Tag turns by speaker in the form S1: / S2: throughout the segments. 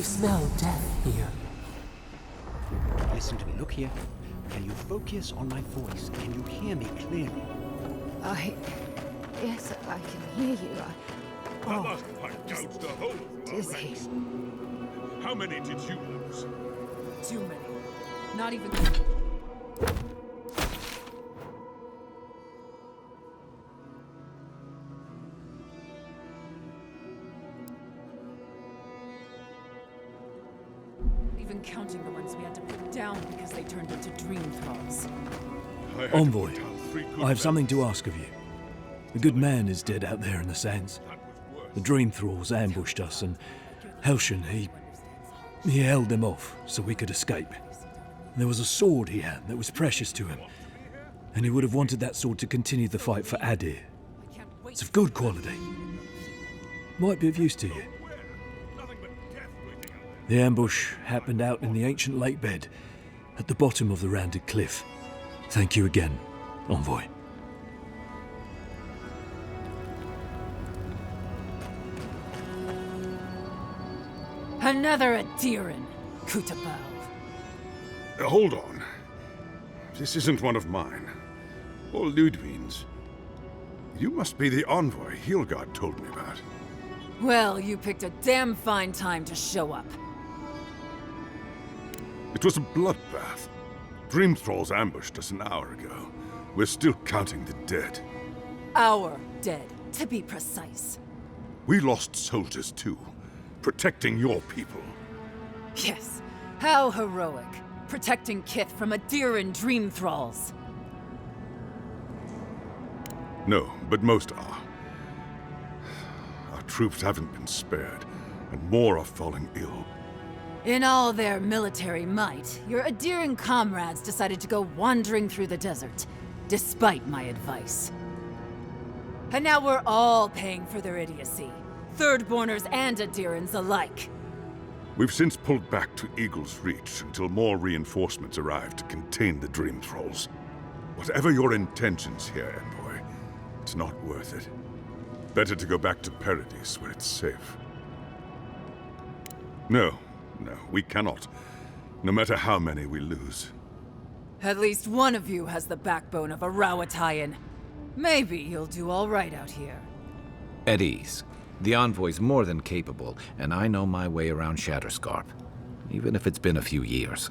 S1: You smell death here.
S2: Listen to me. Look here. Can you focus on my voice? Can you hear me clearly?
S3: Yes, I can hear you.
S4: I must have gouged a hole through our
S3: Dizzy.
S4: ranks. How many did you lose?
S5: Too many. Not even... Even counting the ones we had to put down because they turned into dream thralls.
S4: I had to
S6: Envoy,
S4: put down 3 good
S6: I have something to
S4: men.
S6: ask of you. A good man is dead out there in the sands.
S4: That was worse.
S6: The dream thralls ambushed us, and Helshin, he held them off so we could escape. There was a sword he had that was precious to him, and he would have wanted that sword to continue the fight for Adir. It's of good quality. Might be of use to you.
S4: Nothing but death waiting out there.
S6: The ambush happened out in the ancient lake bed, at the bottom of the rounded cliff. Thank you again, Envoy.
S5: Another Adiran, Kutabal.
S4: Hold on. This isn't one of mine. Or Ludwig's. You must be the envoy Hilgard told me about.
S5: Well, you picked a damn fine time to show up.
S4: It was a bloodbath. Dream thralls ambushed us an hour ago. We're still counting the dead.
S5: Our dead, to be precise.
S4: We lost soldiers too, protecting your people.
S5: Yes, how heroic. Protecting Kith from Adiran dream thralls.
S4: No, but most are. Our troops haven't been spared, and more are falling ill.
S5: In all their military might, your Adiran comrades decided to go wandering through the desert, despite my advice. And now we're all paying for their idiocy. Thirdborners and Adirans alike.
S4: We've since pulled back to Eagle's Reach until more reinforcements arrive to contain the Dream Thralls. Whatever your intentions here, Envoy, it's not worth it. Better to go back to Paradise where it's safe. No, we cannot. No matter how many we lose.
S5: At least one of you has the backbone of a Rawatayan. Maybe you'll do all right out here.
S7: At ease. The Envoy's more than capable, and I know my way around Shatterscarp. Even if it's been a few years.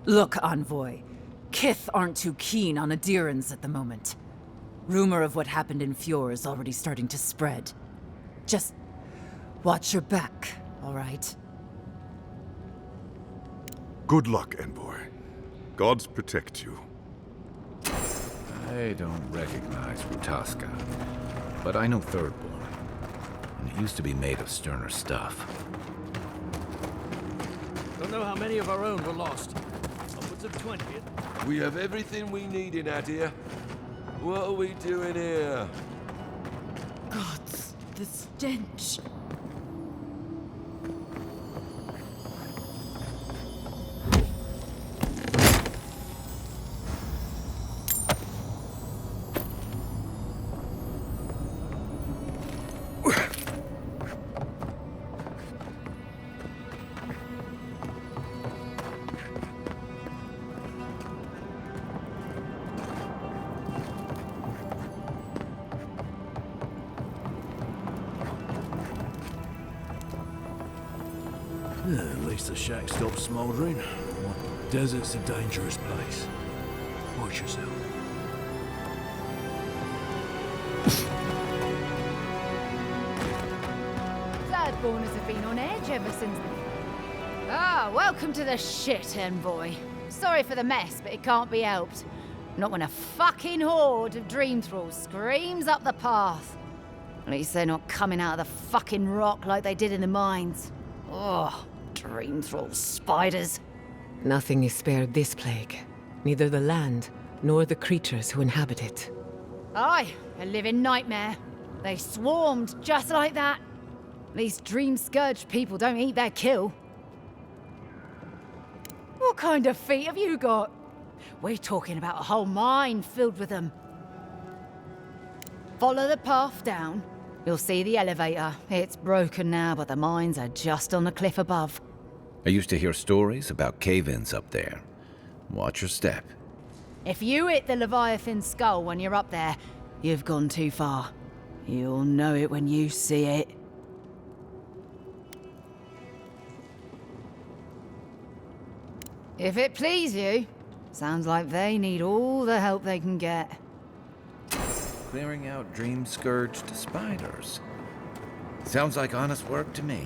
S5: Look, Envoy. Kith aren't too keen on Adirans at the moment. Rumor of what happened in Fjord is already starting to spread. Just watch your back, all right?
S4: Good luck, Envoy. Gods protect you.
S7: I don't recognize Rutaska, but I know Thirdborn. And it used to be made of sterner stuff.
S8: Don't know how many of our own were lost. Upwards of 20.
S9: We have everything we need in Adir. What are we doing here?
S3: Gods, the stench.
S6: At least the shack stopped smouldering. Desert's a dangerous place. Watch yourself.
S3: Thirdborners have been on edge ever since. Ah, welcome to the shit, Envoy. Sorry for the mess, but it can't be helped. Not when a fucking horde of dream thralls screams up the path. At least they're not coming out of the fucking rock like they did in the mines. Oh, dream thrall spiders.
S1: Nothing is spared this plague. Neither the land, nor the creatures who inhabit it.
S3: Aye, a living nightmare. They swarmed just like that. At least dream scourge people don't eat their kill. What kind of feet have you got? We're talking about a whole mine filled with them. Follow the path down. You'll see the elevator. It's broken now, but the mines are just on the cliff above.
S7: I used to hear stories about cave-ins up there. Watch your step.
S3: If you hit the Leviathan's skull when you're up there, you've gone too far. You'll know it when you see it. If it please you, sounds like they need all the help they can get.
S7: Clearing out dream-scourged spiders. Sounds like honest work to me.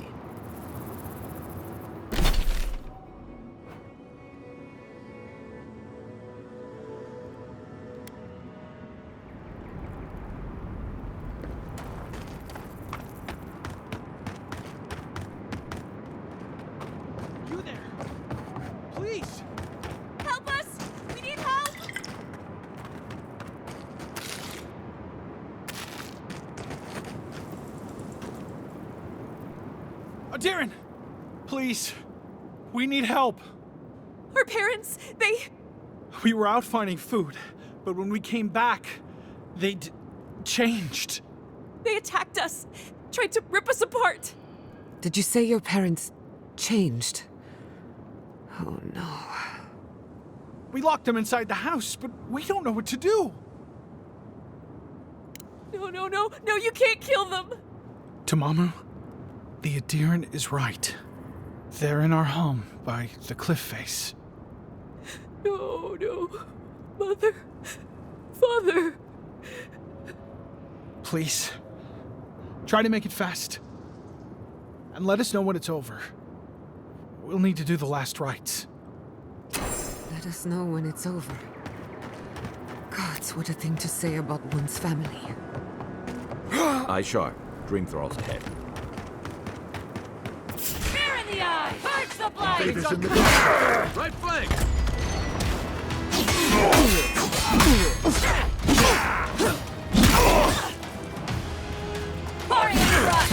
S10: You there? Please!
S5: Help us! We need help!
S10: Darren! Please! We need help!
S5: Our parents,
S10: We were out finding food, but when we came back, they changed.
S5: they attacked us, tried to rip us apart.
S1: Did you say your parents changed? Oh no.
S10: We locked them inside the house, but we don't know what to do.
S5: No, you can't kill them!
S10: Tamamu, the Adiran is right. They're in our home by the cliff face.
S5: No. Mother. Father.
S10: Please, try to make it fast. And let us know when it's over. We'll need to do the last rites.
S1: Let us know when it's over. Gods, what a thing to say about one's family.
S7: Eye sharp. Dream thralls ahead.
S5: Spear in the eye! Purge the blight!
S4: Invaders in the dark.
S8: Right flank!
S5: Party in the rush!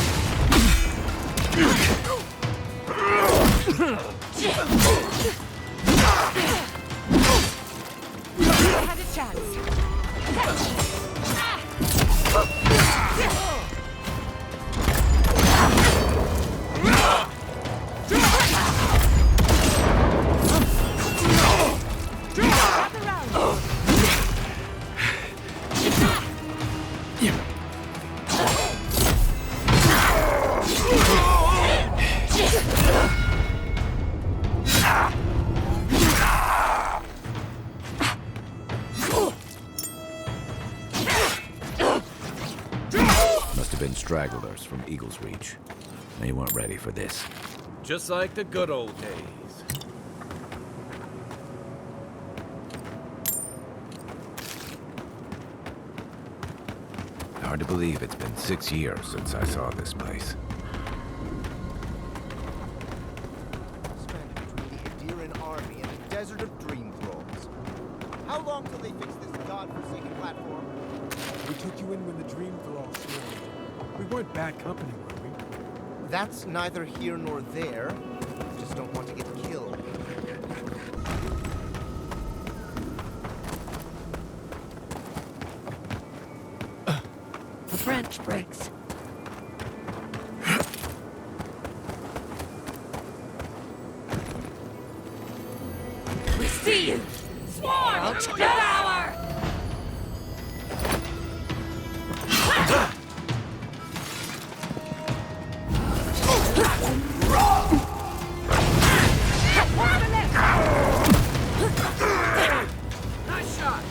S5: Had a chance.
S7: Must have been stragglers from Eagle's Reach. They weren't ready for this.
S8: Just like the good old days.
S7: Hard to believe it's been 6 years since I saw this place.
S11: Stranded between the Adiran army and the desert of dream thralls. How long till they fix this god-forsaken platform?
S12: We took you in when the dream thralls showed. We weren't bad company, were we?
S11: That's neither here nor there. Just don't want to get killed.
S5: The branch breaks. We see you! Swarm! Devour!
S8: Nice shot!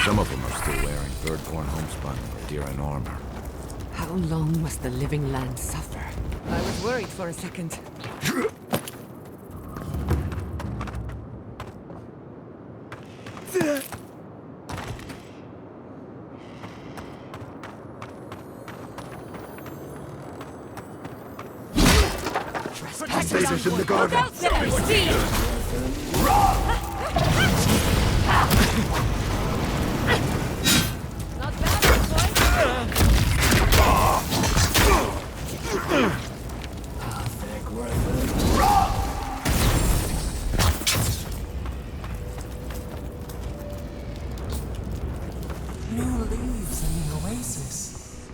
S7: Some of them are still wearing third-born homespun or Adiran armor.
S1: How How long must the living land suffer?
S5: I was worried for a second.
S12: Invaders in the garden.
S13: New leaves in the oasis.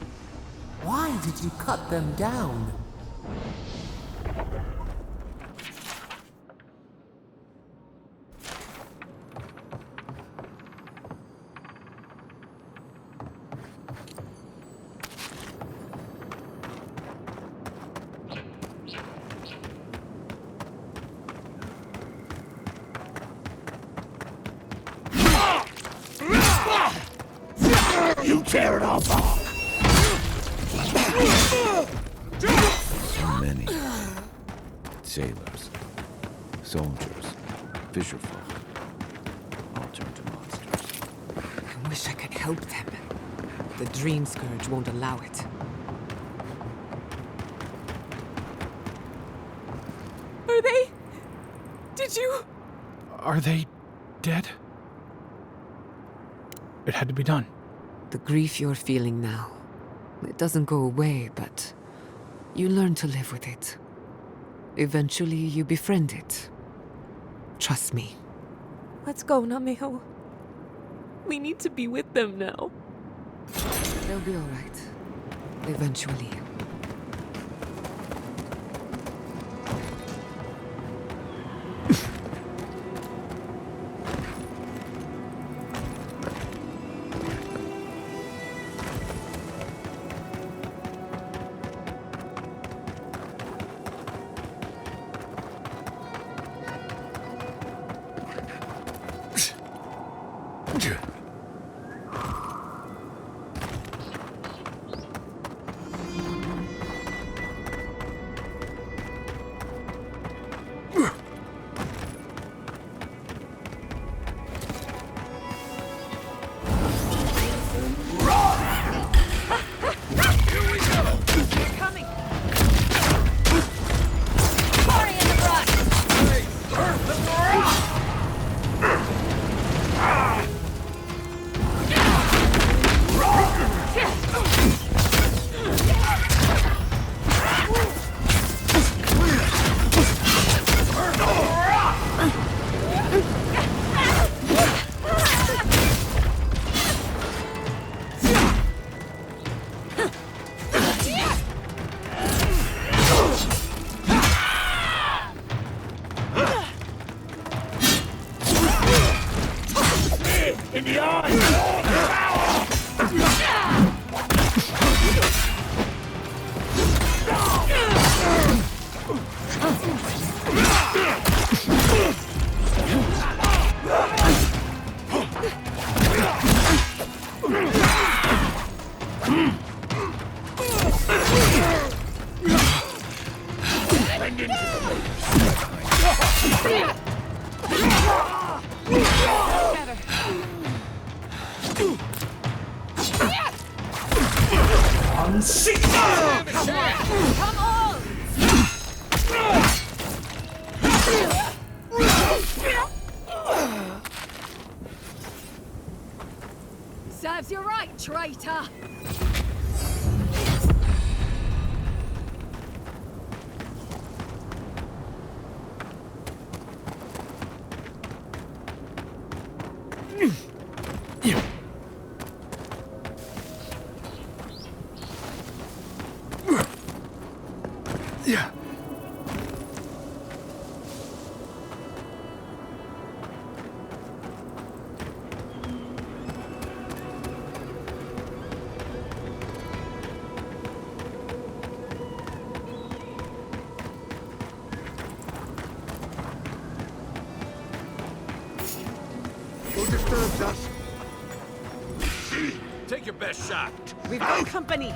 S13: Why did you cut them down?
S12: You tear it off!
S7: So many. Sailors, soldiers, fisherfolk, all turned to monsters.
S1: I wish I could help them. The Dream Scourge won't allow it.
S5: Are they? Did you?
S10: Are they dead? It had to be done.
S1: The grief you're feeling now, it doesn't go away, but you learn to live with it. Eventually, you befriend it. Trust me.
S5: Let's go, Nameo. We need to be with them now.
S1: They'll be all right. Eventually.
S5: Serves you right, traitor!
S10: Yeah.
S12: Who disturbs us?
S8: Take your best shot.
S5: We've got company!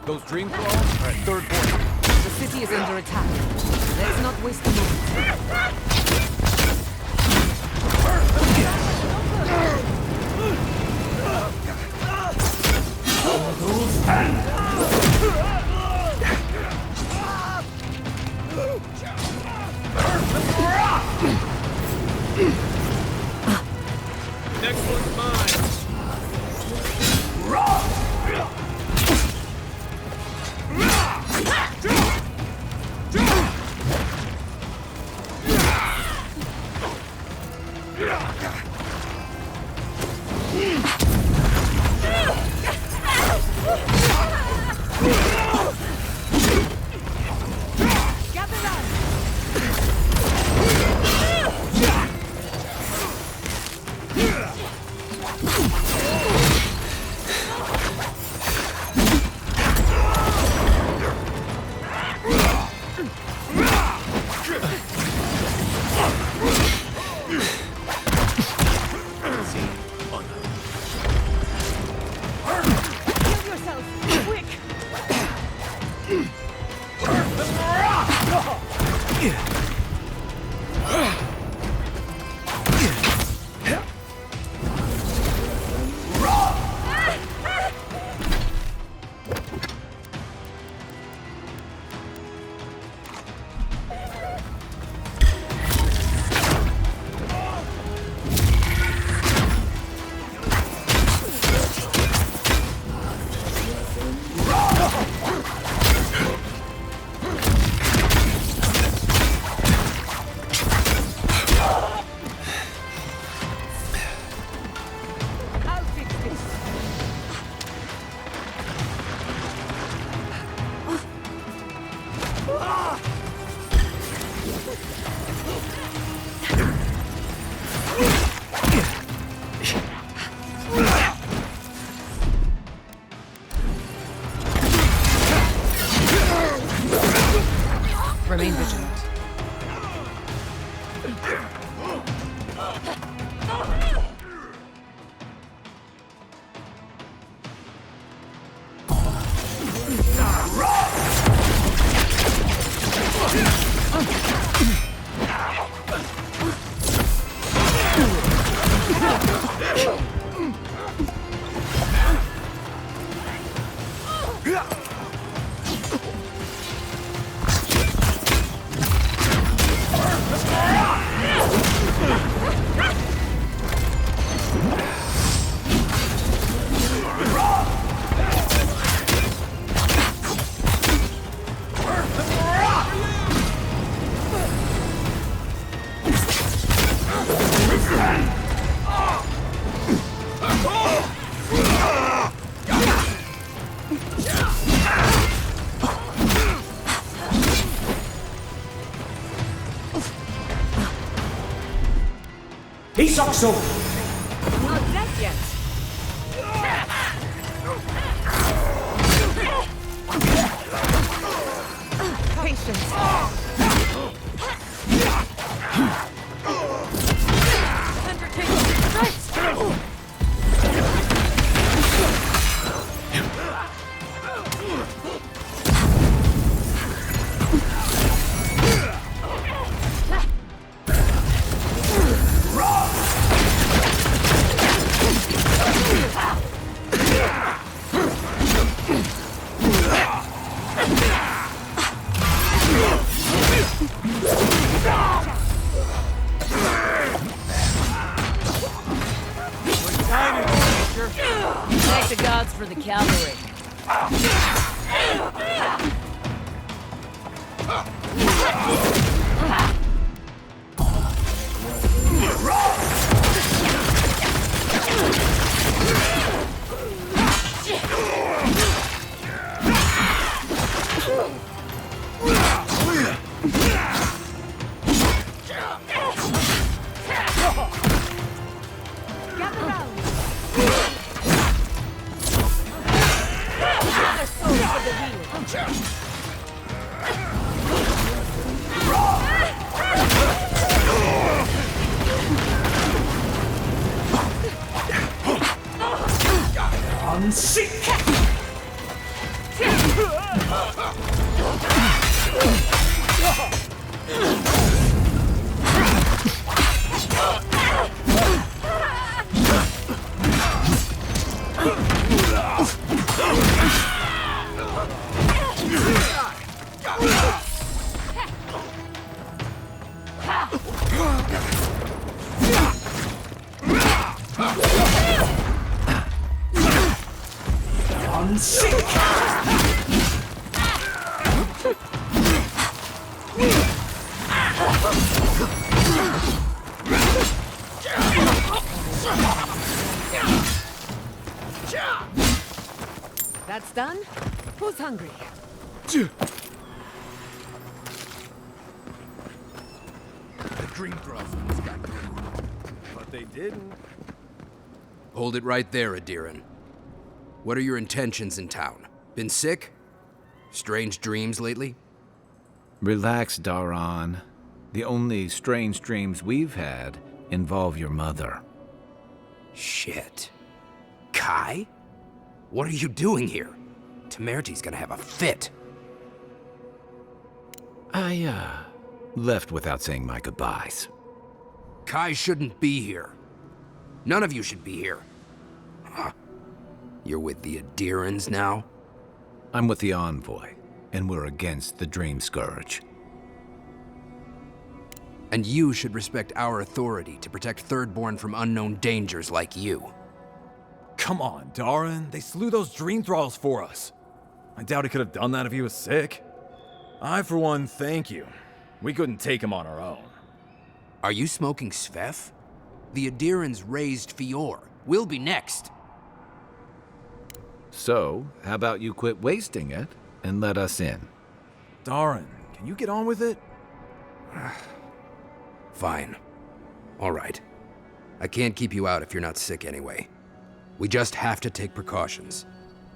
S8: Those dream claws are at third point.
S1: The city is under attack. Let's not waste a moment.
S8: Next one's mine.
S1: Remain vigilant.
S13: Sokso!
S5: Not dead yet. Patience. Undertaking strikes. Thank the gods for the cavalry. That's done? Who's hungry?
S12: The dream thralls got through. But they didn't.
S14: Hold it right there, Adiran. What are your intentions in town? Been sick? Strange dreams lately?
S7: Relax, Daran. The only strange dreams we've had involve your mother.
S14: Shit. Kai? What are you doing here? Temerty's gonna have a fit.
S7: I, left without saying my goodbyes.
S14: Kai shouldn't be here. None of you should be here. Huh. You're with the Adirans now?
S7: I'm with the Envoy, and we're against the Dream Scourge.
S14: And you should respect our authority to protect Thirdborn from unknown dangers like you.
S15: Come on, Daran. They slew those dream thralls for us. I doubt he could have done that if he was sick. I, for one, thank you. We couldn't take him on our own.
S14: Are you smoking Svef? The Adirans raised Fior. We'll be next.
S7: So, how about you quit wasting it and let us in?
S15: Daran, can you get on with it?
S14: Fine. All right. I can't keep you out if you're not sick anyway. We just have to take precautions.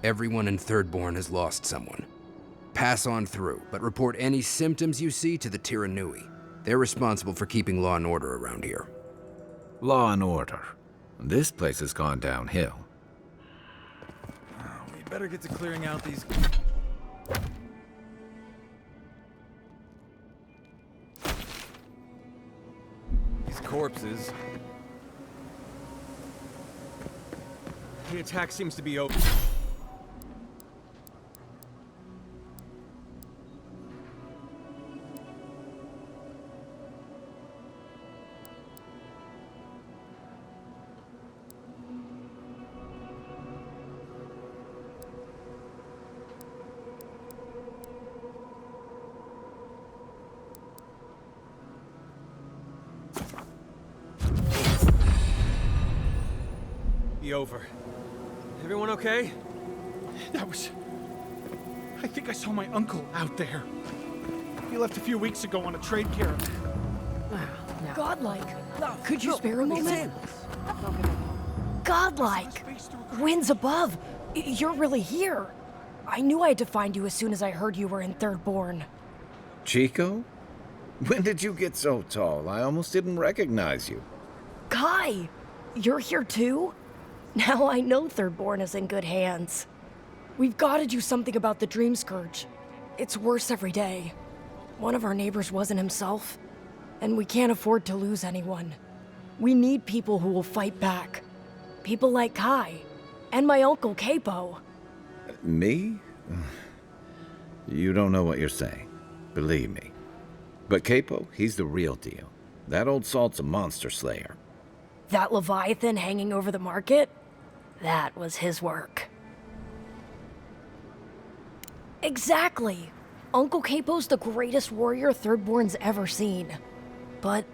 S14: Everyone in Thirdborn has lost someone. Pass on through, but report any symptoms you see to the Tiranui. They're responsible for keeping law and order around here.
S7: Law and order. This place has gone downhill.
S15: We better get to clearing out these... these corpses.
S12: The attack seems to be over. Over. Everyone okay?
S10: That was... I think I saw my uncle out there. He left a few weeks ago on a trade caravan.
S5: Godlike.
S16: Could you spare a moment? Godlike! Winds above! You're really here! I knew I had to find you as soon as I heard you were in Thirdborn.
S7: Chico? When did you get so tall? I almost didn't recognize you.
S16: Kai! You're here too? Now I know Thirdborn is in good hands. We've got to do something about the Dream Scourge. It's worse every day. One of our neighbors wasn't himself, and we can't afford to lose anyone. We need people who will fight back. People like Kai, and my uncle Capo.
S7: Me? You don't know what you're saying. Believe me. But Capo, he's the real deal. That old salt's a monster slayer.
S16: That Leviathan hanging over the market? That was his work. Exactly! Uncle Capo's the greatest warrior Thirdborn's ever seen. But,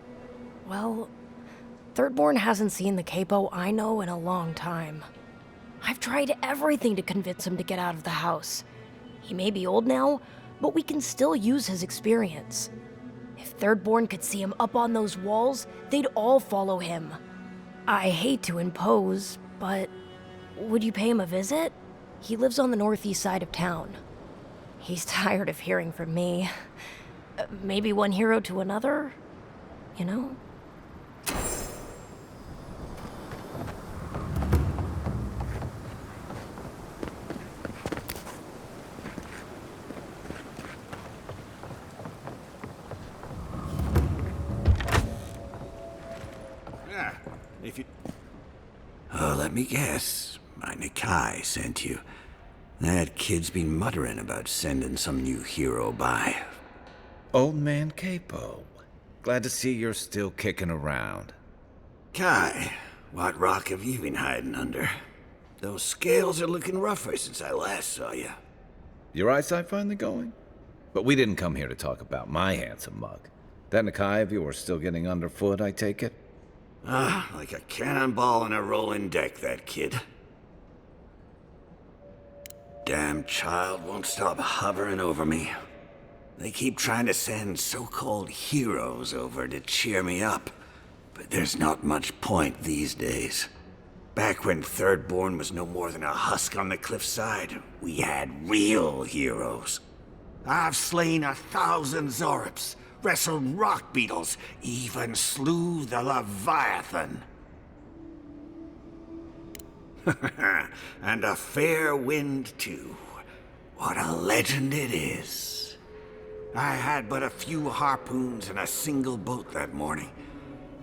S16: well, Thirdborn hasn't seen the Capo I know in a long time. I've tried everything to convince him to get out of the house. He may be old now, but we can still use his experience. If Thirdborn could see him up on those walls, they'd all follow him. I hate to impose, but would you pay him a visit? He lives on the northeast side of town. He's tired of hearing from me. Maybe one hero to another, you know?
S2: If you...
S17: Let me guess. My Nikai sent you. That kid's been muttering about sending some new hero by.
S7: Old man Capo. Glad to see you're still kicking around.
S17: Kai, what rock have you been hiding under? Those scales are looking rougher since I last saw you.
S7: Your eyesight finally going? But we didn't come here to talk about my handsome mug. That Nikai of yours still getting underfoot, I take it?
S17: Like a cannonball on a rolling deck, that kid. Damn child won't stop hovering over me. They keep trying to send so-called heroes over to cheer me up, but there's not much point these days. Back when Thirdborn was no more than a husk on the cliffside, we had real heroes. I've slain 1,000 Zorops, wrestled rock beetles, even slew the Leviathan. And a fair wind, too. What a legend it is. I had but a few harpoons and a single boat that morning.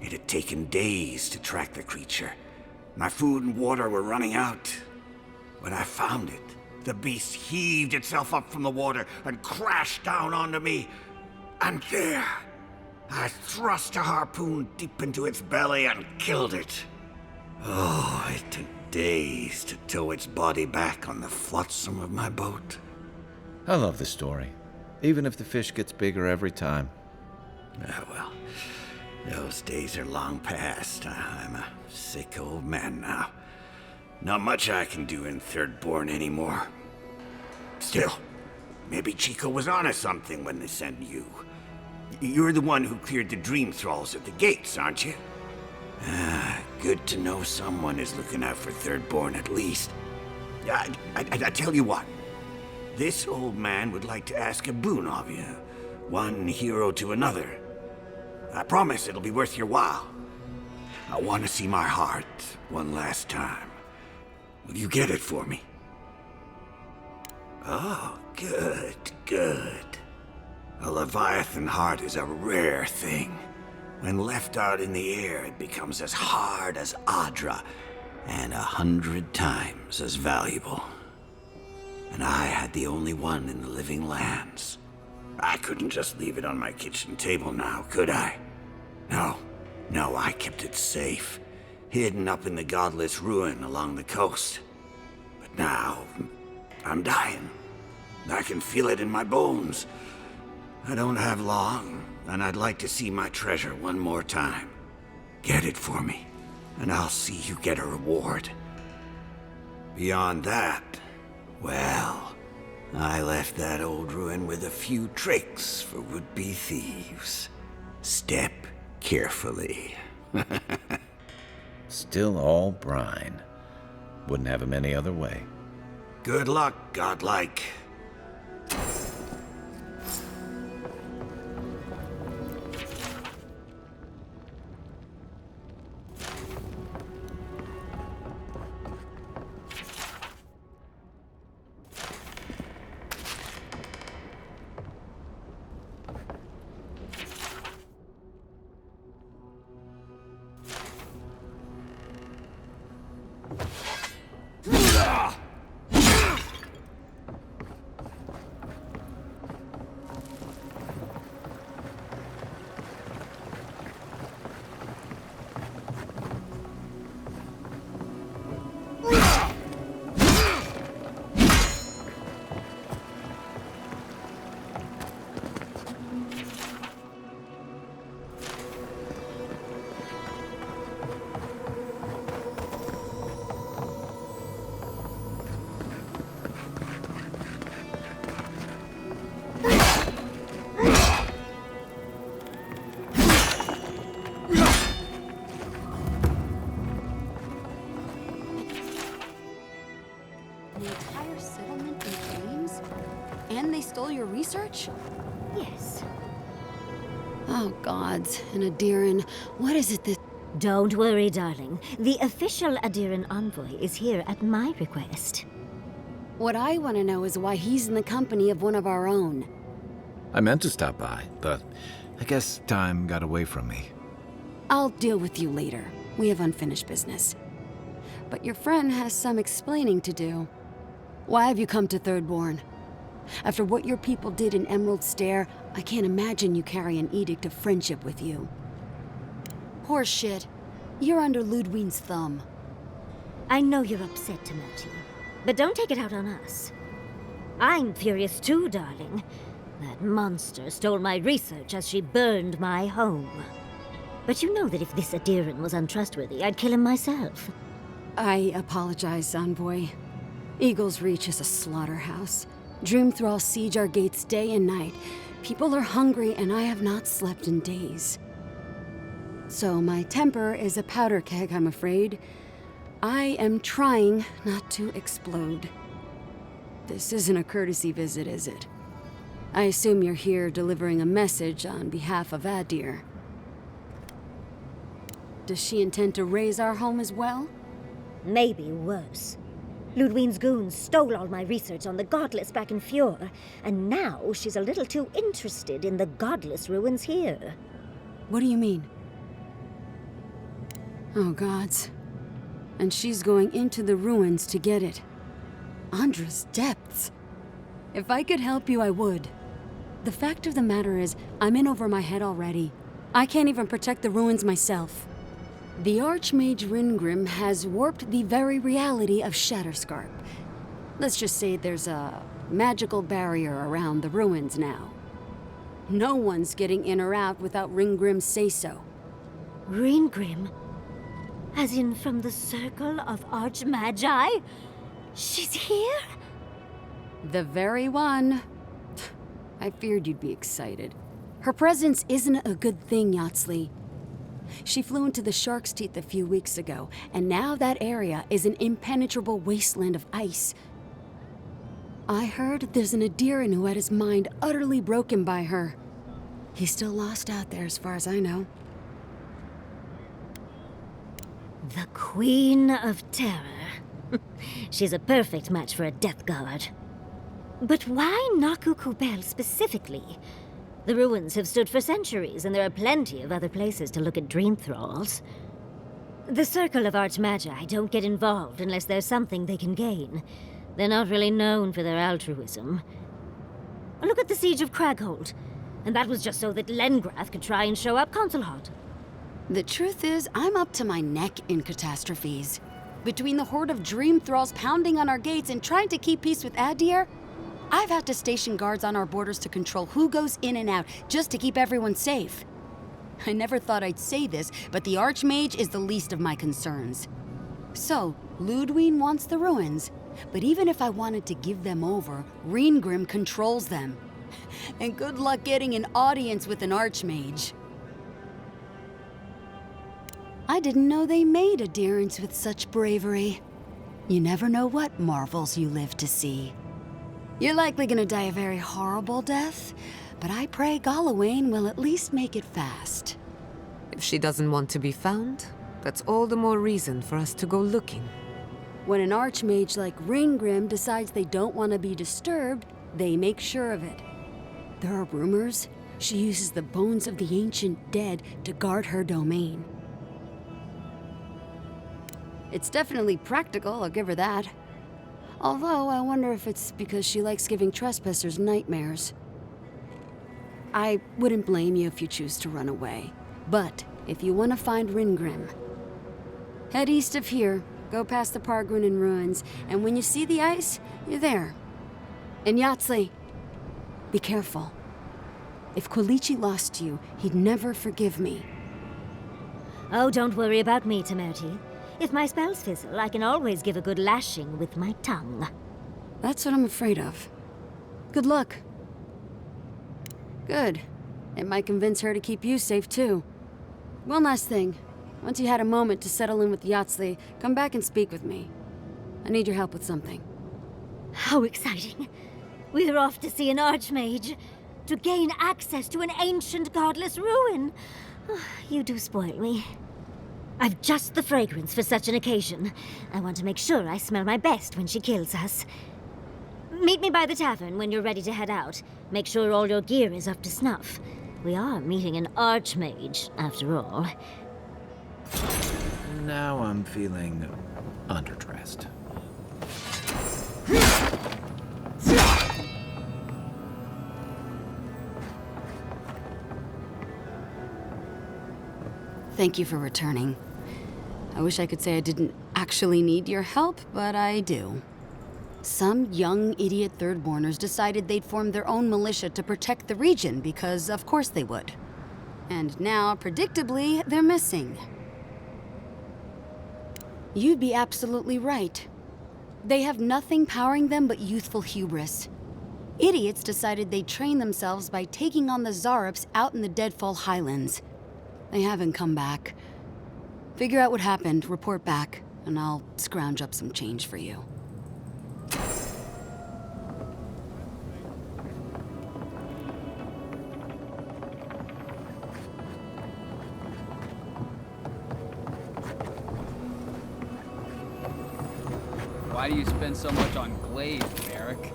S17: It had taken days to track the creature. My food and water were running out. When I found it, the beast heaved itself up from the water and crashed down onto me. And there, I thrust a harpoon deep into its belly and killed it. Oh, it took days to tow its body back on the flotsam of my boat.
S7: I love the story, even if the fish gets bigger every time.
S17: Ah, well, those days are long past. I'm a sick old man now. Not much I can do in Thirdborn anymore. Still, maybe Chico was onto something when they sent you. You're the one who cleared the dream thralls at the gates, aren't you? Good to know someone is looking out for Thirdborn at least. I tell you what. This old man would like to ask a boon of you. One hero to another. I promise it'll be worth your while. I want to see my heart one last time. Will you get it for me? Oh, good, good. A Leviathan heart is a rare thing. When left out in the air, it becomes as hard as Adra, and 100 times as valuable. And I had the only one in the living lands. I couldn't just leave it on my kitchen table now, could I? No, I kept it safe, hidden up in the godless ruin along the coast. But now, I'm dying. I can feel it in my bones. I don't have long, and I'd like to see my treasure one more time. Get it for me, and I'll see you get a reward. Beyond that, well, I left that old ruin with a few tricks for would-be thieves. Step carefully.
S7: Still all brine. Wouldn't have him any other way.
S17: Good luck, godlike.
S18: And they stole your research?
S19: Yes.
S18: Oh, gods. And Adiran, what is it that...
S19: Don't worry, darling. The official Adiran envoy is here at my request.
S18: What I want to know is why he's in the company of one of our own.
S7: I meant to stop by, but I guess time got away from me.
S18: I'll deal with you later. We have unfinished business. But your friend has some explaining to do. Why have you come to Thirdborn? After what your people did in Emerald Stair, I can't imagine you carry an edict of friendship with you. Horseshit. You're under Ludwine's thumb.
S19: I know you're upset, Timothy, but don't take it out on us. I'm furious too, darling. That monster stole my research as she burned my home. But you know that if this Adiran was untrustworthy, I'd kill him myself.
S18: I apologize, Envoy. Eagle's Reach is a slaughterhouse. Dreamthralls siege our gates day and night. People are hungry, and I have not slept in days. So my temper is a powder keg, I'm afraid. I am trying not to explode. This isn't a courtesy visit, is it? I assume you're here delivering a message on behalf of Adir. Does she intend to raise our home as well?
S19: Maybe worse. Ludwine's goons stole all my research on the Godless back in Fjord, and now she's a little too interested in the Godless ruins here.
S18: What do you mean? Oh, gods. And she's going into the ruins to get it. Andra's depths. If I could help you, I would. The fact of the matter is, I'm in over my head already. I can't even protect the ruins myself. The Archmage Ryngrim has warped the very reality of Shatterscarp. Let's just say there's a magical barrier around the ruins now. No one's getting in or out without Ryngrim's say-so.
S19: Ryngrim? As in from the Circle of Archmagi? She's here?
S18: The very one. I feared you'd be excited. Her presence isn't a good thing, Yatsley. She flew into the Shark's Teeth a few weeks ago, and now that area is an impenetrable wasteland of ice. I heard there's an Adiran who had his mind utterly broken by her. He's still lost out there as far as I know.
S19: The Queen of Terror. She's a perfect match for a Death Guard. But why Naku Kubel specifically? The ruins have stood for centuries, and there are plenty of other places to look at dream thralls. The Circle of Archmagi don't get involved unless there's something they can gain. They're not really known for their altruism. Look at the Siege of Craghold. And that was just so that Lengrath could try and show up Consulhot.
S18: The truth is, I'm up to my neck in catastrophes. Between the horde of dream thralls pounding on our gates and trying to keep peace with Adir, I've had to station guards on our borders to control who goes in and out, just to keep everyone safe. I never thought I'd say this, but the Archmage is the least of my concerns. So, Ludwine wants the ruins, but even if I wanted to give them over, Ryngrim controls them. And good luck getting an audience with an Archmage. I didn't know they made adherents with such bravery. You never know what marvels you live to see. You're likely gonna die a very horrible death, but I pray Galawain will at least make it fast.
S1: If she doesn't want to be found, that's all the more reason for us to go looking.
S18: When an archmage like Ryngrim decides they don't want to be disturbed, they make sure of it. There are rumors she uses the bones of the ancient dead to guard her domain. It's definitely practical, I'll give her that. Although, I wonder if it's because she likes giving trespassers nightmares. I wouldn't blame you if you choose to run away. But, if you want to find Ryngrim, head east of here, go past the Pargrunin ruins, and when you see the ice, you're there. And Yahtzee, be careful. If Quilichi lost you, he'd never forgive me.
S19: Oh, don't worry about me, Temerity. If my spells fizzle, I can always give a good lashing with my tongue.
S18: That's what I'm afraid of. Good luck. Good. It might convince her to keep you safe, too. One last thing. Once you had a moment to settle in with Yahtzee, come back and speak with me. I need your help with something.
S19: How exciting. We're off to see an archmage. To gain access to an ancient godless ruin. You do spoil me. I've just the fragrance for such an occasion. I want to make sure I smell my best when she kills us. Meet me by the tavern when you're ready to head out. Make sure all your gear is up to snuff. We are meeting an archmage, after all.
S7: Now I'm feeling underdressed.
S18: Thank you for returning. I wish I could say I didn't actually need your help, but I do. Some young idiot Thirdborners decided they'd form their own militia to protect the region because of course they would. And now, predictably, they're missing. You'd be absolutely right. They have nothing powering them but youthful hubris. Idiots decided they'd train themselves by taking on the Zarups out in the Deadfall Highlands. They haven't come back. Figure out what happened, report back, and I'll scrounge up some change for you.
S20: Why do you spend so much on glaze, Merrick?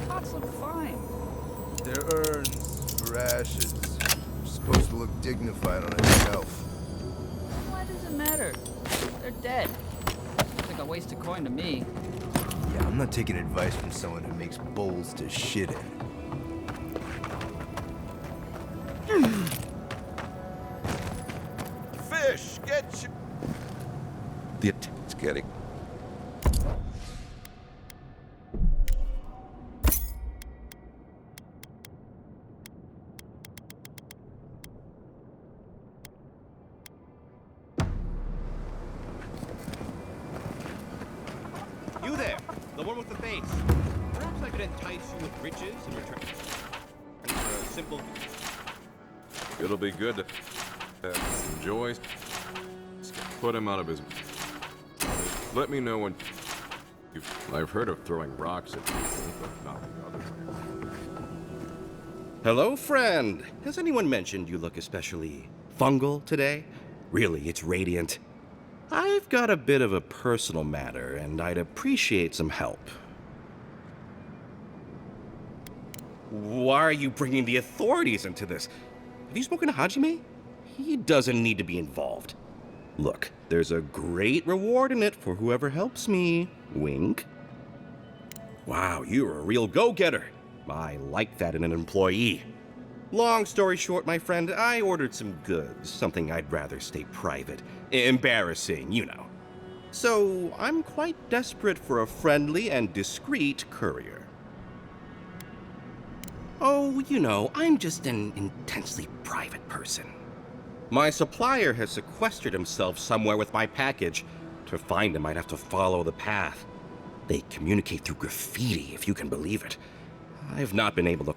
S20: Pots look fine.
S9: They're urns for ashes. Supposed to look dignified on a shelf.
S20: Why does it matter? They're dead. Looks like a wasted coin to me.
S21: Yeah, I'm not taking advice from someone who makes bowls to shit in.
S9: Fish, get you. It's getting.
S11: You there, the one with the face. Perhaps I could entice you with riches in return for a simple.
S22: It'll be good to enjoy. Put him out of his. Let me know when. I've heard of throwing rocks at people, but not the other way.
S23: Hello, friend. Has anyone mentioned you look especially fungal today? Really, it's radiant. I've got a bit of a personal matter, and I'd appreciate some help. Why are you bringing the authorities into this? Have you spoken to Hajime? He doesn't need to be involved. Look, there's a great reward in it for whoever helps me. Wink. Wow, you're a real go-getter. I like that in an employee. Long story short, my friend, I ordered some goods, something I'd rather stay private. Embarrassing, you know. So, I'm quite desperate for a friendly and discreet courier. Oh, you know, I'm just an intensely private person. My supplier has sequestered himself somewhere with my package. To find him, I'd have to follow the path. They communicate through graffiti, if you can believe it. I've not been able to...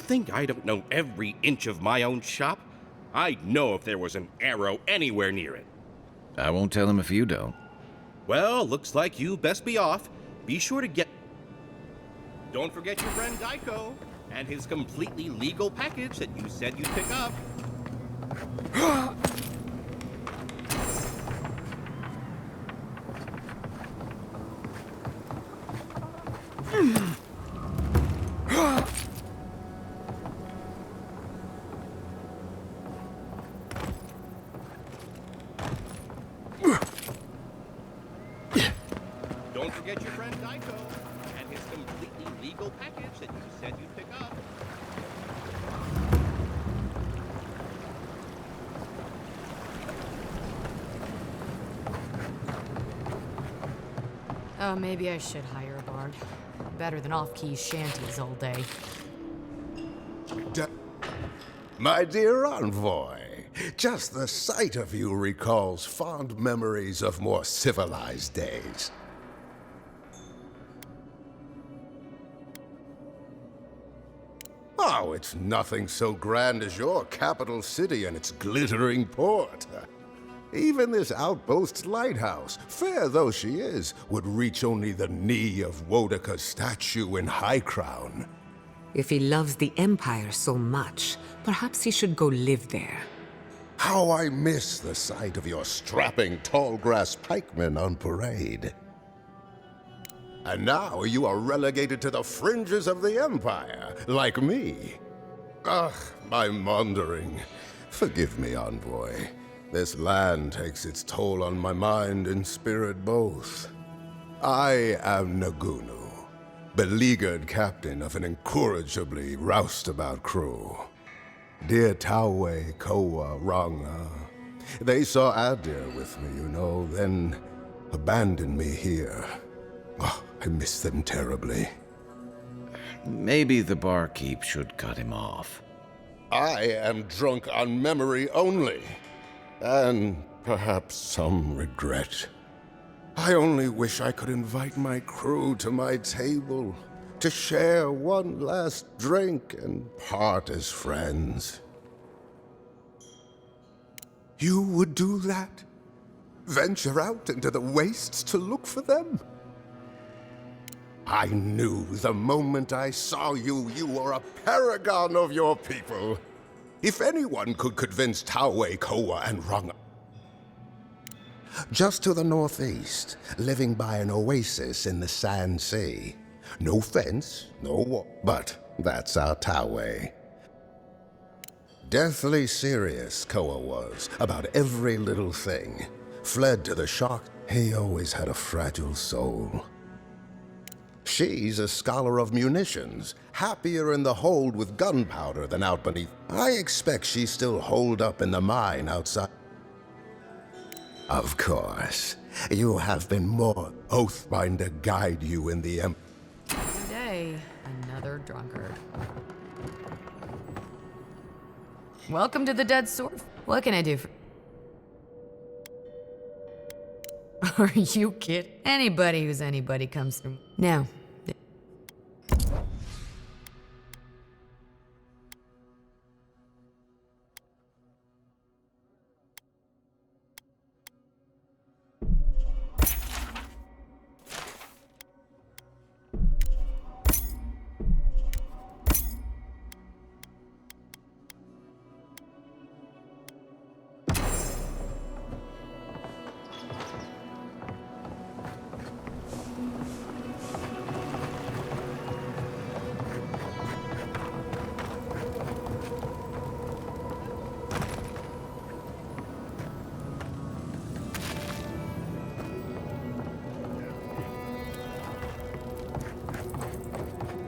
S23: think I don't know every inch of my own shop? I'd know if there was an arrow anywhere near it.
S7: I won't tell him if you don't.
S23: Well, looks like you best be off. Be sure to get... Don't forget your friend Daiko and his completely legal package that you said you'd pick up. Don't forget your friend Daiko and his completely legal package that you said you'd pick up.
S3: Oh, maybe I should hire a bard. Better than off-key shanties all day.
S4: My dear envoy, just the sight of you recalls fond memories of more civilized days. Oh, it's nothing so grand as your capital city and its glittering port. Even this outpost's lighthouse, fair though she is, would reach only the knee of Wodaka's statue in High Crown.
S1: If he loves the Empire so much, perhaps he should go live there.
S4: How I miss the sight of your strapping tall-grass pikemen on parade. And now you are relegated to the fringes of the Empire, like me. Ugh, I'm wandering. Forgive me, envoy. This land takes its toll on my mind and spirit both. I am Nagunu, beleaguered captain of an incorrigibly roustabout crew. Dear Taue, Koa, Ranga, they saw Adir with me, you know, then abandoned me here. Oh, I miss them terribly.
S7: Maybe the barkeep should cut him off.
S4: I am drunk on memory only, and perhaps some regret. I only wish I could invite my crew to my table, to share one last drink and part as friends. You would do that? Venture out into the wastes to look for them? I knew the moment I saw you, you were a paragon of your people. If anyone could convince Taue, Koa, and Ranga. Just to the northeast, living by an oasis in the Sand Sea. No fence, no wall, but that's our Taue. Deathly serious, Koa was, about every little thing. Fled to the shock. He always had a fragile soul. She's a scholar of munitions, happier in the hold with gunpowder than out beneath. I expect she's still holed up in the mine outside. Of course, you have been more Oathbinder guide you in the
S3: Today, another drunkard. Welcome to the Dead Sword. What can I do for... Are you kidding? Anybody who's anybody comes through. Now.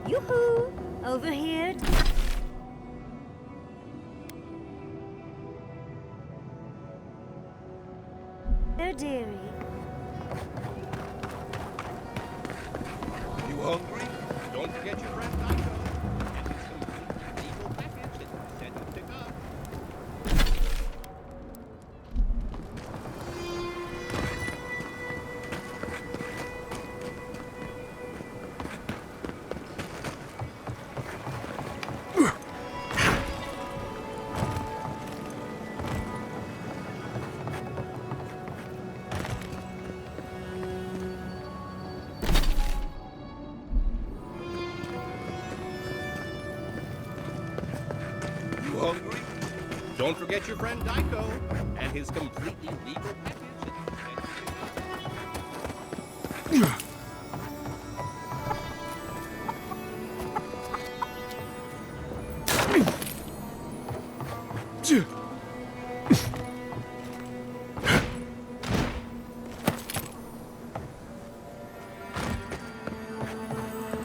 S19: Yoo-hoo! Over here. Oh, dearie.
S23: You hungry? Don't forget your friend Daiko and his completely legal package that you said you'd pick up. Don't forget your friend Daiko and his completely legal package.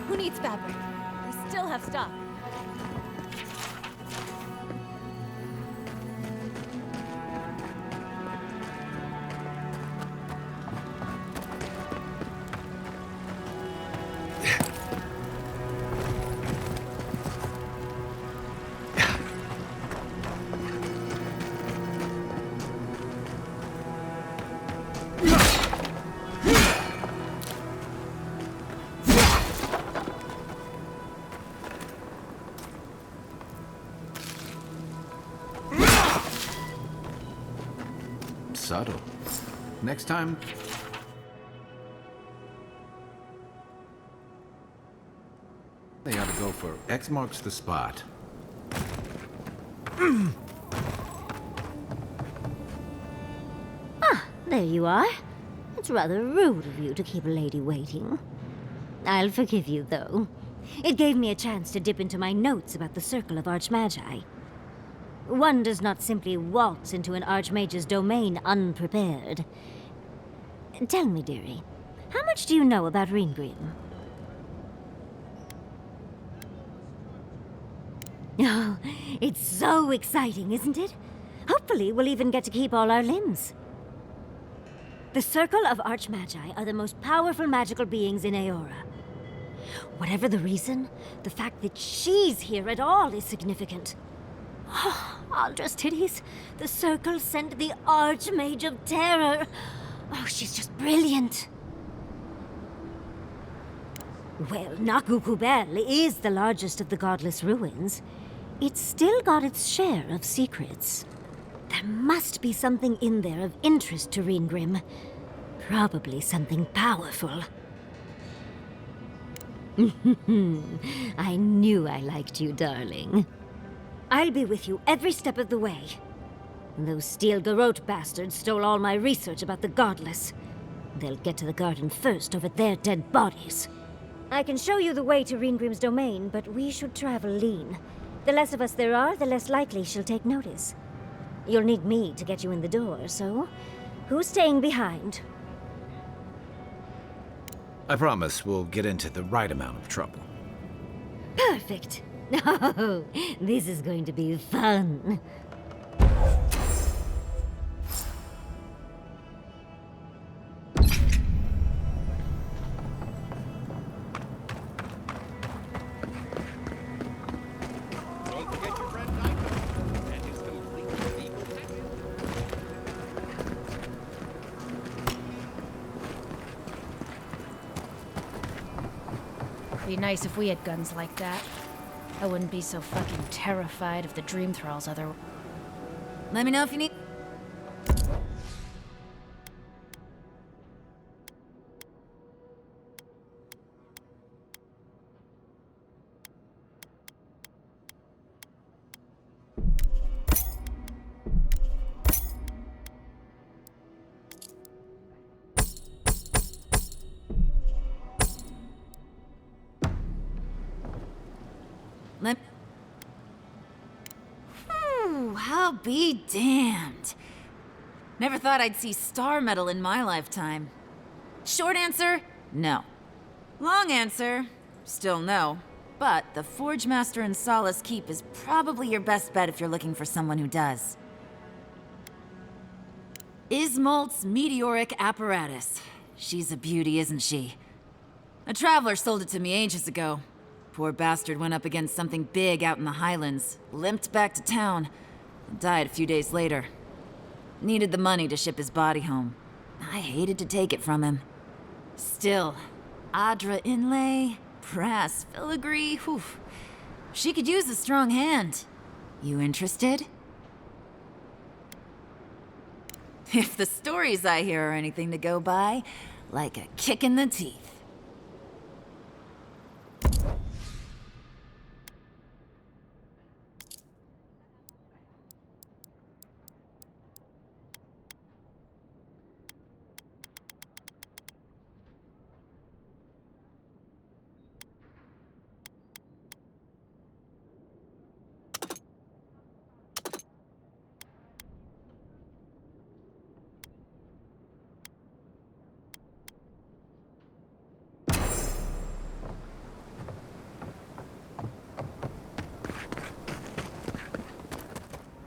S6: Who needs fabric? We still have stock.
S7: Subtle. Next time, they ought to go for X marks the spot.
S19: There you are. It's rather rude of you to keep a lady waiting. I'll forgive you, though. It gave me a chance to dip into my notes about the Circle of Archmagi. One does not simply waltz into an Archmage's domain unprepared. Tell me, dearie, how much do you know about Ryngrim? Oh, it's so exciting, isn't it? Hopefully we'll even get to keep all our limbs. The Circle of Archmagi are the most powerful magical beings in Aora. Whatever the reason, the fact that she's here at all is significant. Oh, Aldra's titties. The Circle sent the Archmage of Terror. Oh, she's just brilliant. Well, Nakukubel is the largest of the godless ruins. It's still got its share of secrets. There must be something in there of interest to Ryngrim. Probably something powerful. I knew I liked you, darling. I'll be with you every step of the way. Those Steel Garrote bastards stole all my research about the Godless. They'll get to the garden first over their dead bodies. I can show you the way to Ryngrim's domain, but we should travel lean. The less of us there are, the less likely she'll take notice. You'll need me to get you in the door, so who's staying behind?
S7: I promise we'll get into the right amount of trouble.
S19: Perfect. Oh, this is going to be fun.
S23: Don't forget your friend Daiko and his completely legal package.
S6: Be nice if we had guns like that. I wouldn't be so fucking terrified of the Dream Thralls other.
S5: Let me know if you need. I'll be damned. Never thought I'd see star metal in my lifetime. Short answer, no. Long answer, still no. But the Forge Master in Solace Keep is probably your best bet if you're looking for someone who does. Ismolt's meteoric apparatus. She's a beauty, isn't she? A traveler sold it to me ages ago. Poor bastard went up against something big out in the Highlands, limped back to town, and died a few days later. Needed the money to ship his body home. I hated to take it from him. Still, Adra inlay, brass filigree, whew. She could use a strong hand. You interested? If the stories I hear are anything to go by, like a kick in the teeth.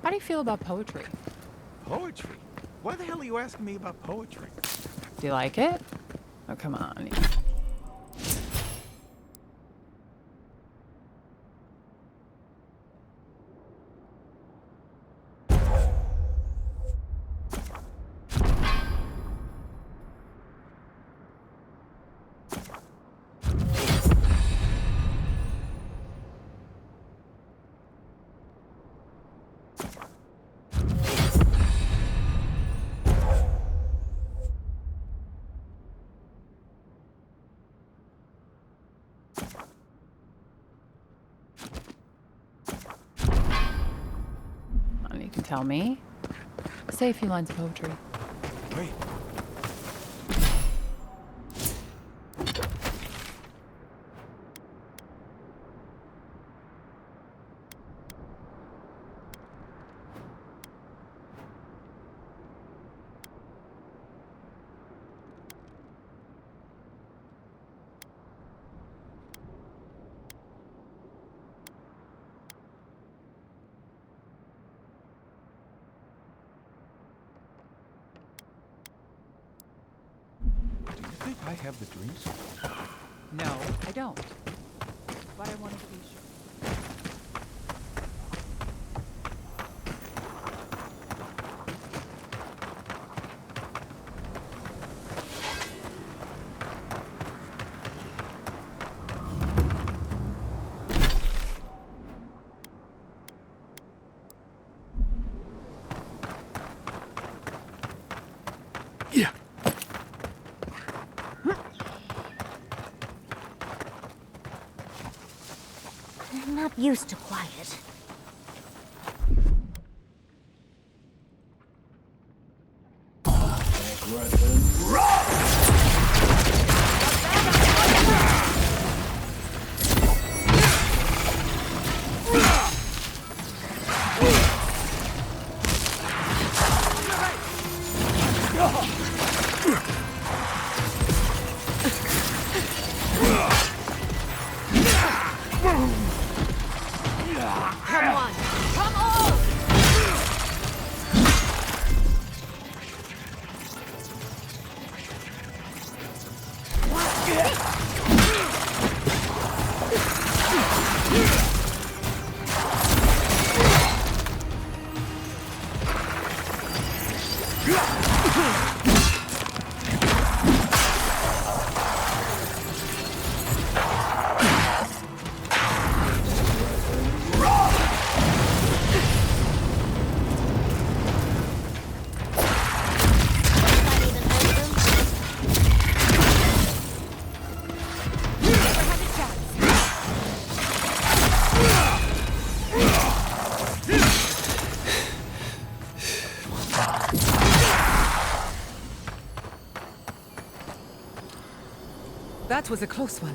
S8: How do you feel about poetry?
S13: Poetry? Why the hell are you asking me about poetry?
S8: Do you like it? Oh, come on. You can tell me. Say a few lines of poetry.
S13: Wait. Do you think I have the dreams?
S8: No, I don't. But I wanted to be sure.
S10: Yeah.
S19: I'm not used to quiet.
S5: Come on! Come on!
S1: That was a close one.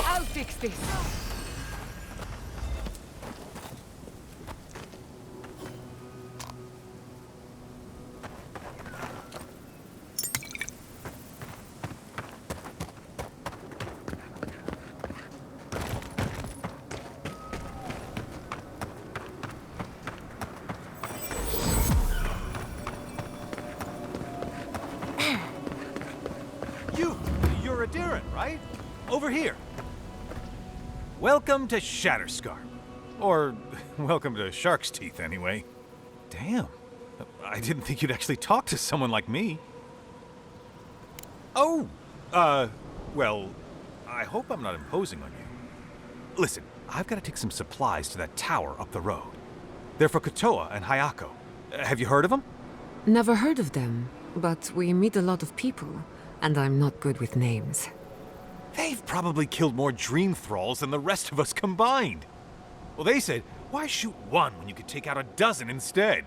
S1: I'll fix this.
S2: You're a Darren, right? Over here. Welcome to Shatterscar. Or, welcome to Shark's Teeth, anyway. Damn. I didn't think you'd actually talk to someone like me. Oh, well, I hope I'm not imposing on you. Listen, I've got to take some supplies to that tower up the road. They're for Kotoa and Hayako. Have you heard of them?
S1: Never heard of them, but we meet a lot of people, and I'm not good with names.
S2: They've probably killed more dream thralls than the rest of us combined. Well, they said, why shoot one when you could take out a dozen instead?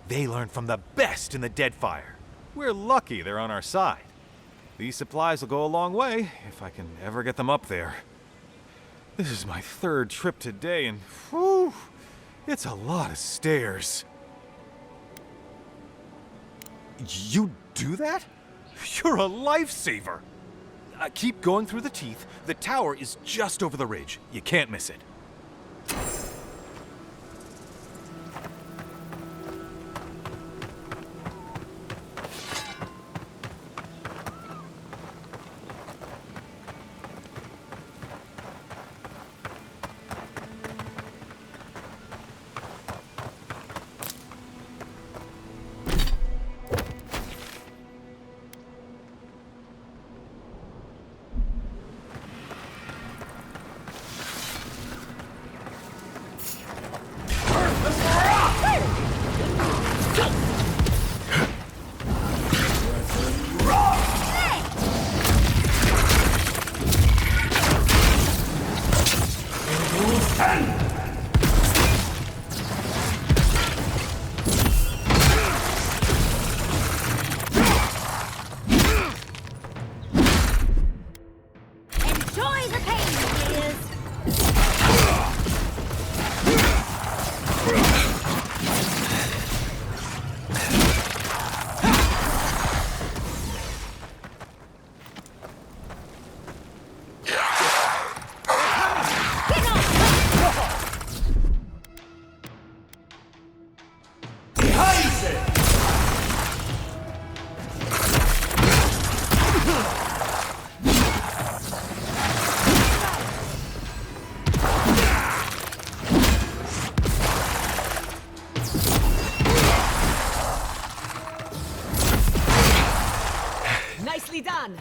S2: They learned from the best in the Deadfire. We're lucky they're on our side. These supplies will go a long way if I can ever get them up there. This is my third trip today, and whew, it's a lot of stairs. You do that? You're a lifesaver! Keep going through the teeth. The tower is just over the ridge. You can't miss it.
S1: Nicely done.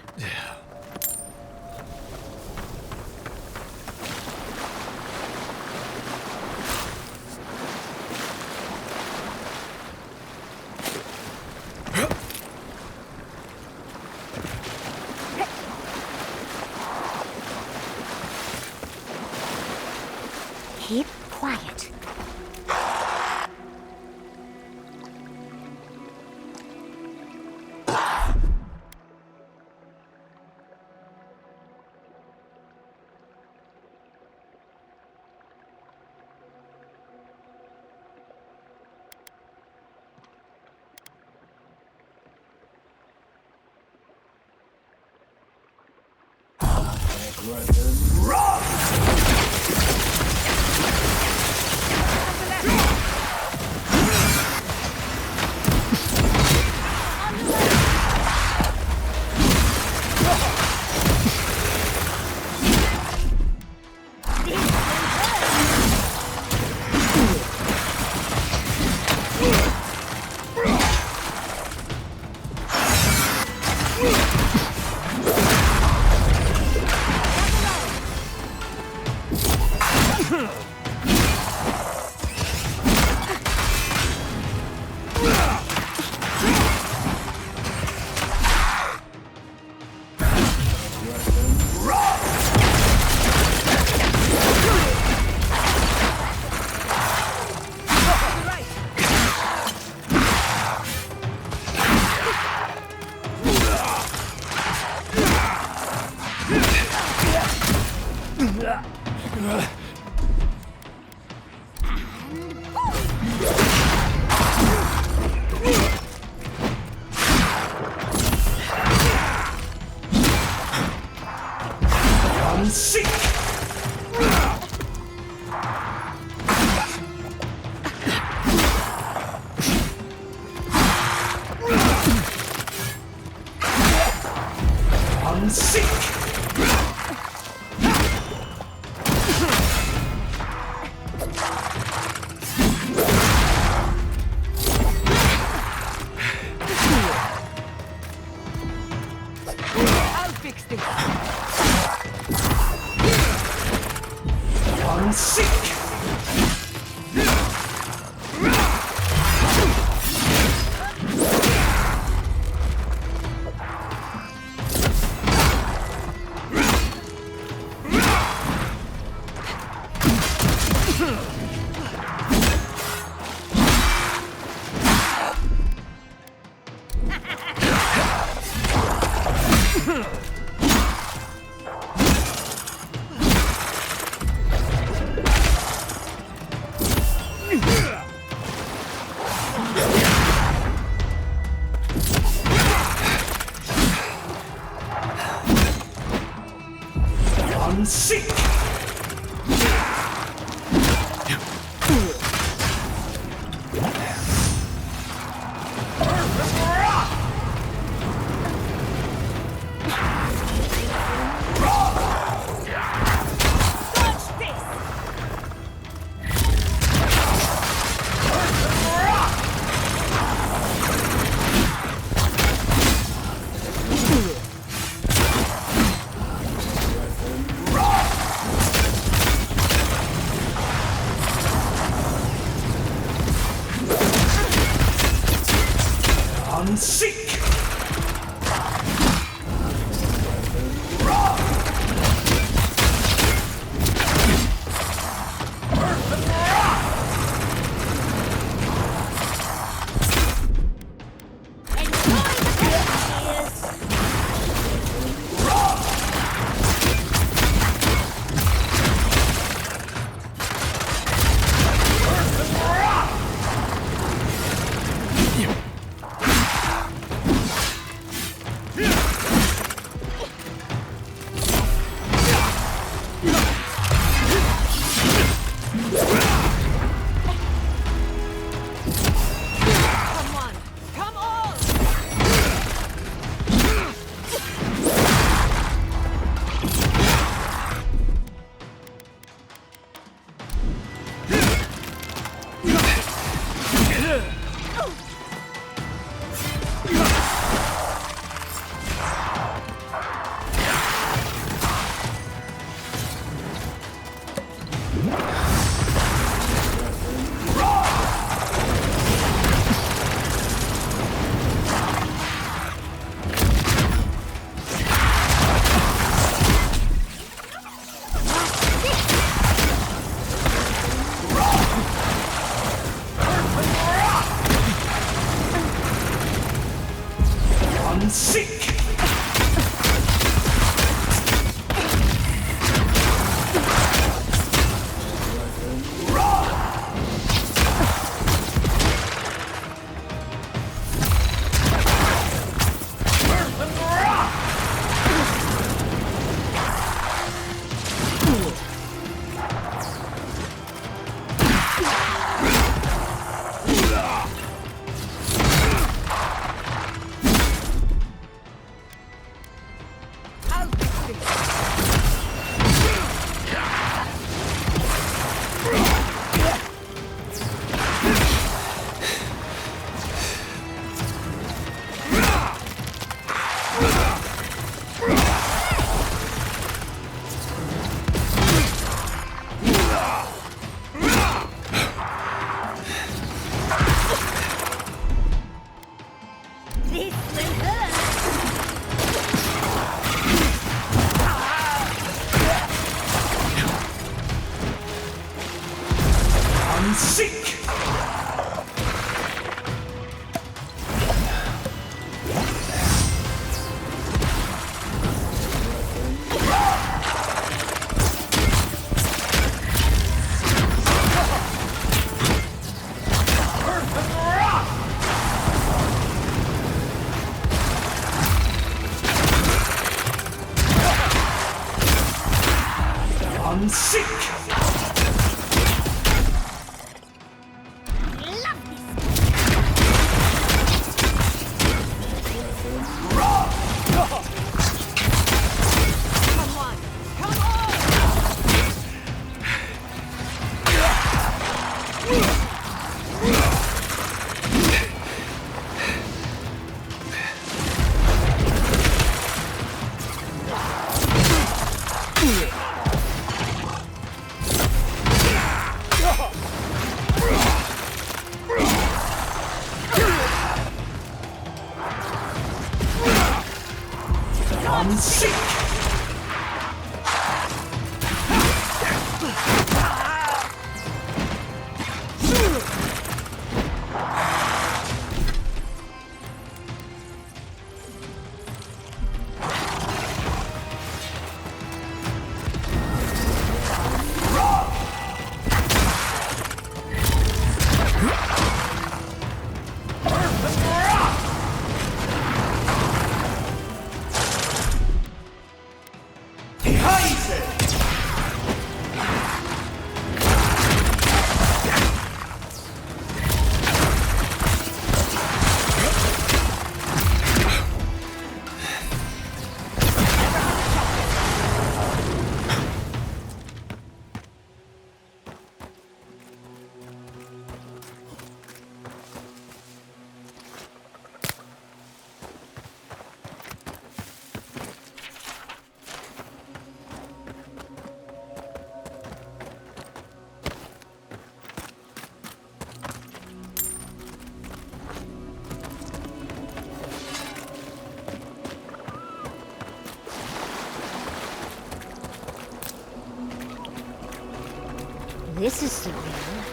S19: This is surreal.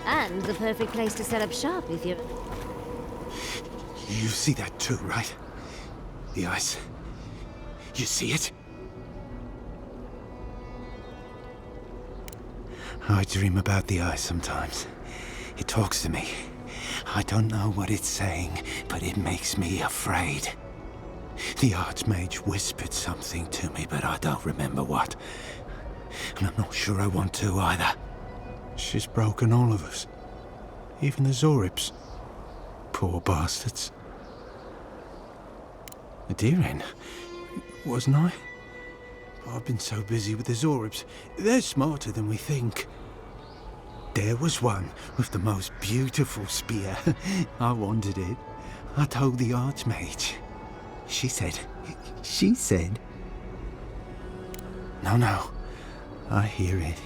S19: And the perfect place to set up shop if you're...
S11: You see that too, right? The ice. You see it? I dream about the ice sometimes. It talks to me. I don't know what it's saying, but it makes me afraid. The Archmage whispered something to me, but I don't remember what. And I'm not sure I want to either. She's broken all of us. Even the Zorips. Poor bastards. A Deering, wasn't I? I've been so busy with the Zorips. They're smarter than we think. There was one with the most beautiful spear. I wanted it. I told the Archmage. She said... No. I hear it.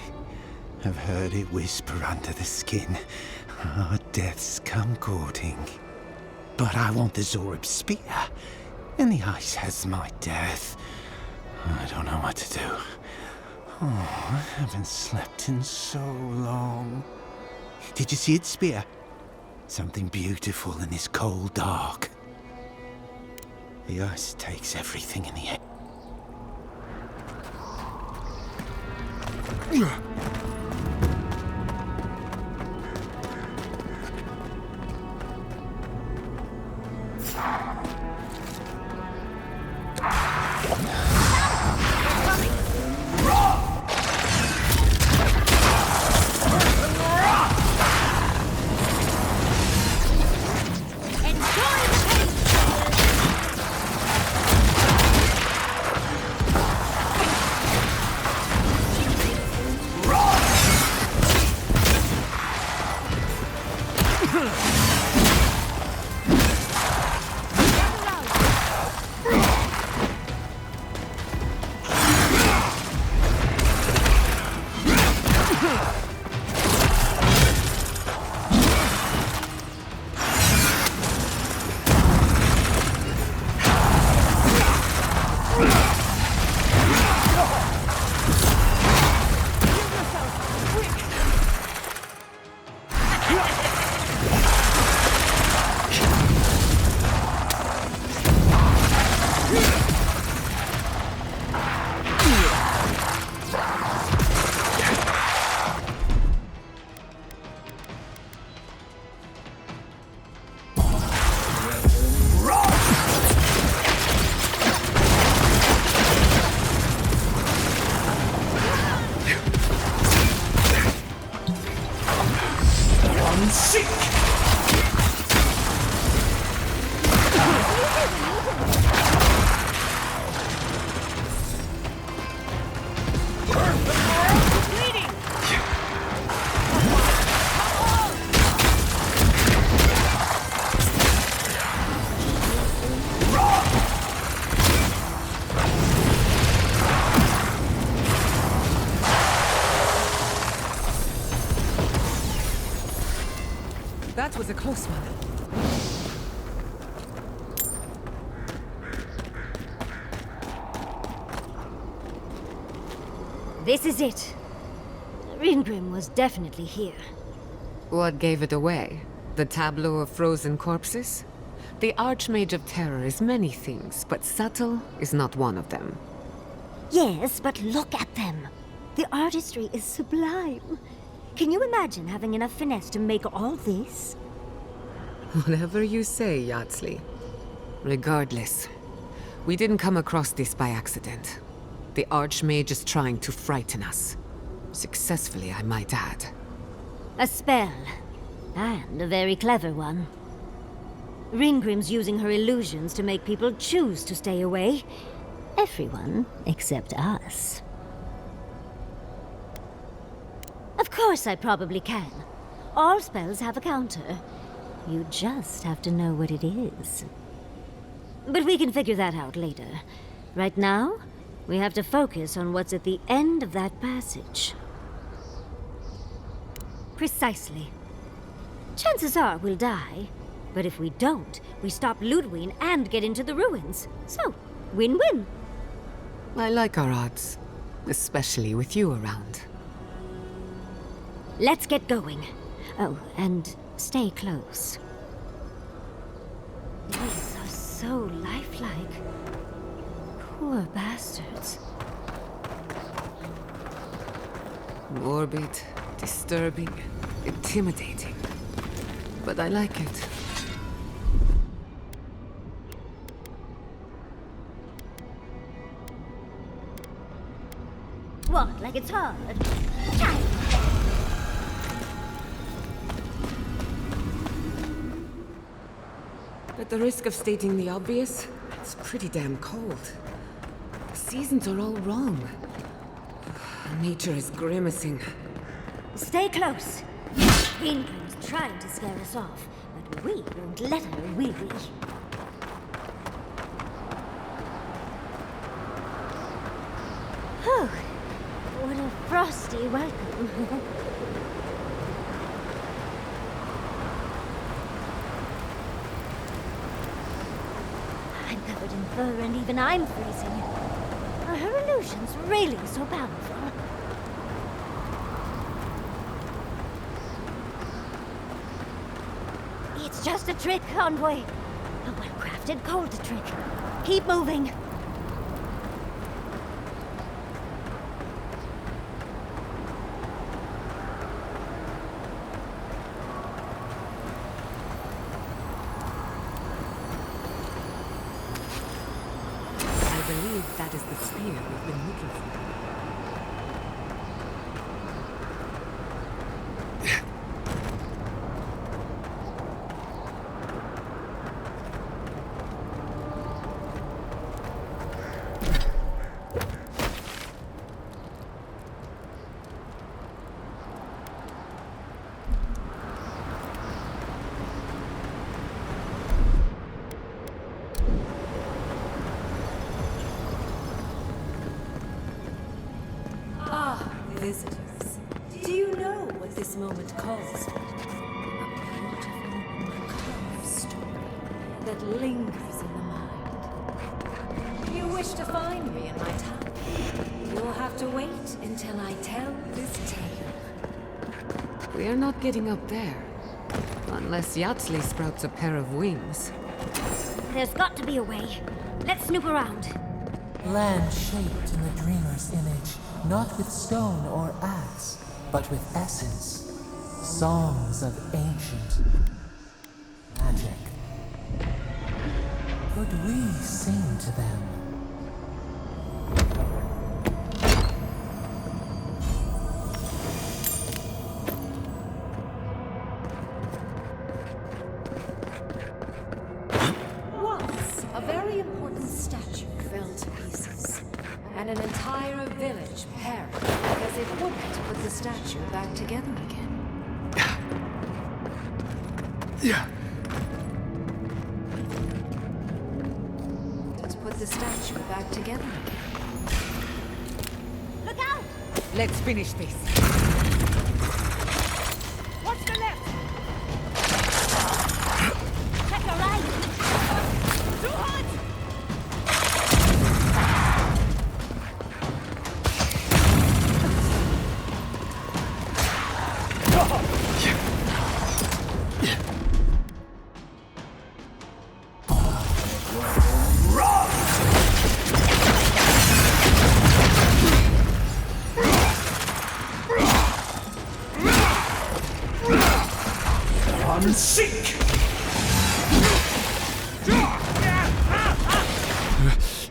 S11: I've heard it whisper under the skin. Our deaths come courting. But I want the Zorib spear. And the ice has my death. I don't know what to do. Oh, I haven't slept in so long. Did you see its spear? Something beautiful in this cold dark. The ice takes everything in the air.
S12: Roar!
S1: was a close one.
S19: This is it. Ryngrim was definitely here.
S1: What gave it away? The tableau of frozen corpses? The Archmage of Terror is many things, but subtle is not one of them.
S19: Yes, but look at them. The artistry is sublime. Can you imagine having enough finesse to make all this?
S1: Whatever you say, Yardsley. Regardless, we didn't come across this by accident. The Archmage is trying to frighten us. Successfully, I might add.
S19: A spell. And a very clever one. Ryngrim's using her illusions to make people choose to stay away. Everyone except us. Of course I probably can. All spells have a counter. You just have to know what it is. But we can figure that out later. Right now, we have to focus on what's at the end of that passage. Precisely. Chances are we'll die. But if we don't, we stop Ludwig and get into the ruins. So, win-win.
S1: I like our odds. Especially with you around.
S19: Let's get going. Oh, and stay close. These are so lifelike. Poor bastards.
S1: Morbid, disturbing, intimidating. But I like it.
S19: What, like it's hard?
S1: At the risk of stating the obvious, it's pretty damn cold. The seasons are all wrong. Nature is grimacing.
S19: Stay close. Ryngrim's trying to scare us off, but we won't let her, will we? Whew. What a frosty welcome. I'm covered in fur and even I'm freezing. Are her illusions really so powerful? It's just a trick, Envoy. A well-crafted cold trick. Keep moving.
S1: I believe that is the spear we've been looking for.
S12: Visitors, do you know what this moment calls for? A beautiful, macabre story that lingers in the mind. You wish to find me in my tower? You'll have to wait until I tell this tale.
S1: We are not getting up there. Unless Yardsley sprouts a pair of wings.
S19: There's got to be a way. Let's snoop around.
S14: Land shaped in the dreamer's image, not with stone or axe, but with essence. Songs of ancient magic. Could we sing to them?
S12: Once, a very important statue fell to pieces, and an entire village perished because it wouldn't put the statue back together again. To put the statue back together again.
S19: Look out!
S1: Let's finish this.
S12: What's the left?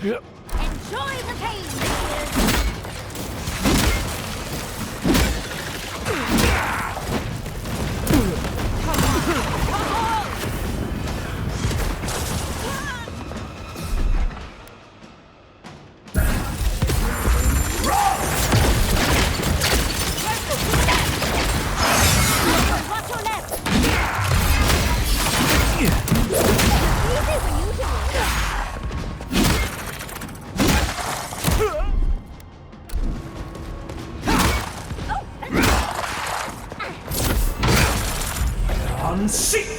S12: Enjoy the pain, minions!
S14: Seek!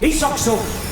S14: Isokso!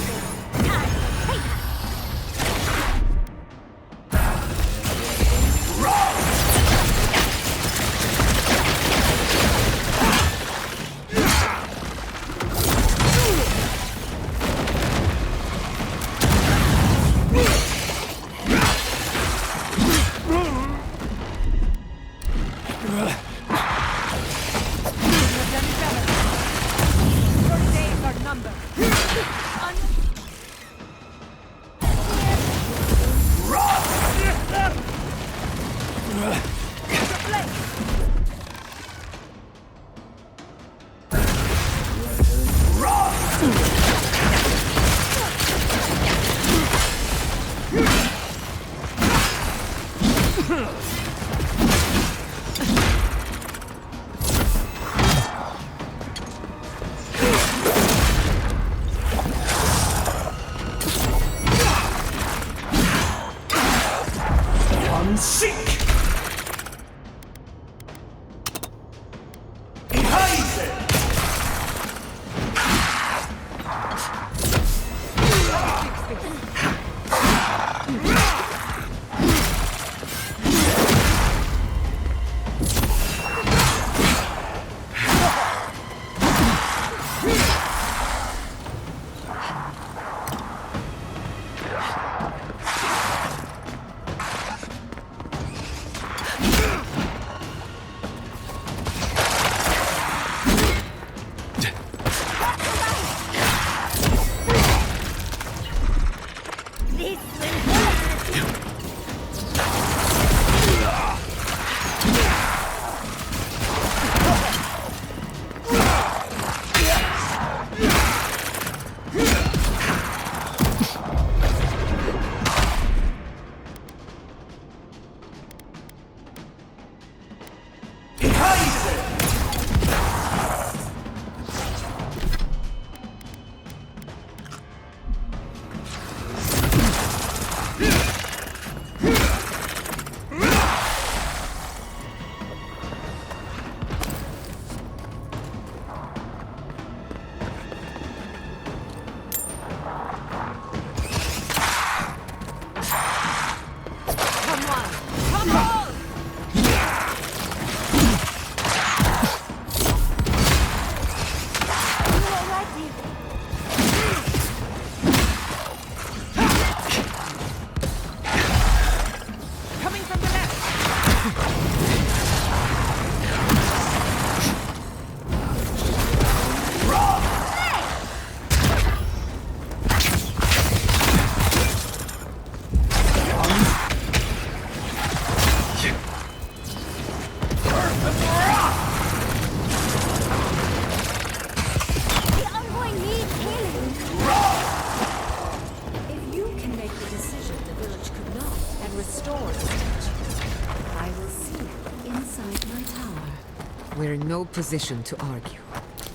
S1: We're in no position to argue.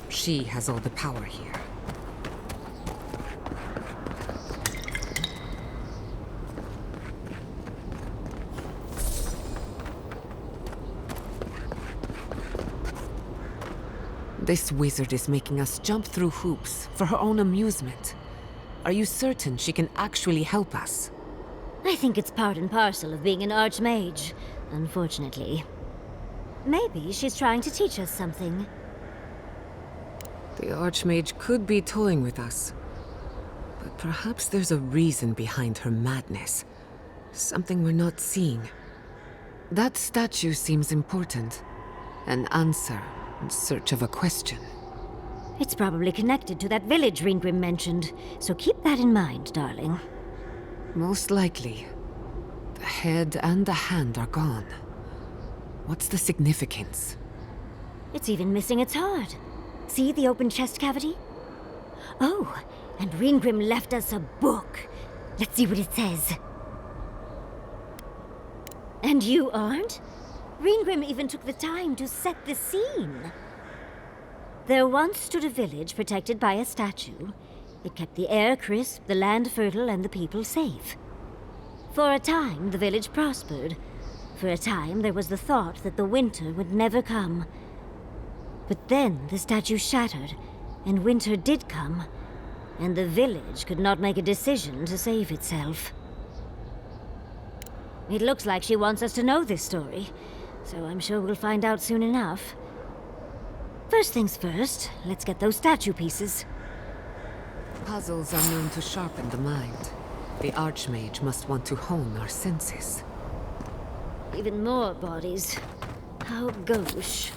S1: She has all the power here. This wizard is making us jump through hoops for her own amusement. Are you certain she can actually help us?
S19: I think it's part and parcel of being an archmage, unfortunately. Maybe she's trying to teach us something.
S1: The Archmage could be toying with us. But perhaps there's a reason behind her madness. Something we're not seeing. That statue seems important. An answer in search of a question.
S19: It's probably connected to that village Ryngrim mentioned, so keep that in mind, darling.
S1: Most likely. The head and the hand are gone. What's the significance?
S19: It's even missing its heart. See the open chest cavity? Oh, and Ryngrim left us a book. Let's see what it says. And you aren't? Ryngrim even took the time to set the scene. There once stood a village protected by a statue. It kept the air crisp, the land fertile, and the people safe. For a time, the village prospered. For a time, there was the thought that the winter would never come. But then the statue shattered, and winter did come, and the village could not make a decision to save itself. It looks like she wants us to know this story, so I'm sure we'll find out soon enough. First things first, let's get those statue pieces.
S1: Puzzles are known to sharpen the mind. The Archmage must want to hone our senses.
S19: Even more bodies. How gauche.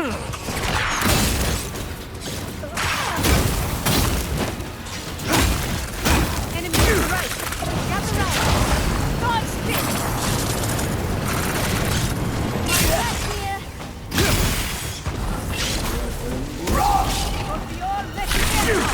S5: Enemy to the right! Gather round! Dodge spin! Left here! Of your legendary!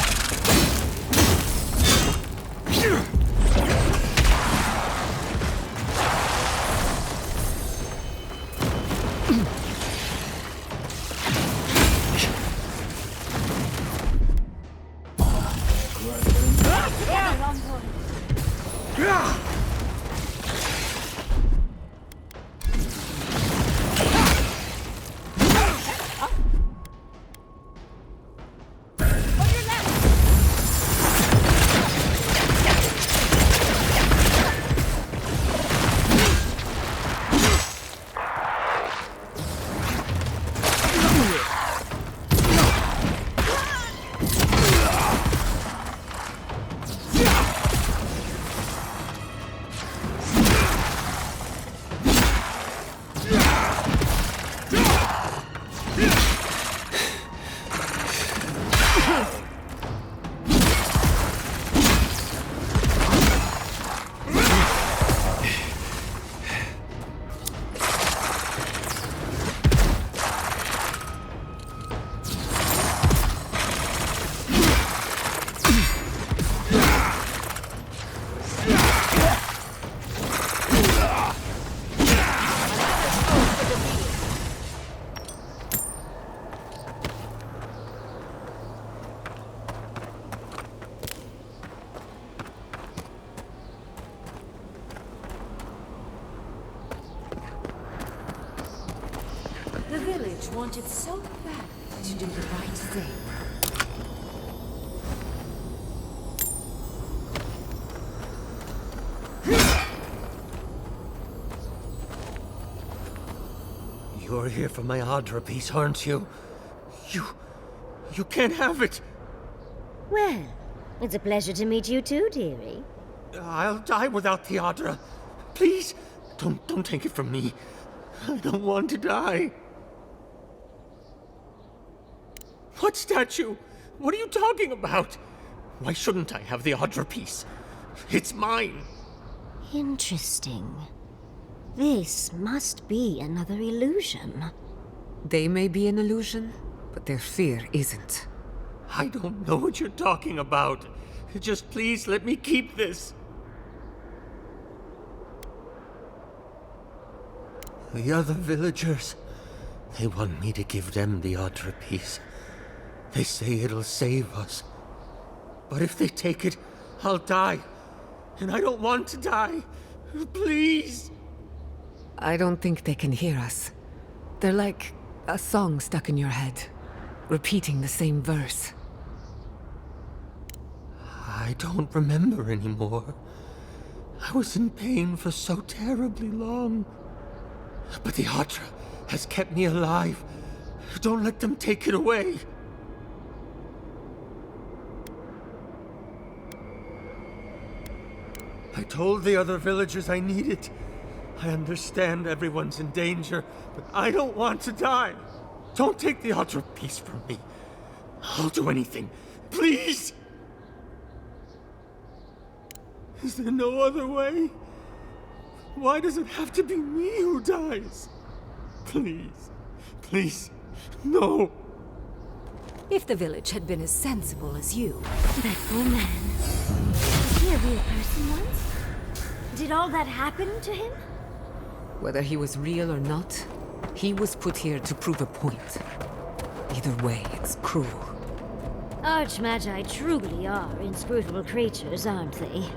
S12: The village wanted so bad to do the right thing.
S15: You're here for my Adra piece, aren't you? You can't have it!
S19: Well, it's a pleasure to meet you too, dearie.
S15: I'll die without the Adra. Please, don't take it from me. I don't want to die. What statue? What are you talking about? Why shouldn't I have the Adra piece? It's mine.
S19: Interesting. This must be another illusion.
S1: They may be an illusion, but their fear isn't.
S15: I don't know what you're talking about. Just please let me keep this. The other villagers, they want me to give them the Adra piece. They say it'll save us. But if they take it, I'll die. And I don't want to die. Please.
S1: I don't think they can hear us. They're like a song stuck in your head, repeating the same verse.
S15: I don't remember anymore. I was in pain for so terribly long. But the Adra has kept me alive. Don't let them take it away. I told the other villagers I need it. I understand everyone's in danger, but I don't want to die. Don't take the Adra piece from me. I'll do anything. Please! Is there no other way? Why does it have to be me who dies? Please. Please. No.
S12: If the village had been as sensible as you.
S19: That poor man. Was he a real person once? Did all that happen to him?
S1: Whether he was real or not, he was put here to prove a point. Either way, it's cruel.
S19: Archmagi truly are inscrutable creatures, aren't they?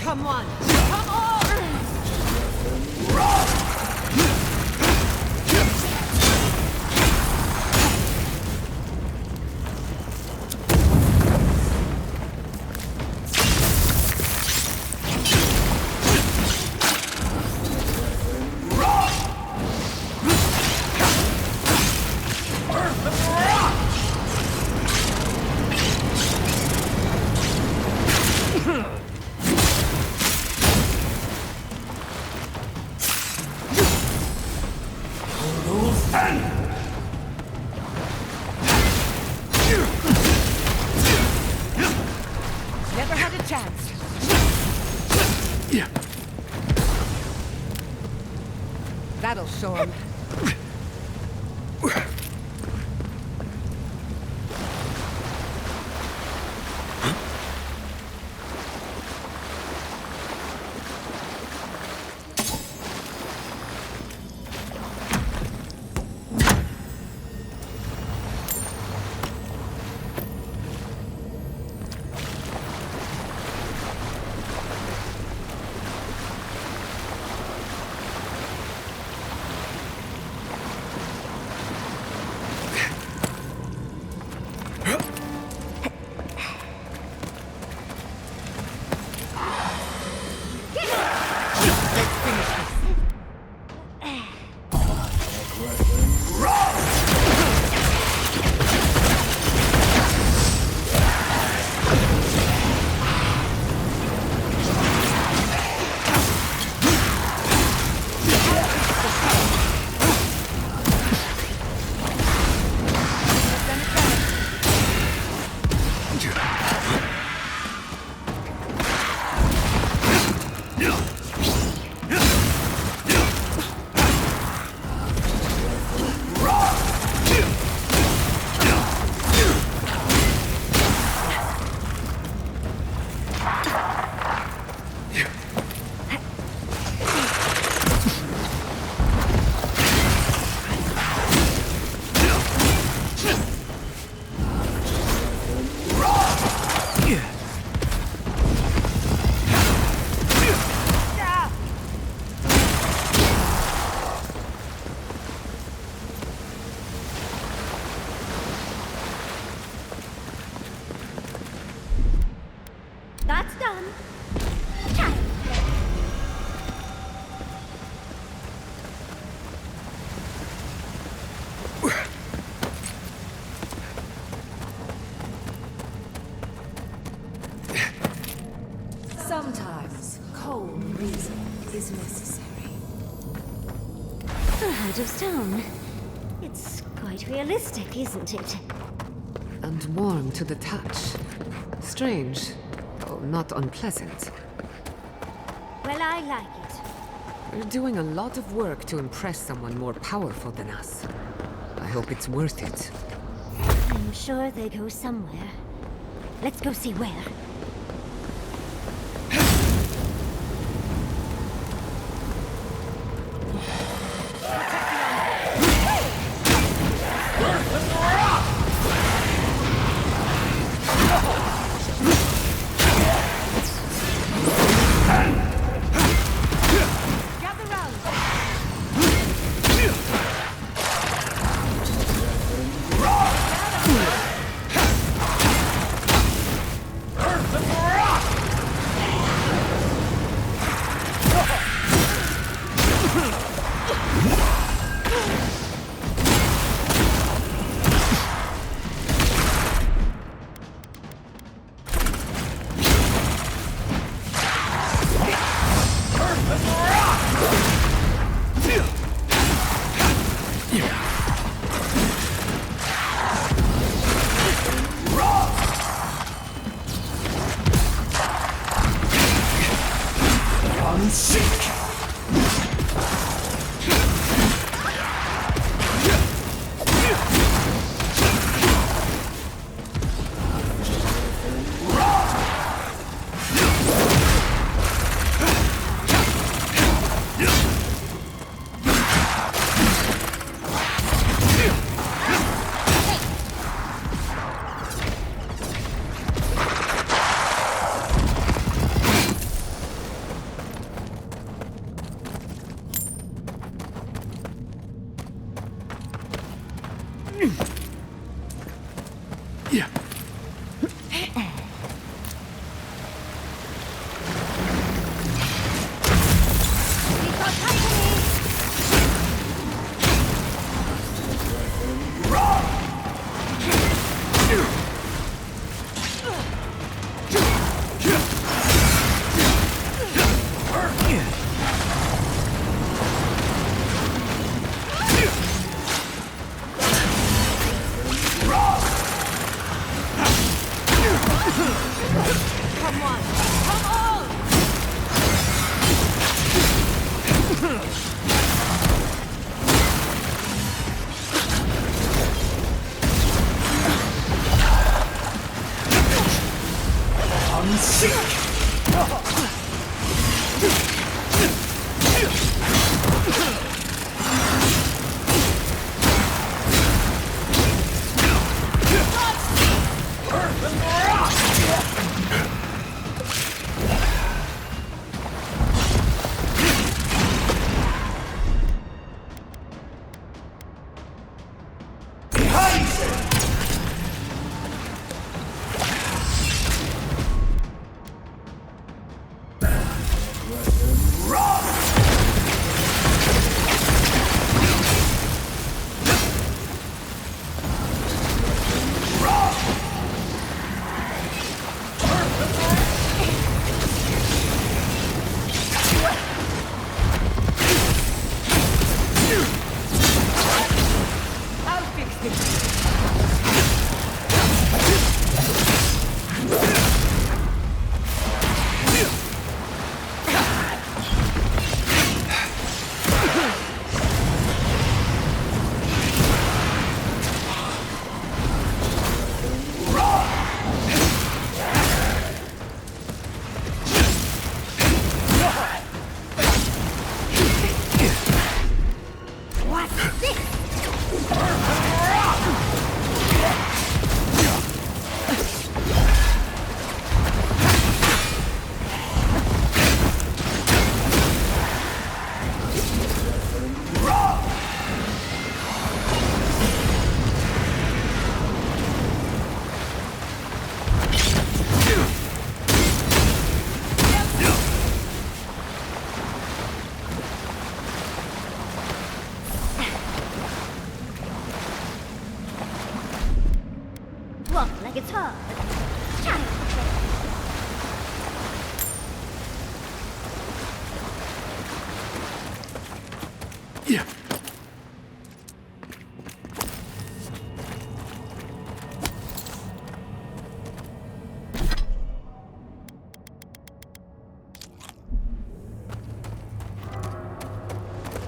S1: Come on! Come on!
S5: Never had a chance.
S1: That'll show him.
S19: That's done.
S12: Sometimes cold reason is necessary.
S19: A heart of stone. It's quite realistic, isn't it?
S1: And warm to the touch. Strange, though not unpleasant.
S19: Well, I like it.
S1: We're doing a lot of work to impress someone more powerful than us. I hope it's worth it.
S19: I'm sure they go somewhere. Let's go see where.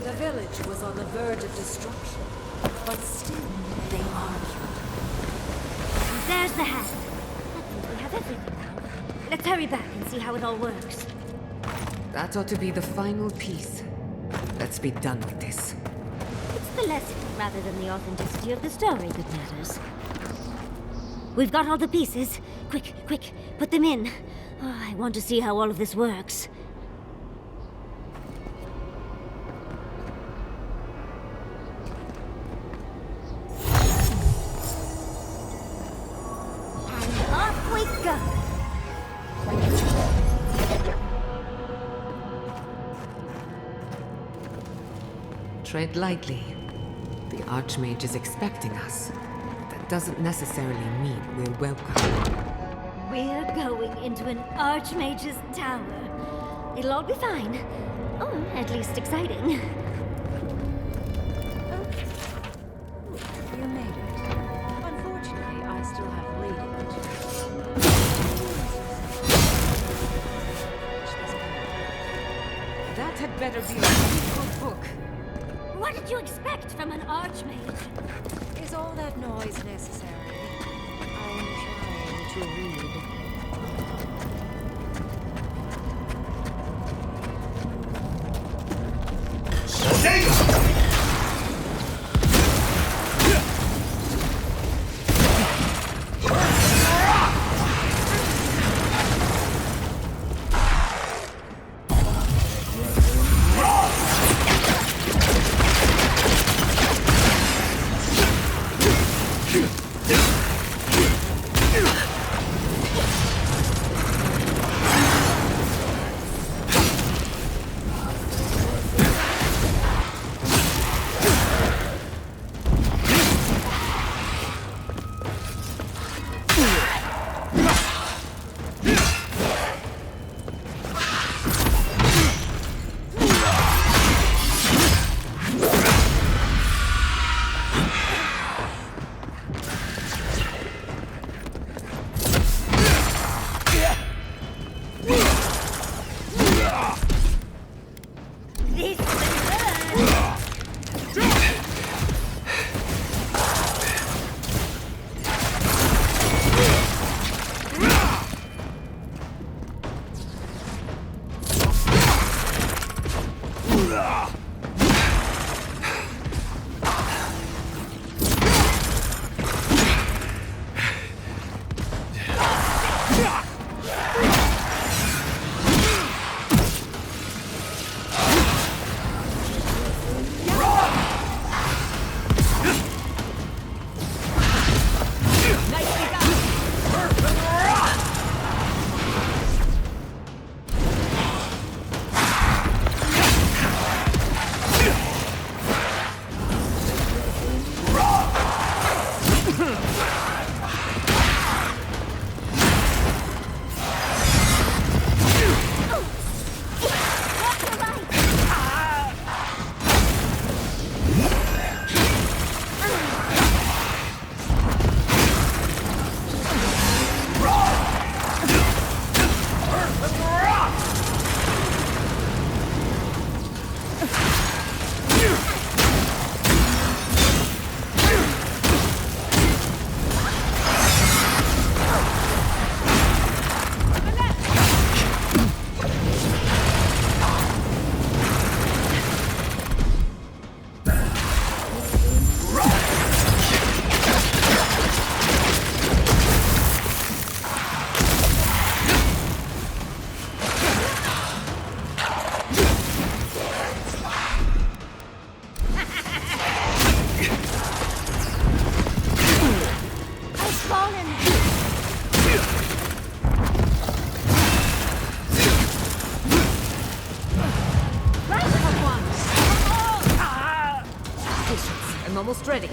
S12: The village was on the verge of destruction, but still they argued.
S19: There's the hat. I think we have everything now. Let's hurry back and see how it all works.
S1: That ought to be the final piece. Let's be done with this.
S19: It's the lesson rather than the authenticity of the story that matters. We've got all the pieces. Quick, quick, put them in. Oh, I want to see how all of this works. And off we go!
S1: Tread lightly. The Archmage is expecting us. That doesn't necessarily mean we're welcome.
S19: We're going into an Archmage's tower. It'll all be fine. Or at least exciting.
S12: You made it. Unfortunately, I still have Radiant.
S1: That had better be a really good book.
S19: What did you expect from an Archmage?
S12: Is all that noise necessary? I'm trying to read.
S1: Almost ready.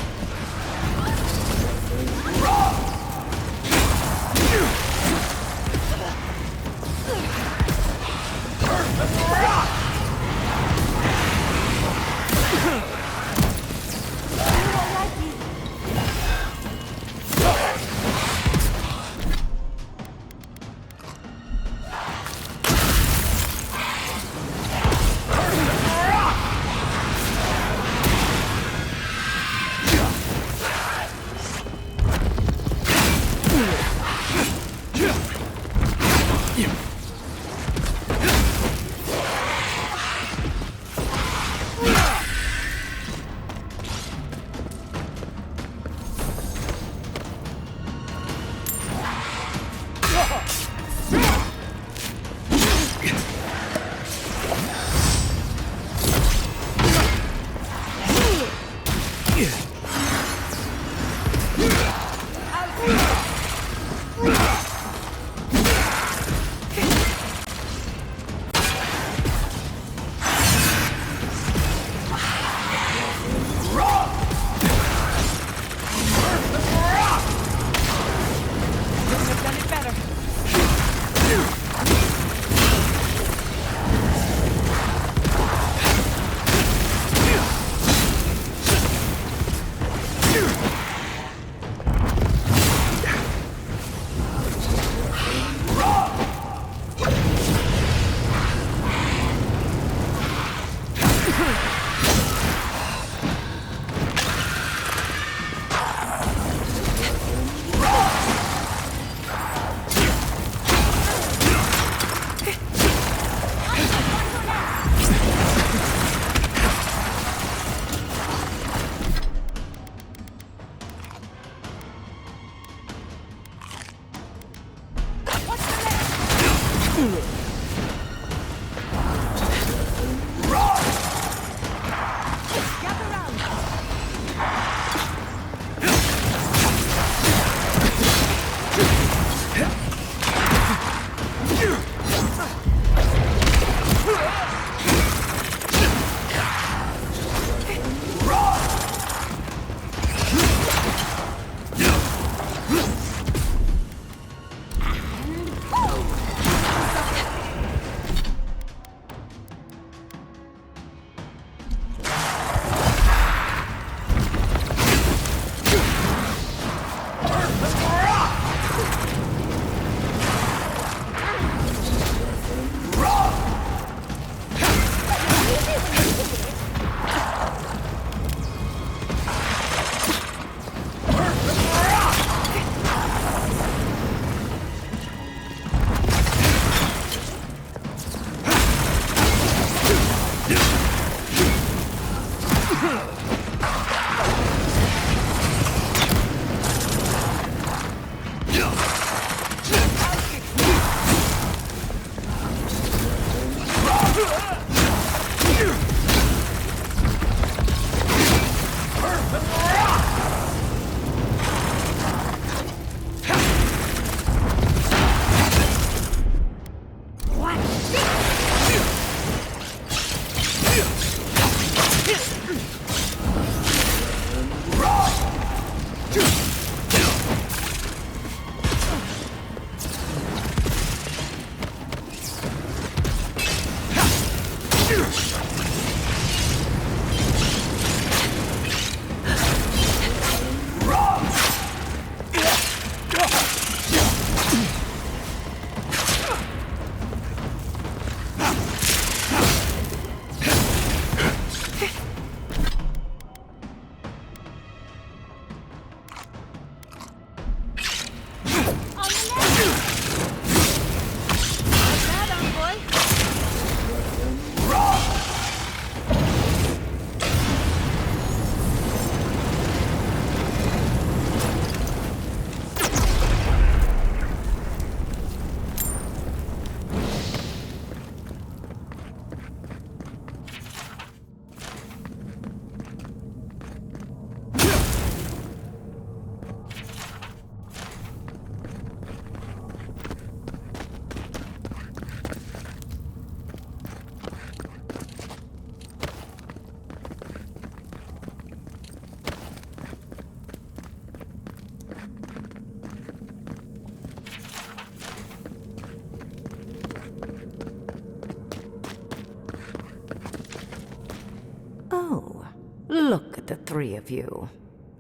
S16: Oh, look at the three of you.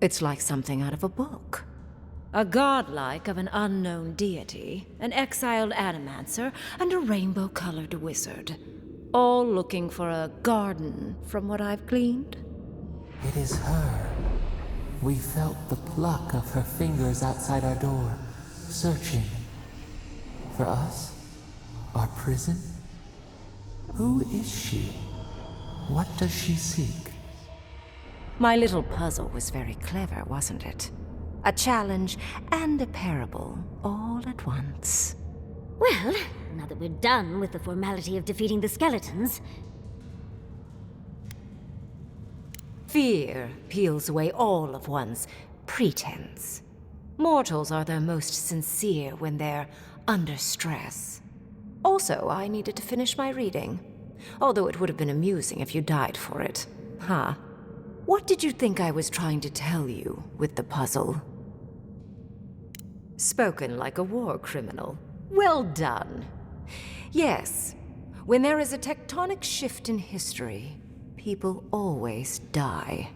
S16: It's like something out of a book. A godlike of an unknown deity, an exiled animancer, and a rainbow-colored wizard. All looking for a garden, from what I've gleaned.
S14: It is her. We felt the pluck of her fingers outside our door, searching. For us? Our prison? Who is she? What does she seek?
S16: My little puzzle was very clever, wasn't it? A challenge and a parable, all at once.
S19: Well, now that we're done with the formality of defeating the skeletons...
S16: Fear peels away all of one's pretense. Mortals are their most sincere when they're under stress. Also, I needed to finish my reading. Although it would have been amusing if you died for it. Huh. What did you think I was trying to tell you with the puzzle? Spoken like a war criminal. Well done. Yes, when there is a tectonic shift in history, people always die.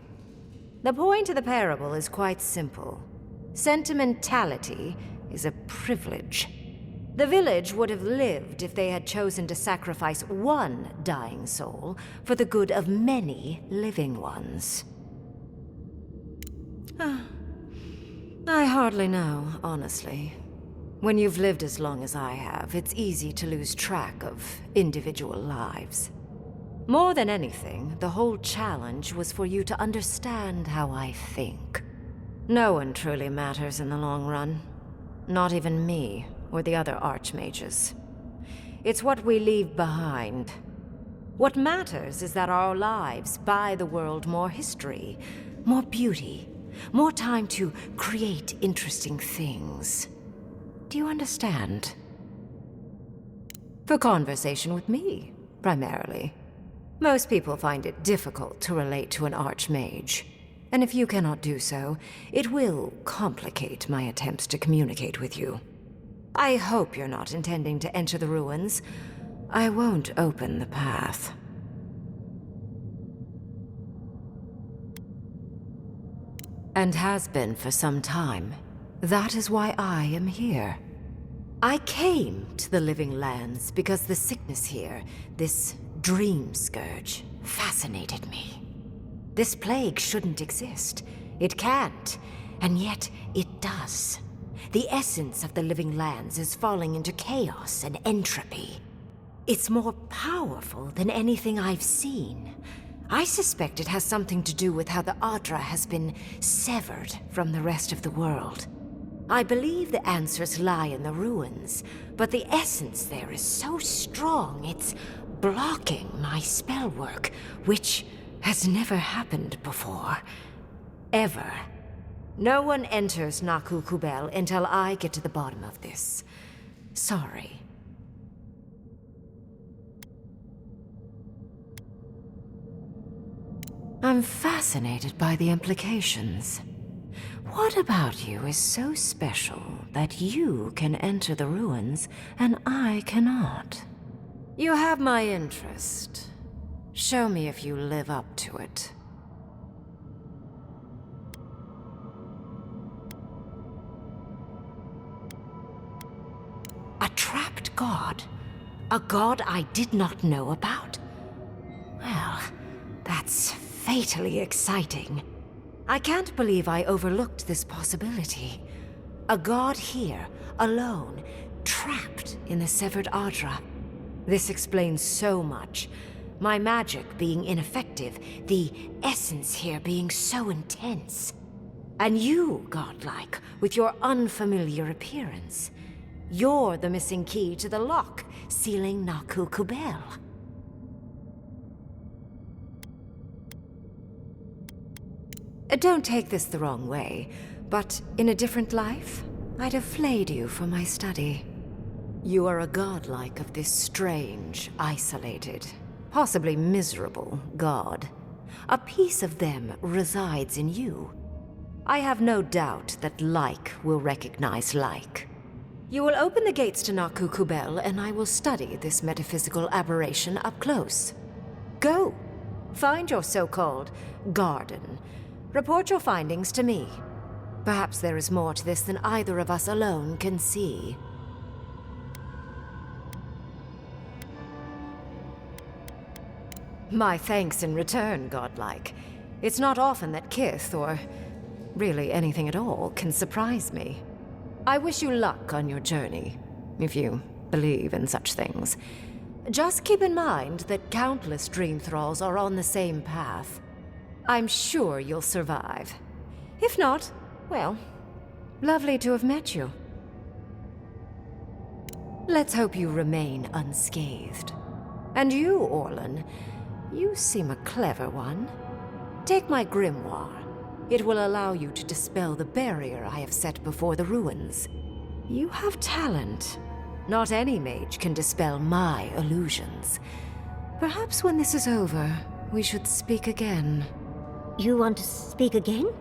S16: The point of the parable is quite simple. Sentimentality is a privilege. The village would have lived if they had chosen to sacrifice one dying soul for the good of many living ones. I hardly know, honestly. When you've lived as long as I have, it's easy to lose track of individual lives. More than anything, the whole challenge was for you to understand how I think. No one truly matters in the long run. Not even me, or the other archmages. It's what we leave behind. What matters is that our lives buy the world more history, more beauty, more time to create interesting things. Do you understand? For conversation with me, primarily. Most people find it difficult to relate to an archmage. And if you cannot do so, it will complicate my attempts to communicate with you. I hope you're not intending to enter the ruins. I won't open the path. And has been for some time. That is why I am here. I came to the Living Lands because the sickness here, this dream scourge, fascinated me. This plague shouldn't exist. It can't, and yet it does. The essence of the Living Lands is falling into chaos and entropy. It's more powerful than anything I've seen. I suspect it has something to do with how the Adra has been severed from the rest of the world. I believe the answers lie in the ruins, but the essence there is so strong it's blocking my spell work, which has never happened before. Ever. No one enters Naku Kubel until I get to the bottom of this. Sorry. I'm fascinated by the implications. What about you is so special that you can enter the ruins and I cannot? You have my interest. Show me if you live up to it. A trapped god? A god I did not know about? Well, that's fatally exciting. I can't believe I overlooked this possibility. A god here, alone, trapped in the severed Adra. This explains so much. My magic being ineffective, the essence here being so intense. And you, godlike, with your unfamiliar appearance. You're the missing key to the lock, sealing Naku Kubel. Don't take this the wrong way, but in a different life, I'd have flayed you for my study. You are a godlike of this strange, isolated, possibly miserable god. A piece of them resides in you. I have no doubt that like will recognize like. You will open the gates to Naku Kubel, and I will study this metaphysical aberration up close. Go. Find your so-called garden. Report your findings to me. Perhaps there is more to this than either of us alone can see. My thanks in return, godlike. It's not often that Kith, or really anything at all, can surprise me. I wish you luck on your journey, if you believe in such things. Just keep in mind that countless dream thralls are on the same path. I'm sure you'll survive. If not, well, lovely to have met you. Let's hope you remain unscathed. And you, Orlan, you seem a clever one. Take my grimoire. It will allow you to dispel the barrier I have set before the ruins. You have talent. Not any mage can dispel my illusions. Perhaps when this is over, we should speak again.
S19: You want to speak again?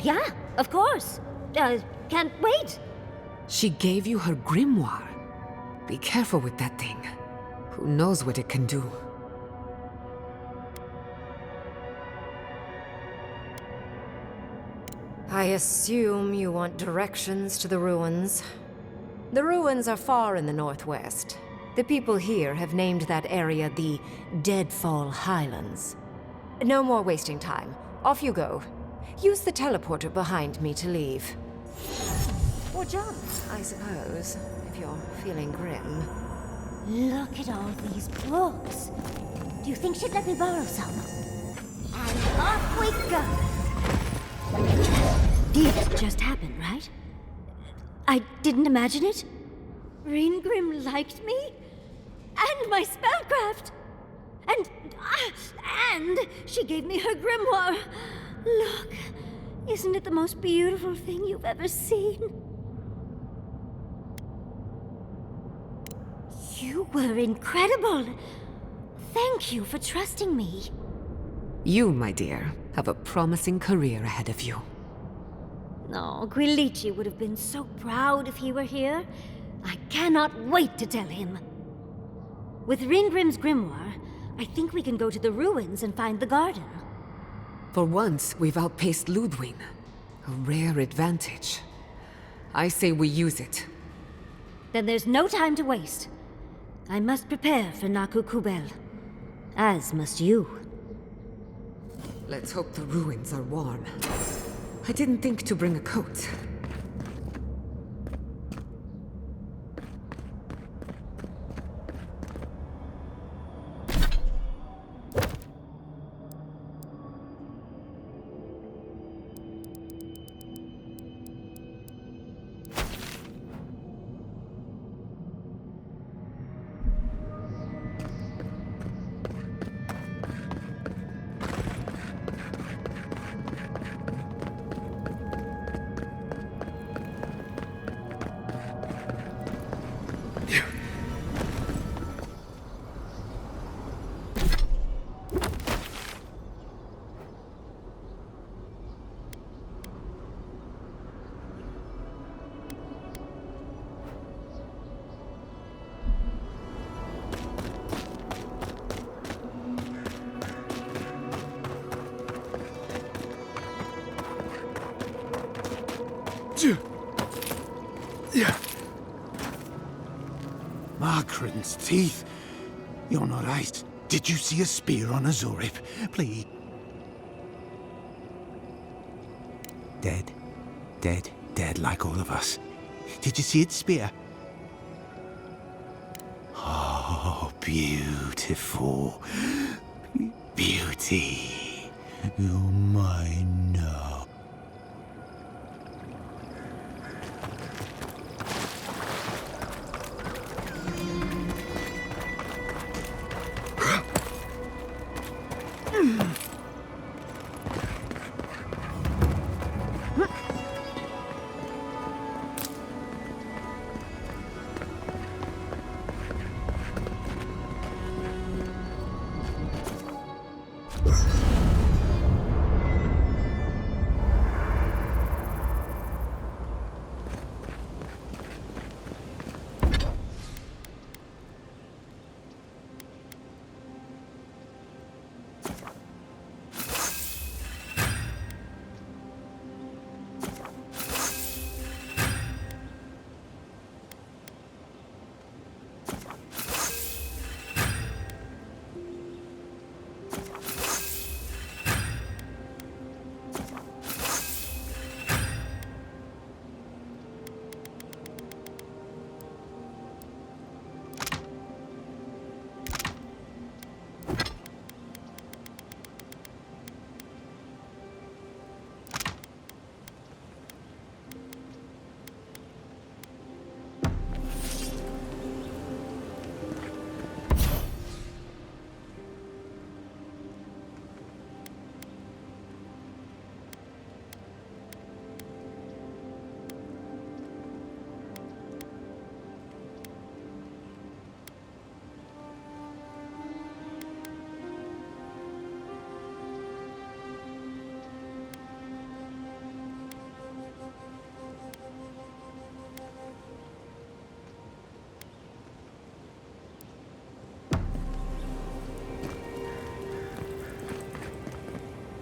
S19: Yeah, of course. Can't wait.
S1: She gave you her grimoire. Be careful with that thing. Who knows what it can do?
S16: I assume you want directions to the ruins. The ruins are far in the northwest. The people here have named that area the Deadfall Highlands. No more wasting time. Off you go. Use the teleporter behind me to leave. Or jump, I suppose, if you're feeling grim.
S19: Look at all these books. Do you think she'd let me borrow some? And off we go! This just happened, right? I didn't imagine it? Ryngrim liked me? And my spellcraft! And she gave me her grimoire! Look, isn't it the most beautiful thing you've ever seen? You were incredible! Thank you for trusting me.
S1: You, my dear, have a promising career ahead of you.
S19: Oh, Gwilichi would have been so proud if he were here. I cannot wait to tell him. With Ryngrim's grimoire, I think we can go to the ruins and find the garden.
S1: For once, we've outpaced Ludwig. A rare advantage. I say we use it.
S19: Then there's no time to waste. I must prepare for Naku Kubel. As must you.
S1: Let's hope the ruins are warm. I didn't think to bring a coat.
S11: Margaret's teeth. You're not right. Did you see a spear on a Zorip? Please. Dead. Dead. Dead like all of us. Did you see its spear? Oh, beautiful. Beauty. You're mine now.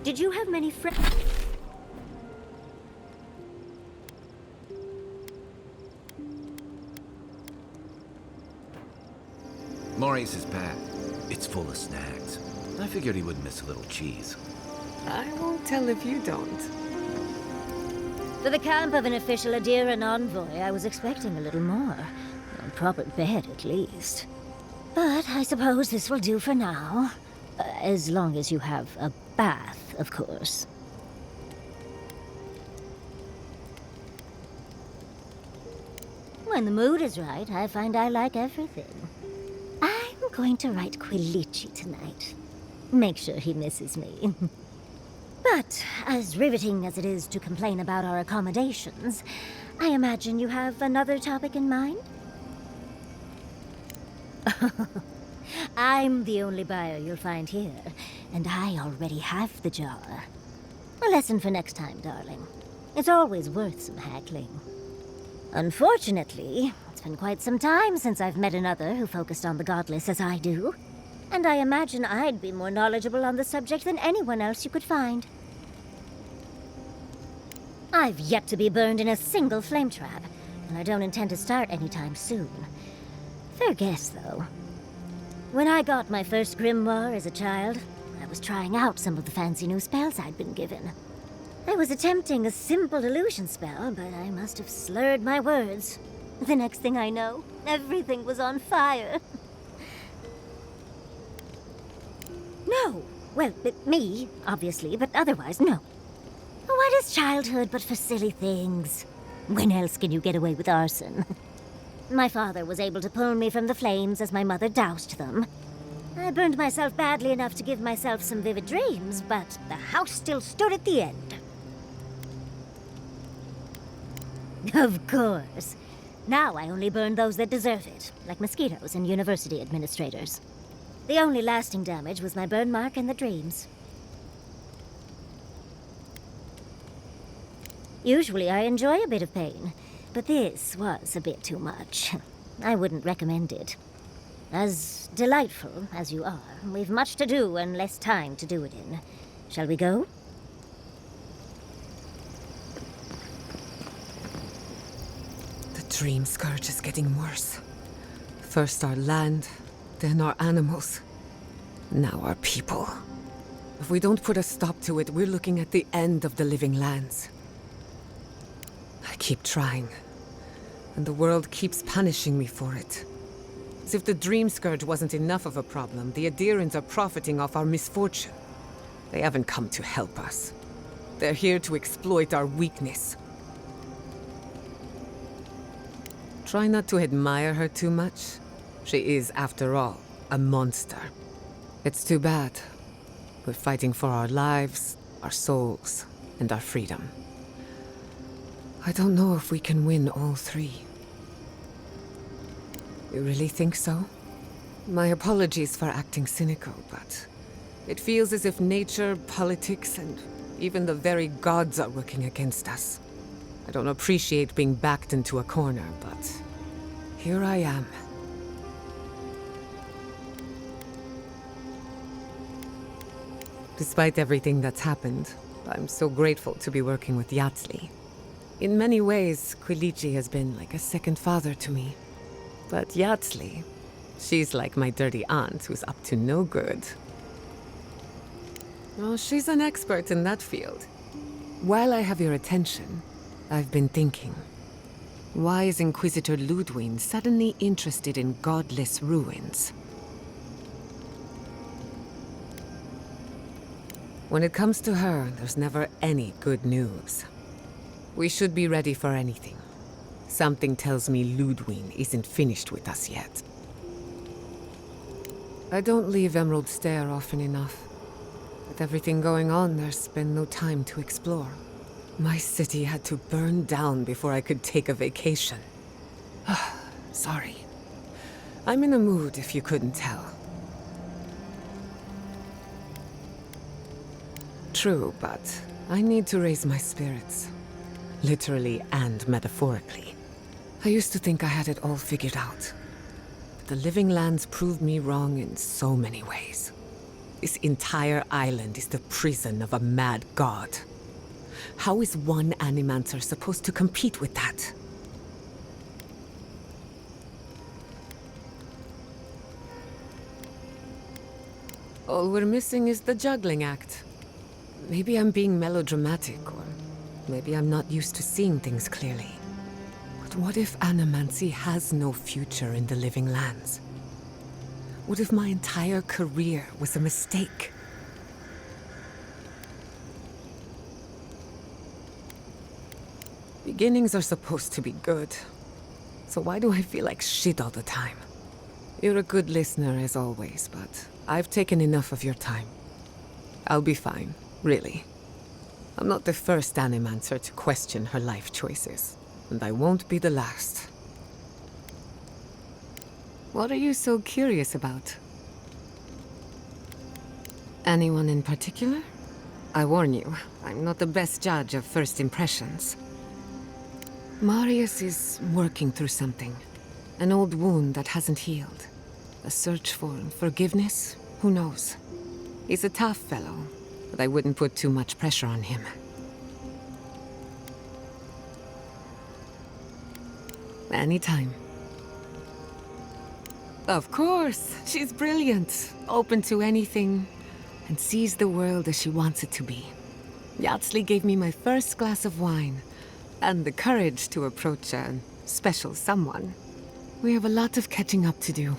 S19: Did you have many friends?
S7: Maurice's pack. It's full of snacks. I figured he would miss a little cheese.
S1: I won't tell if you don't.
S19: For the camp of an official Adir and envoy, I was expecting a little more. A proper bed, at least. But I suppose this will do for now. As long as you have a bath, of course. When the mood is right, I find I like everything. I'm going to write Quilici tonight. Make sure he misses me. But, as riveting as it is to complain about our accommodations, I imagine you have another topic in mind? I'm the only buyer you'll find here, and I already have the jar. A lesson for next time, darling. It's always worth some haggling. Unfortunately, it's been quite some time since I've met another who focused on the godless as I do. And I imagine I'd be more knowledgeable on the subject than anyone else you could find. I've yet to be burned in a single flame trap, and I don't intend to start anytime soon. Fair guess, though. When I got my first grimoire as a child, I was trying out some of the fancy new spells I'd been given. I was attempting a simple illusion spell, but I must have slurred my words. The next thing I know, everything was on fire. No! Well, me, obviously, but otherwise, no. What is childhood but for silly things? When else can you get away with arson? My father was able to pull me from the flames as my mother doused them. I burned myself badly enough to give myself some vivid dreams, but the house still stood at the end. Of course. Now I only burn those that deserve it, like mosquitoes and university administrators. The only lasting damage was my burn mark and the dreams. Usually I enjoy a bit of pain, but this was a bit too much. I wouldn't recommend it. As delightful as you are, we've much to do and less time to do it in. Shall we go?
S1: The dream scourge is getting worse. First our land, then our animals. Now our people. If we don't put a stop to it, we're looking at the end of the living lands. I keep trying, and the world keeps punishing me for it. As if the dream scourge wasn't enough of a problem, the Adirans are profiting off our misfortune. They haven't come to help us. They're here to exploit our weakness. Try not to admire her too much. She is, after all, a monster. It's too bad. We're fighting for our lives, our souls, and our freedom. I don't know if we can win all three. You really think so? My apologies for acting cynical, but it feels as if nature, politics, and even the very gods are working against us. I don't appreciate being backed into a corner, but here I am. Despite everything that's happened, I'm so grateful to be working with Yatsli. In many ways, Quilici has been like a second father to me. But Yatsli, she's like my dirty aunt who's up to no good. Oh, she's an expert in that field. While I have your attention, I've been thinking. Why is Inquisitor Ludwig suddenly interested in godless ruins? When it comes to her, there's never any good news. We should be ready for anything. Something tells me Ludwig isn't finished with us yet. I don't leave Emerald Stair often enough. With everything going on, there's been no time to explore. My city had to burn down before I could take a vacation. Sorry. I'm in a mood, if you couldn't tell. True, but I need to raise my spirits. Literally and metaphorically. I used to think I had it all figured out. But the living lands proved me wrong in so many ways. This entire island is the prison of a mad god. How is one Animancer supposed to compete with that? All we're missing is the juggling act. Maybe I'm being melodramatic, or maybe I'm not used to seeing things clearly. But what if Animancy has no future in the living lands? What if my entire career was a mistake? Beginnings are supposed to be good. So why do I feel like shit all the time? You're a good listener as always, but I've taken enough of your time. I'll be fine, really. I'm not the first Animancer to question her life choices, and I won't be the last. What are you so curious about? Anyone in particular? I warn you, I'm not the best judge of first impressions. Marius is working through something. An old wound that hasn't healed. A search for forgiveness? Who knows? He's a tough fellow, but I wouldn't put too much pressure on him. Anytime. Of course! She's brilliant, open to anything, and sees the world as she wants it to be. Yatsley gave me my first glass of wine, and the courage to approach a special someone. We have a lot of catching up to do.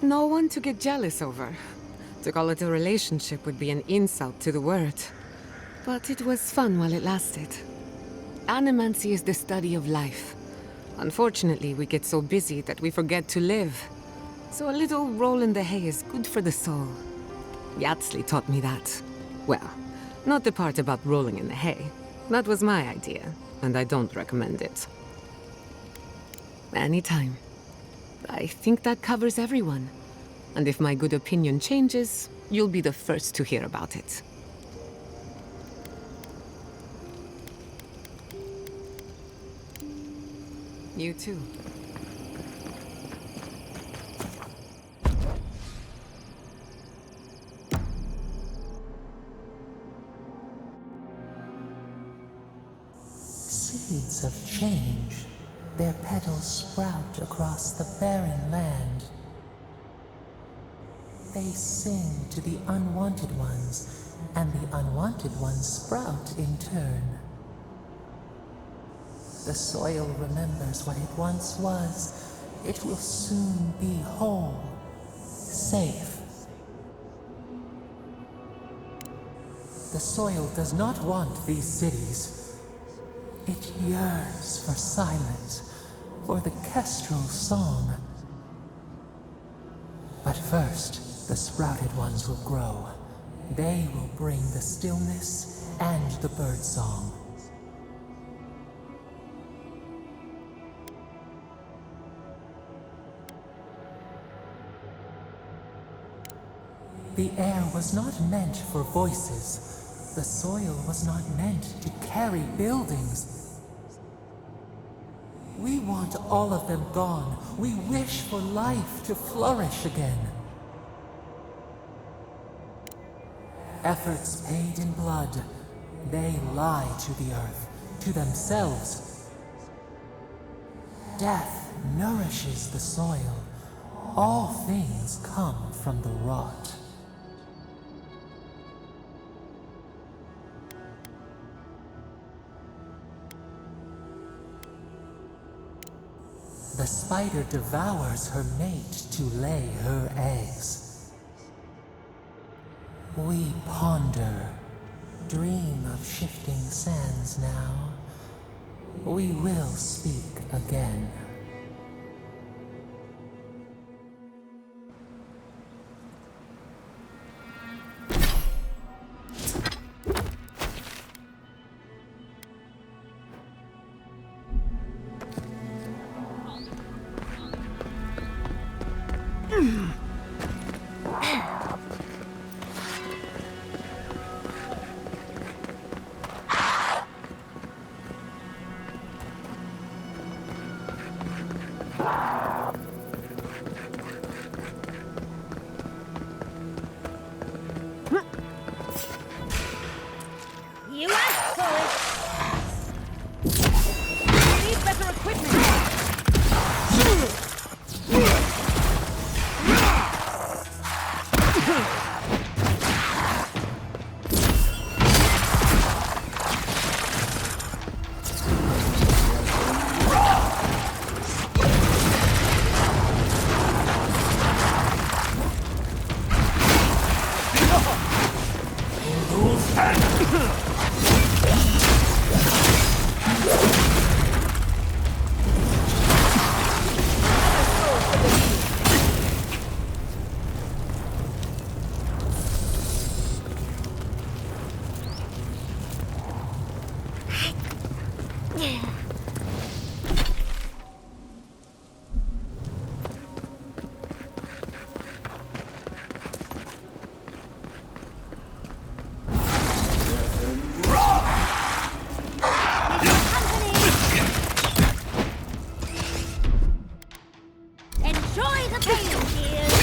S1: No one to get jealous over. To call it a relationship would be an insult to the word. But it was fun while it lasted. Animancy is the study of life. Unfortunately, we get so busy that we forget to live. So a little roll in the hay is good for the soul. Yatsley taught me that. Well, not the part about rolling in the hay. That was my idea, and I don't recommend it. Anytime. I think that covers everyone. And if my good opinion changes, you'll be the first to hear about it. You too.
S14: Seeds of change. Their petals sprout across the barren land. They sing to the unwanted ones, and the unwanted ones sprout in turn. The soil remembers what it once was. It will soon be whole, safe. The soil does not want these cities. It yearns for silence, for the kestrel song. But first, the sprouted ones will grow. They will bring the stillness and the birdsong. The air was not meant for voices. The soil was not meant to carry buildings. We want all of them gone. We wish for life to flourish again. Efforts paid in blood, they lie to the earth, to themselves. Death nourishes the soil. All things come from the rot. The spider devours her mate to lay her eggs. We ponder, dream of shifting sands now. We will speak again.
S19: Enjoy the pain, dear!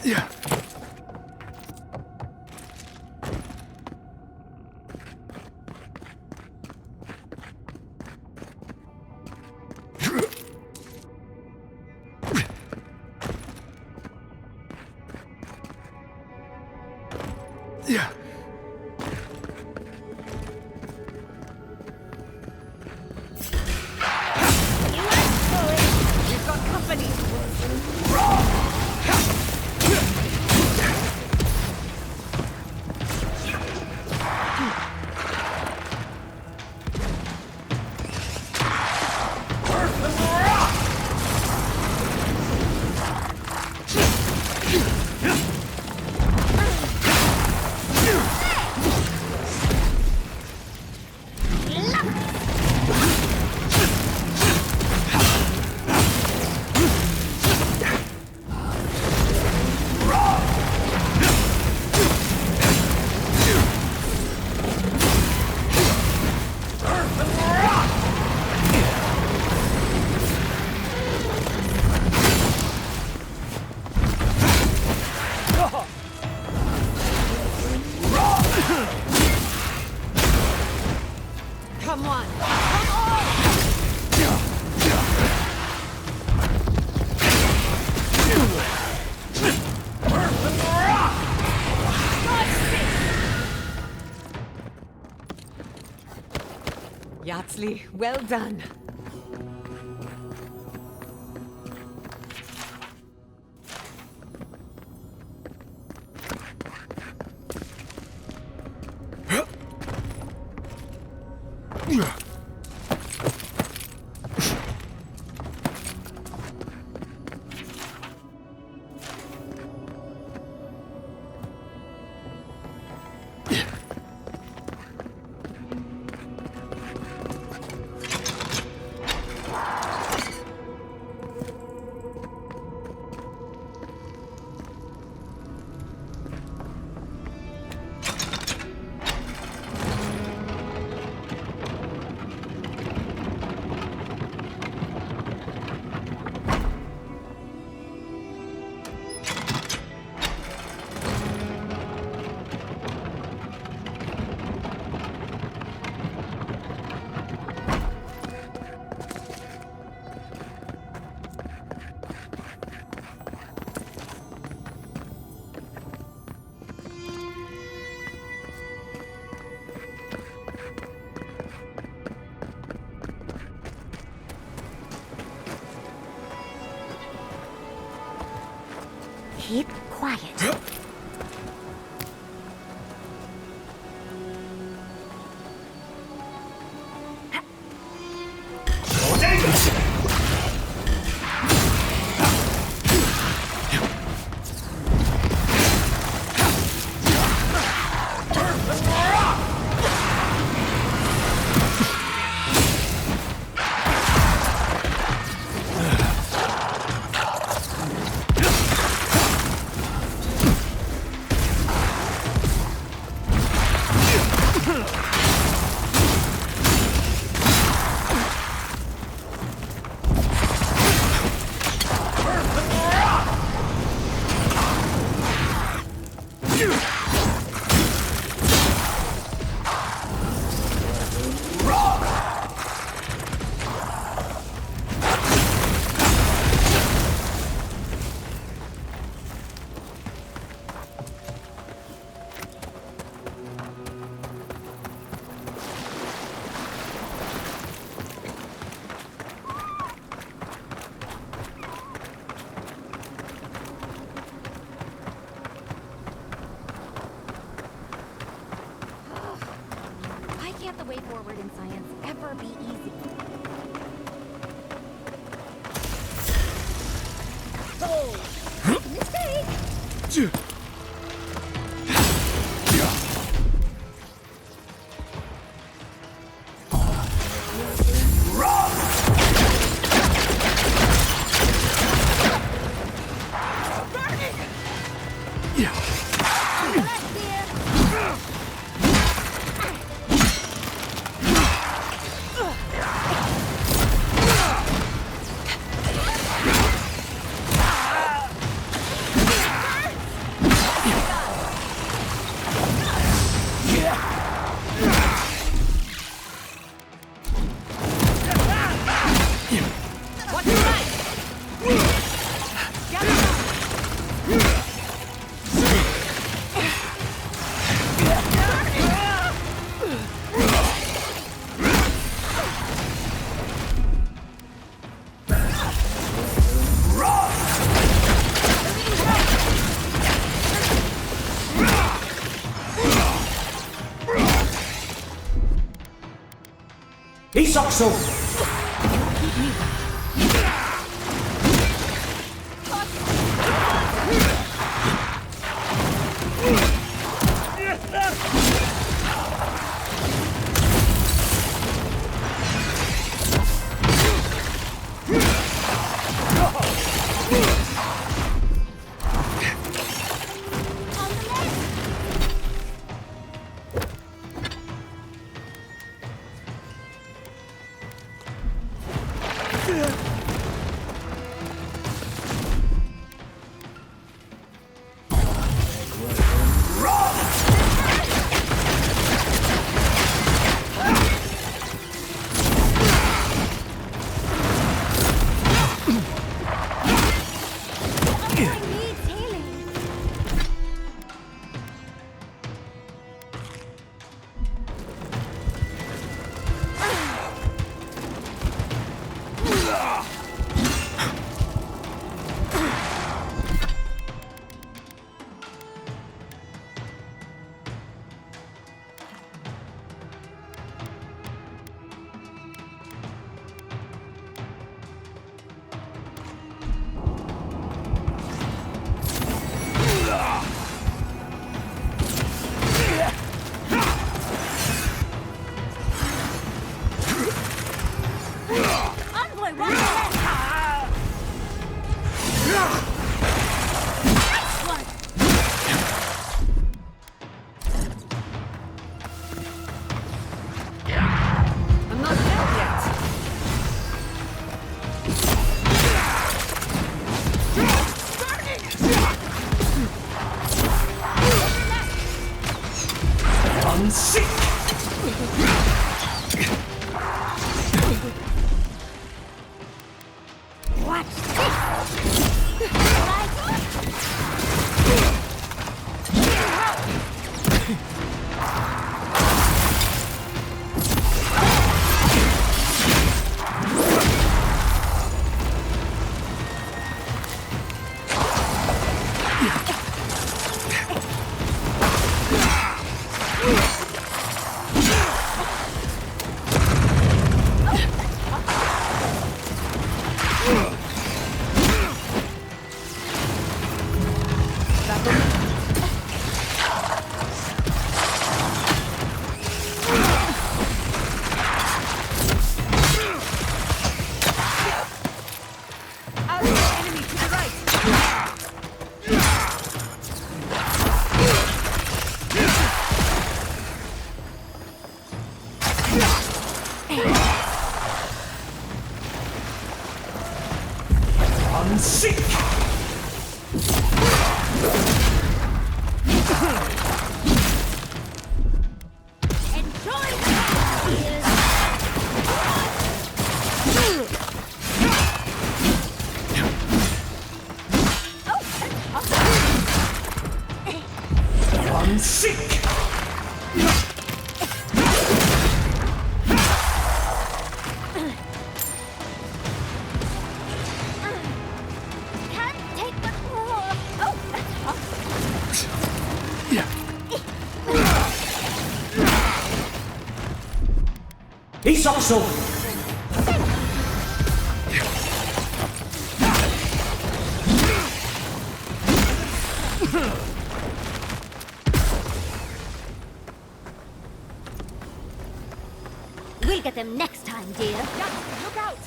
S10: Yeah. Yeah.
S19: You've got company!
S1: Come on! Come on! Yatsley, well done.
S19: Keep quiet.
S17: Why can't the way forward in science ever be easy? Oh, mistake!
S18: Isokso! Everyone seek! Everyone seek! He's also...
S19: We'll get them next time, dear.
S17: Yeah, look out!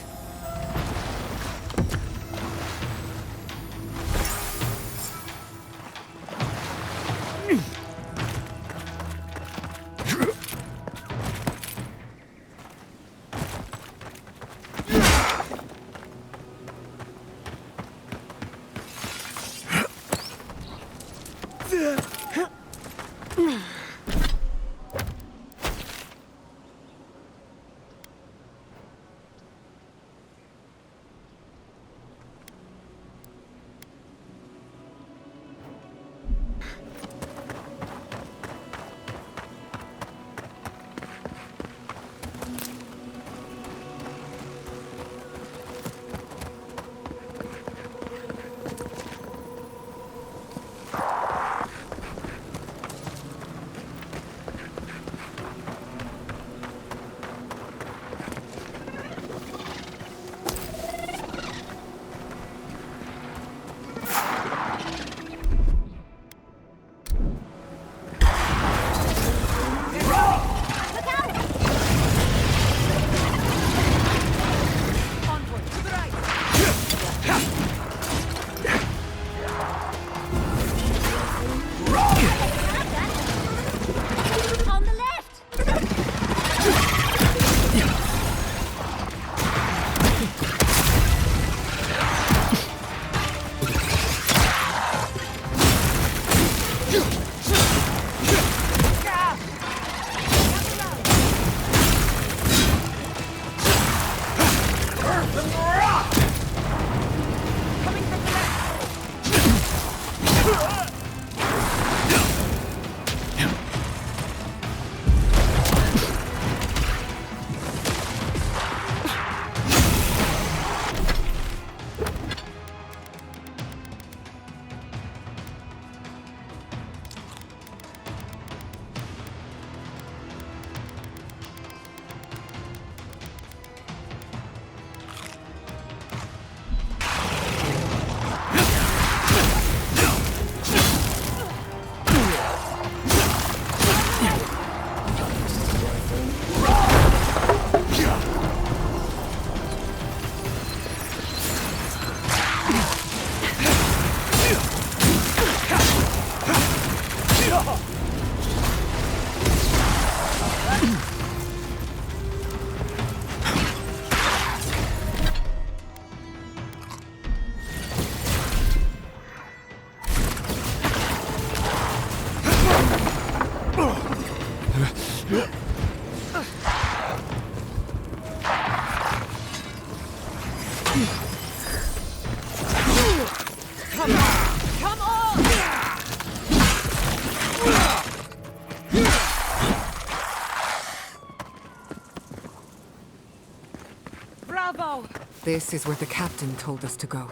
S1: Bravo! This is where the captain told us to go.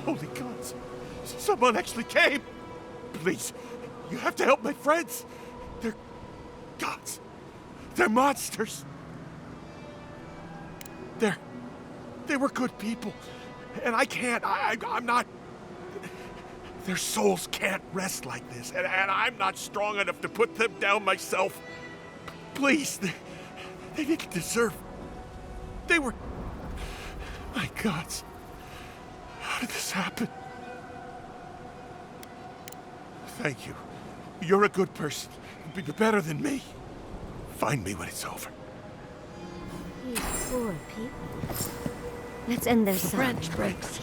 S13: Holy gods! Someone actually came! Please, you have to help my friends! They're gods! They're monsters! They were good people. And I can't, I'm not... Their souls can't rest like this, and I'm not strong enough to put them down myself. Please, they didn't deserve. They were. My gods. How did this happen? Thank you. You're a good person. Better than me. Find me when it's over.
S19: These poor people. Let's end their suffering.
S16: French breaks.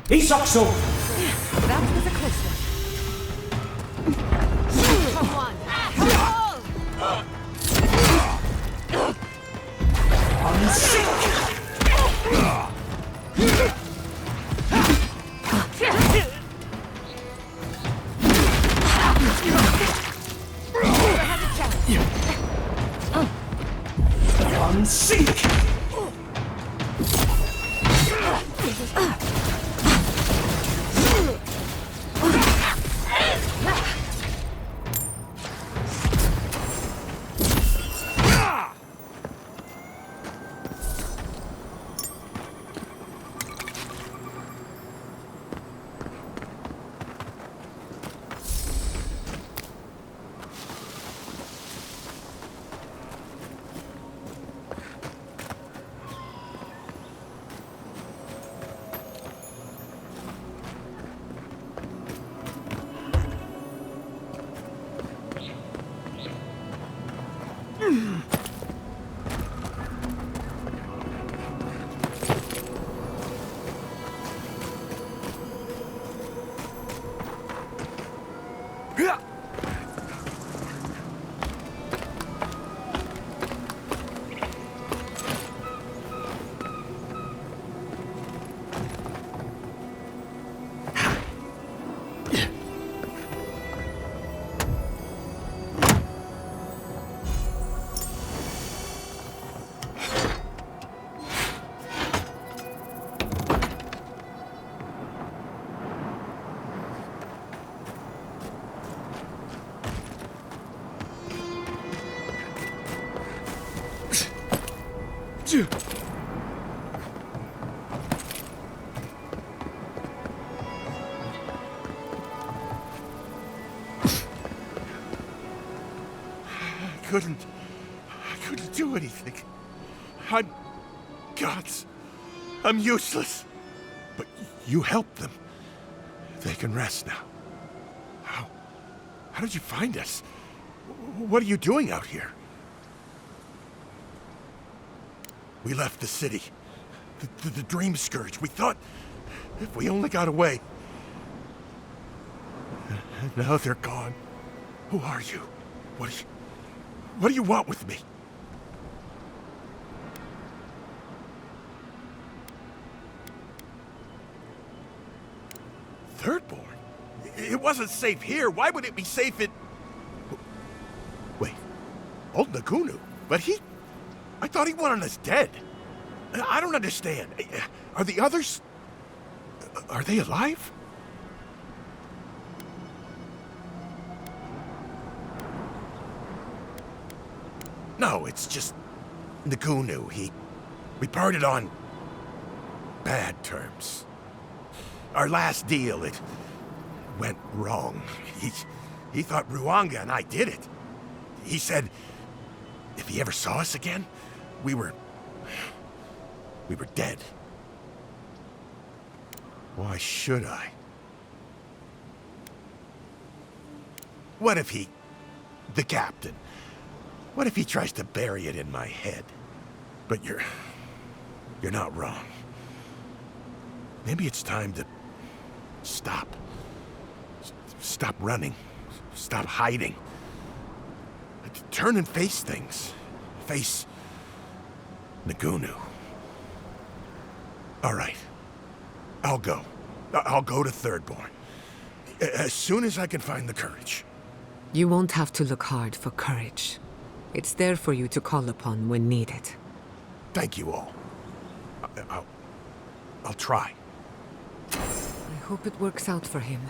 S18: Isakso!
S1: That was a close one. Come on.
S13: couldn't do anything. I'm gods. I'm useless. But you helped them. They can rest now. How did you find us? What are you doing out here? We left the city. The Dream Scourge. We thought if we only got away. And now they're gone. Who are you? What do you want with me? Thirdborn? It wasn't safe here. Why would it be safe in... Wait. Old Nagunu? But I thought he wanted us dead. I don't understand. Are the others... Are they alive? No, it's just... Nagunu. We parted on... bad terms. Our last deal, it... went wrong. He thought Ruanga and I did it. He said if he ever saw us again, we were dead. Why should I? What if the captain, what if he tries to bury it in my head? But you're not wrong. Maybe it's time to stop. Stop running. Stop hiding. Turn and face things. Face Nagunu. All right. I'll go. I'll go to Thirdborn. As soon as I can find the courage.
S1: You won't have to look hard for courage. It's there for you to call upon when needed.
S13: Thank you all. I'll try.
S1: I hope it works out for him.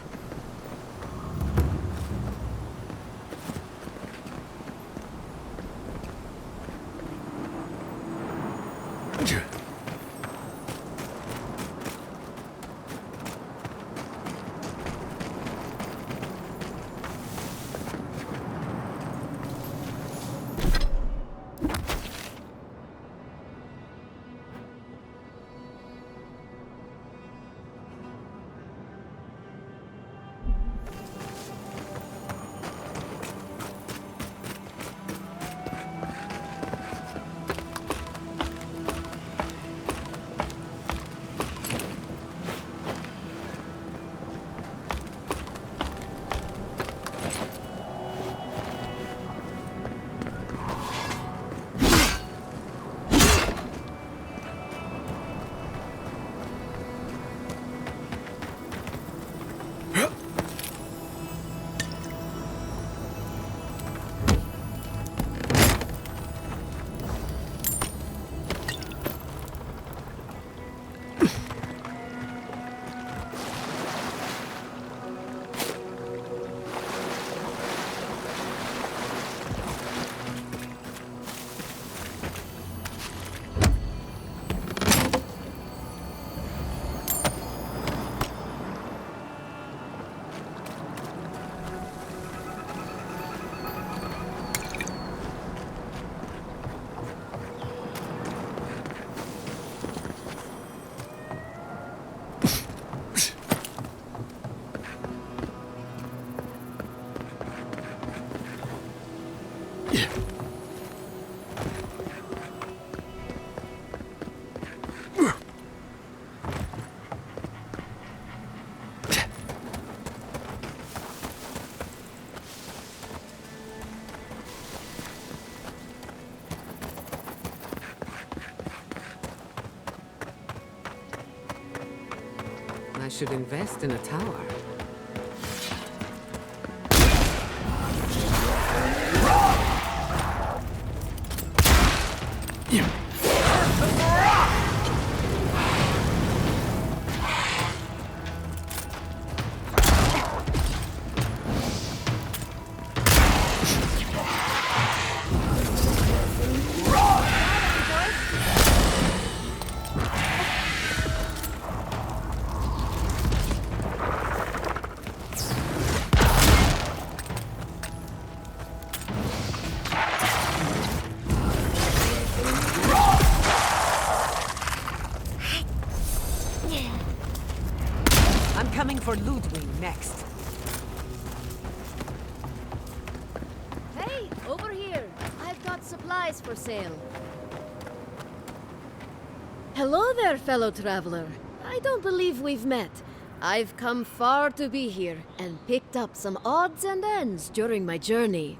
S1: I should invest in a tower. I'm coming for Ludwig next.
S9: Hey, over here. I've got supplies for sale. Hello there, fellow traveler. I don't believe we've met. I've come far to be here, and picked up some odds and ends during my journey.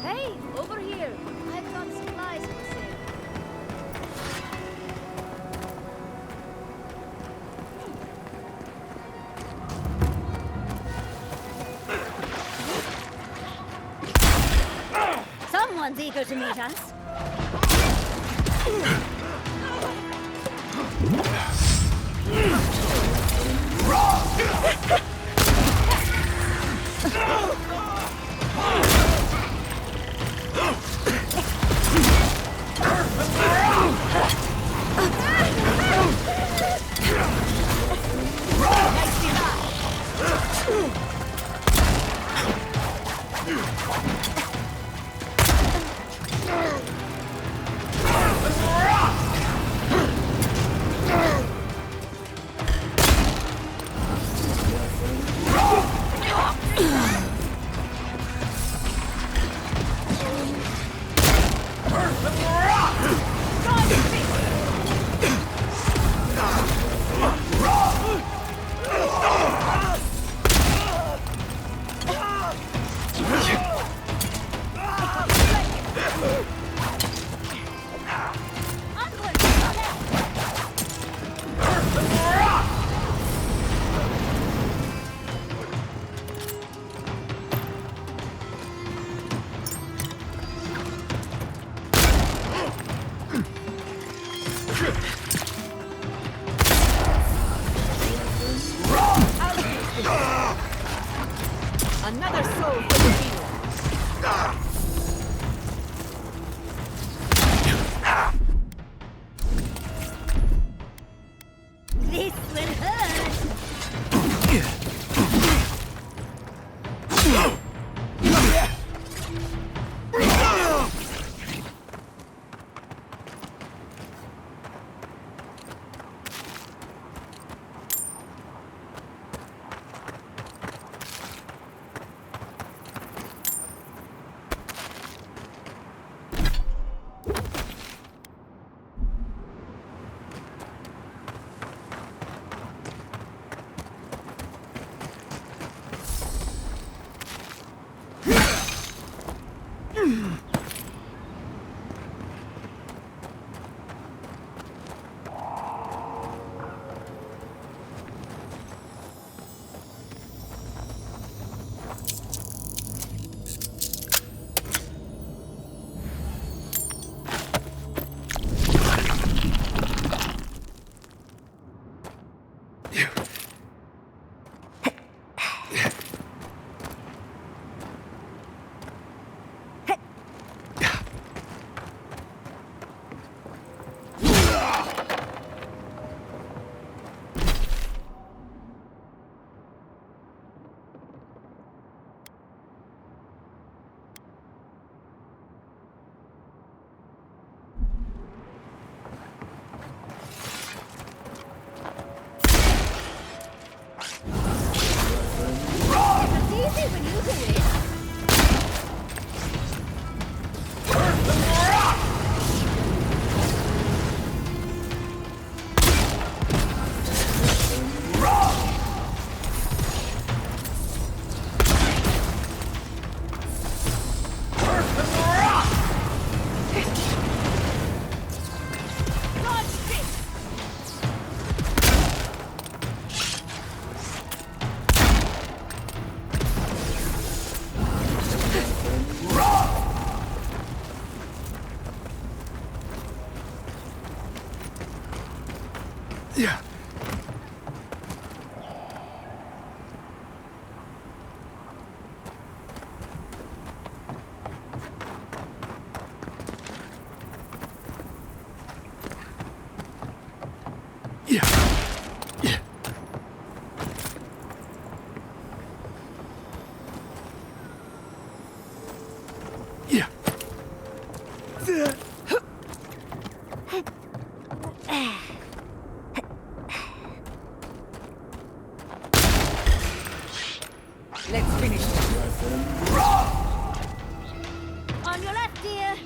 S9: Hey, over here. I've got supplies for sale.
S19: Someone's eager to meet us.
S1: Another soul for the healer.
S19: This will hurt.
S1: Let's finish this.
S19: On your left, dear.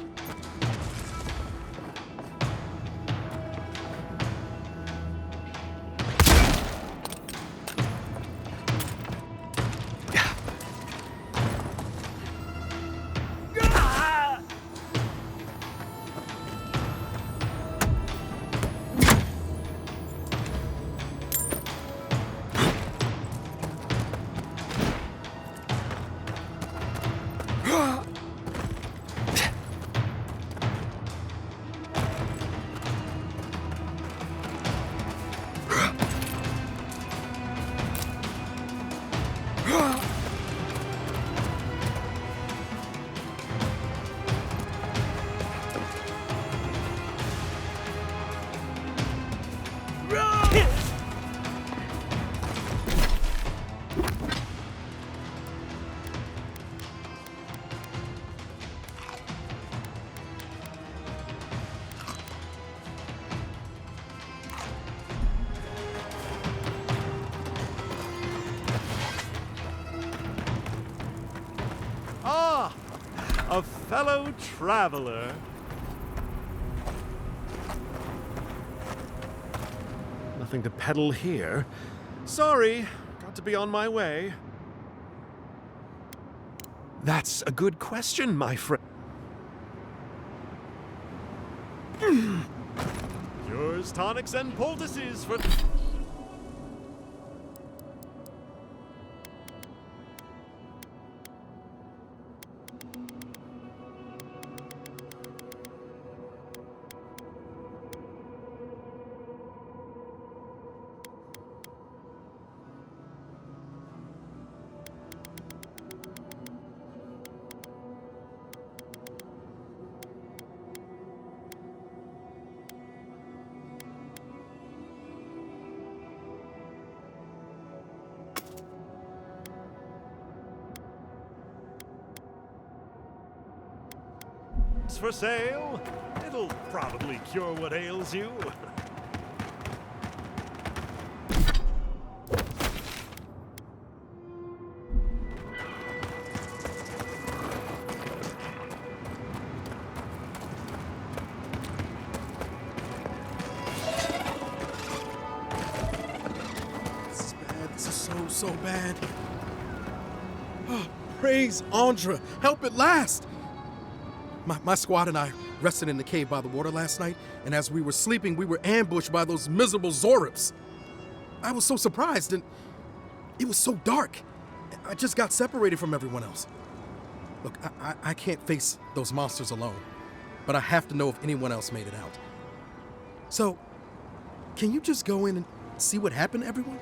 S13: Ah, a fellow traveler. Nothing to peddle here. Sorry, got to be on my way. That's a good question, my friend. Cures, tonics, and poultices for... for sale. It'll probably cure what ails you.
S20: This is bad. This is so bad. Oh, praise Andra. Help at last. My squad and I rested in the cave by the water last night, and as we were sleeping, we were ambushed by those miserable Zorips. I was so surprised, and it was so dark. I just got separated from everyone else. Look, I can't face those monsters alone, but I have to know if anyone else made it out. So, can you just go in and see what happened to everyone?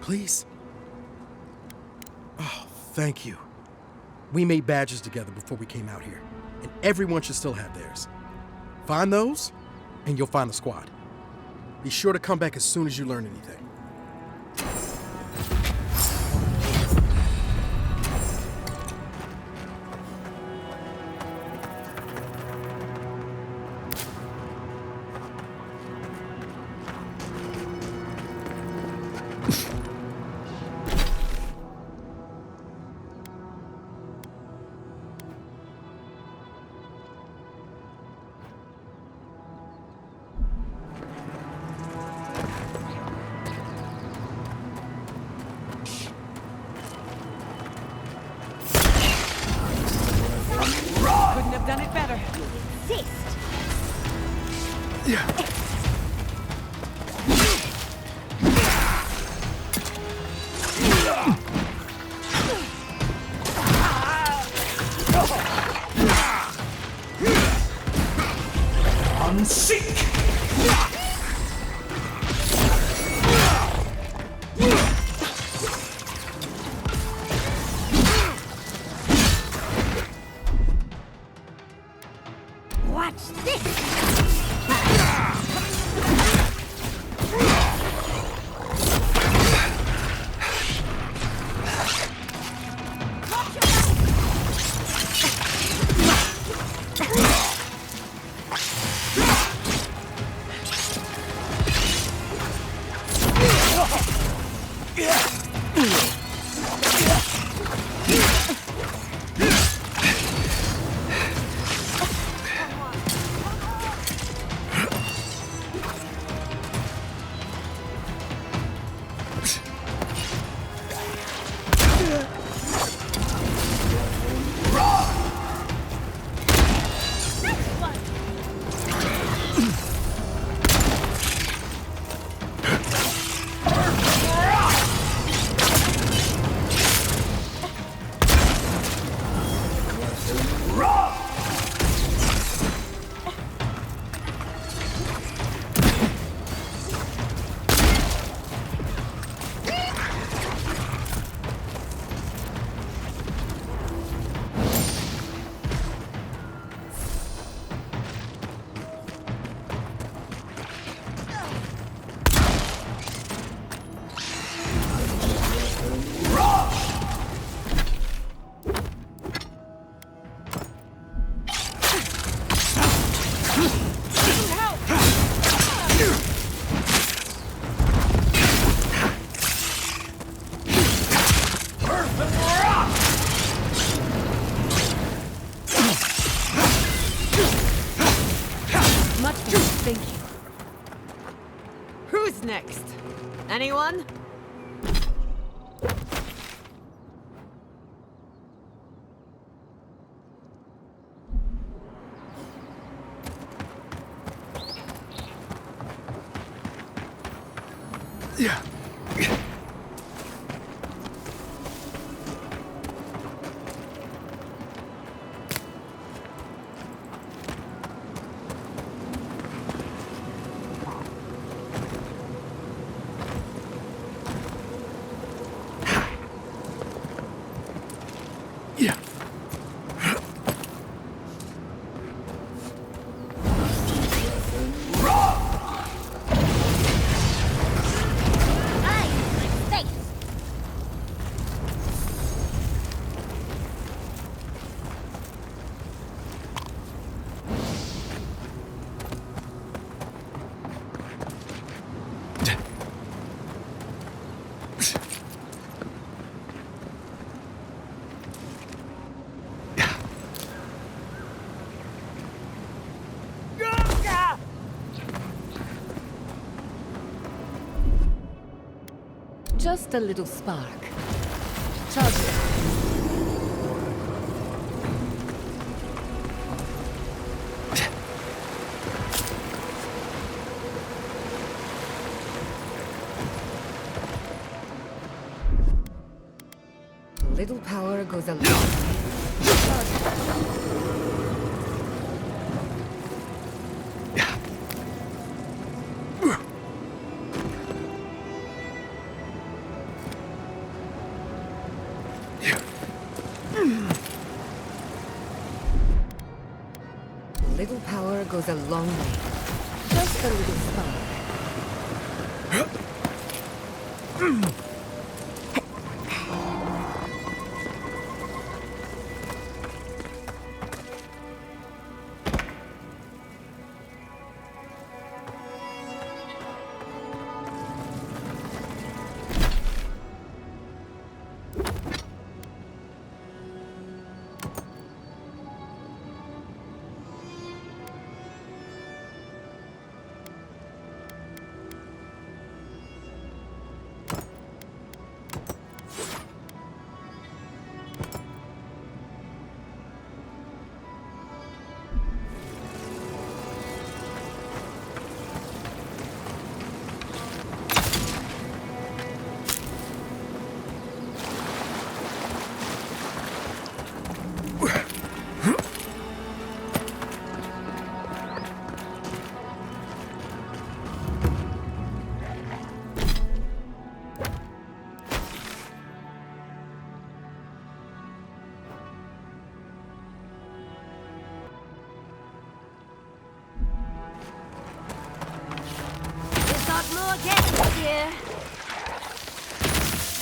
S20: Please? Oh, thank you. We made badges together before we came out here, and everyone should still have theirs. Find those, and you'll find the squad. Be sure to come back as soon as you learn anything.
S1: Couldn't have done it better.
S18: Unseek!
S19: Watch this!
S1: Anyone?
S10: Yeah.
S1: Just a little spark. Charge it. A little power goes a long way. Little power goes a long way. Just a little spark.
S9: More guests here.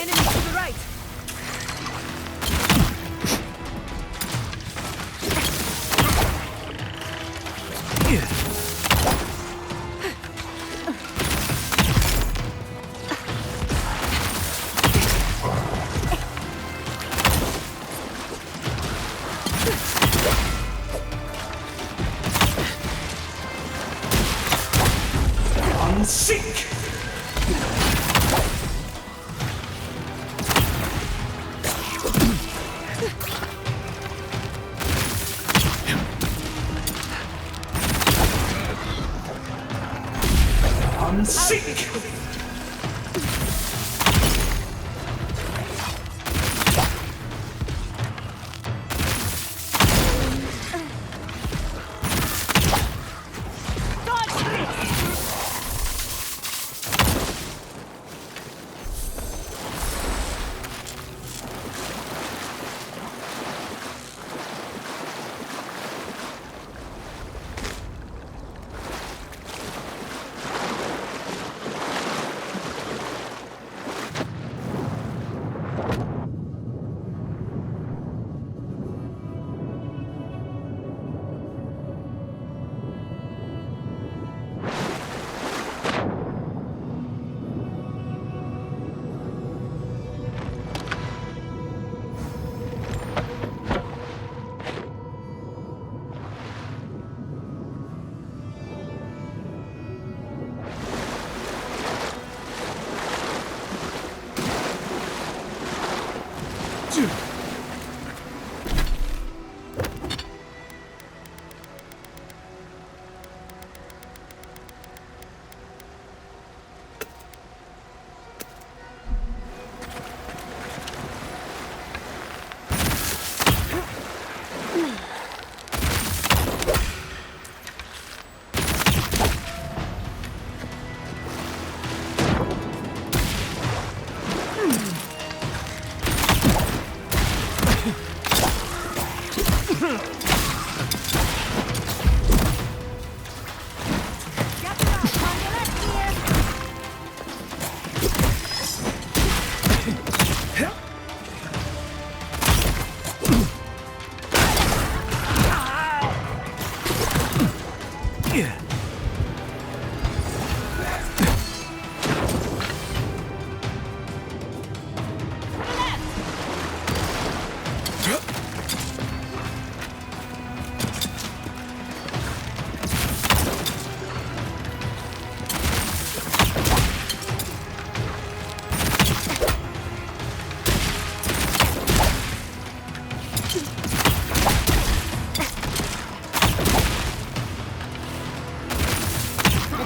S1: Enemy to the right.
S18: Unseek! Unseek!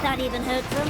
S19: Not even heard from.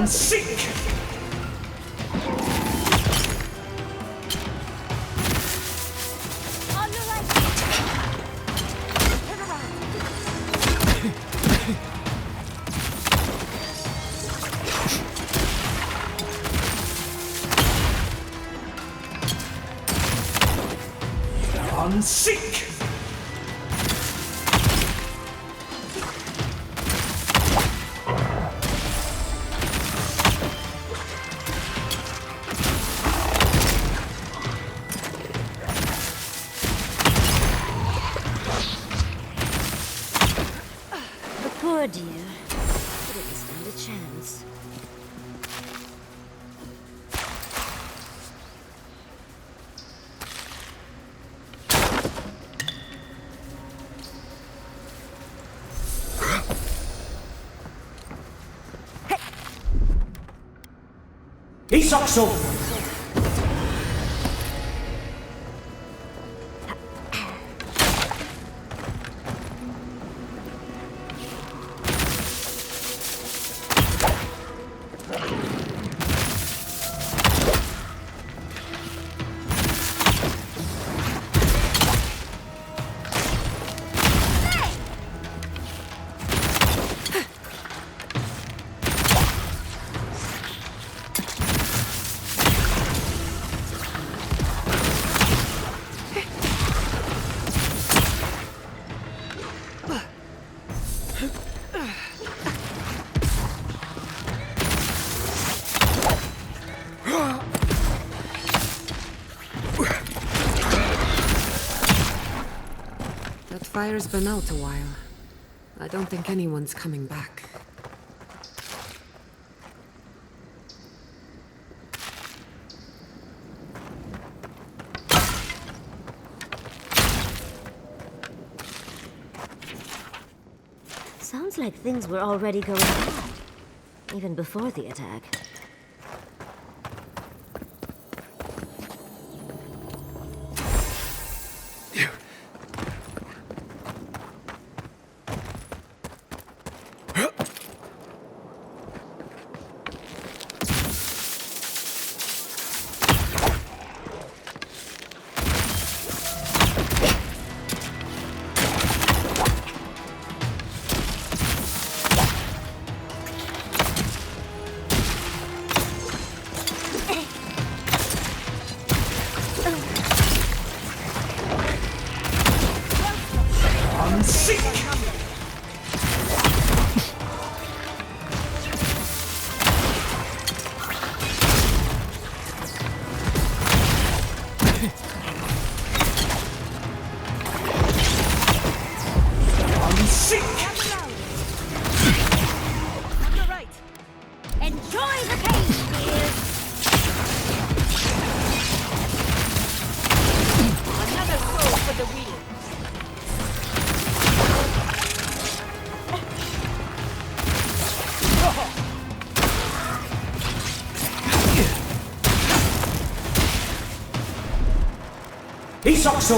S18: Sink!
S17: On your right! Turn around!
S18: On sink!
S19: Poor dear. Didn't stand a chance.
S18: Isakso!
S1: That fire's been out a while. I don't think anyone's coming back.
S19: Sounds like things were already going bad, even before the attack. Enjoy the pain, dear!
S12: Another soul for the wheel.
S18: Isokso!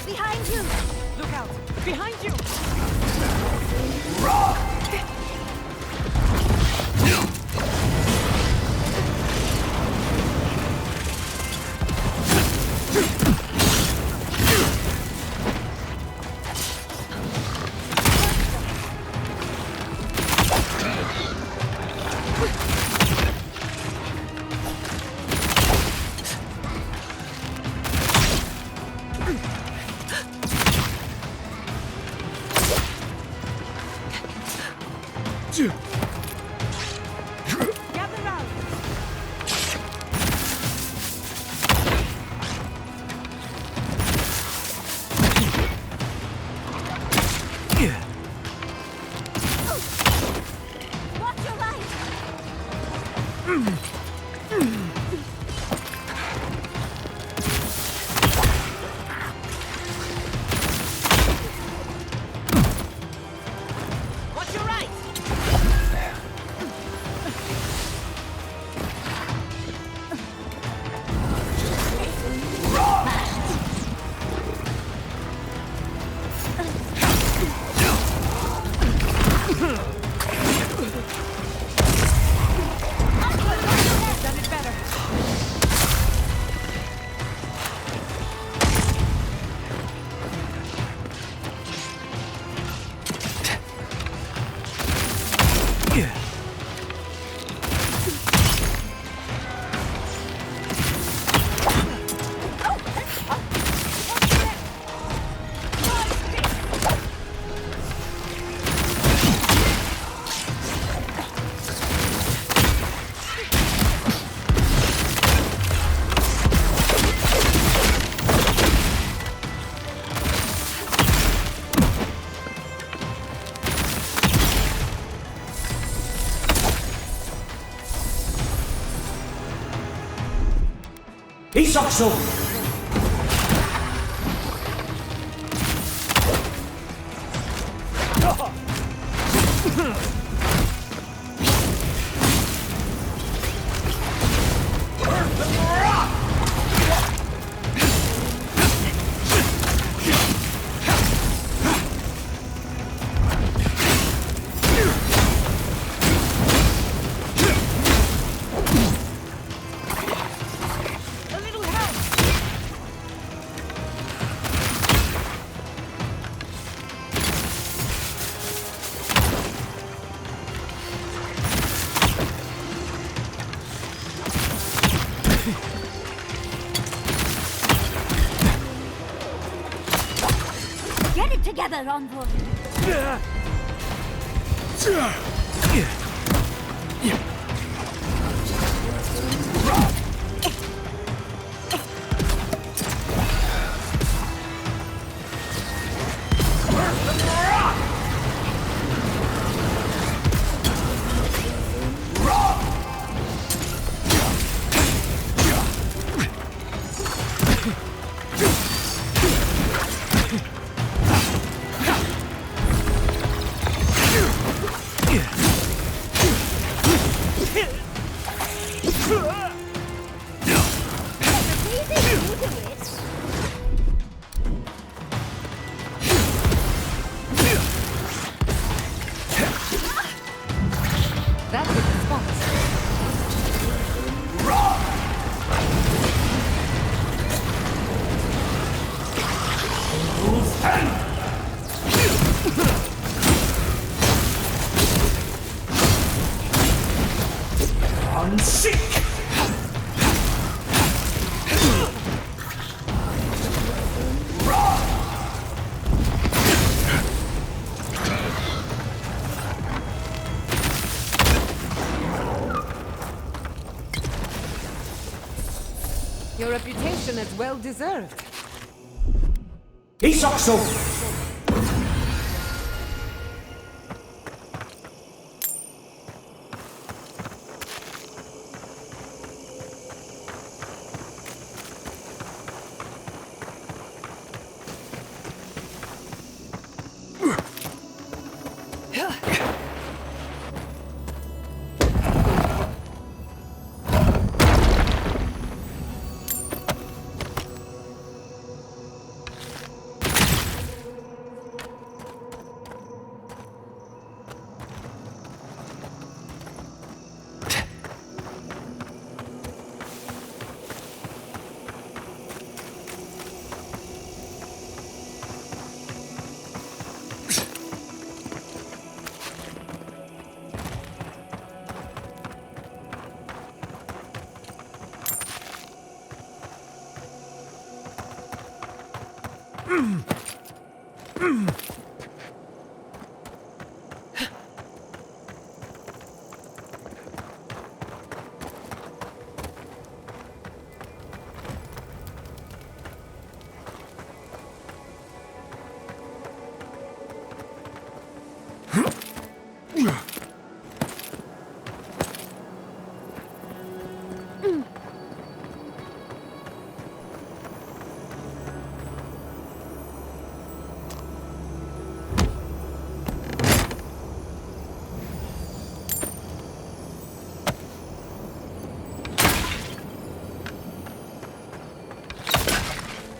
S19: Behind you!
S8: Look out! Behind you! Gather round!
S19: Watch your right!
S12: Watch your right!
S8: Done it better.
S18: Isokso!
S8: A little help!
S19: Get it together, Envoy!
S1: promotion as well deserved.
S18: Isakso!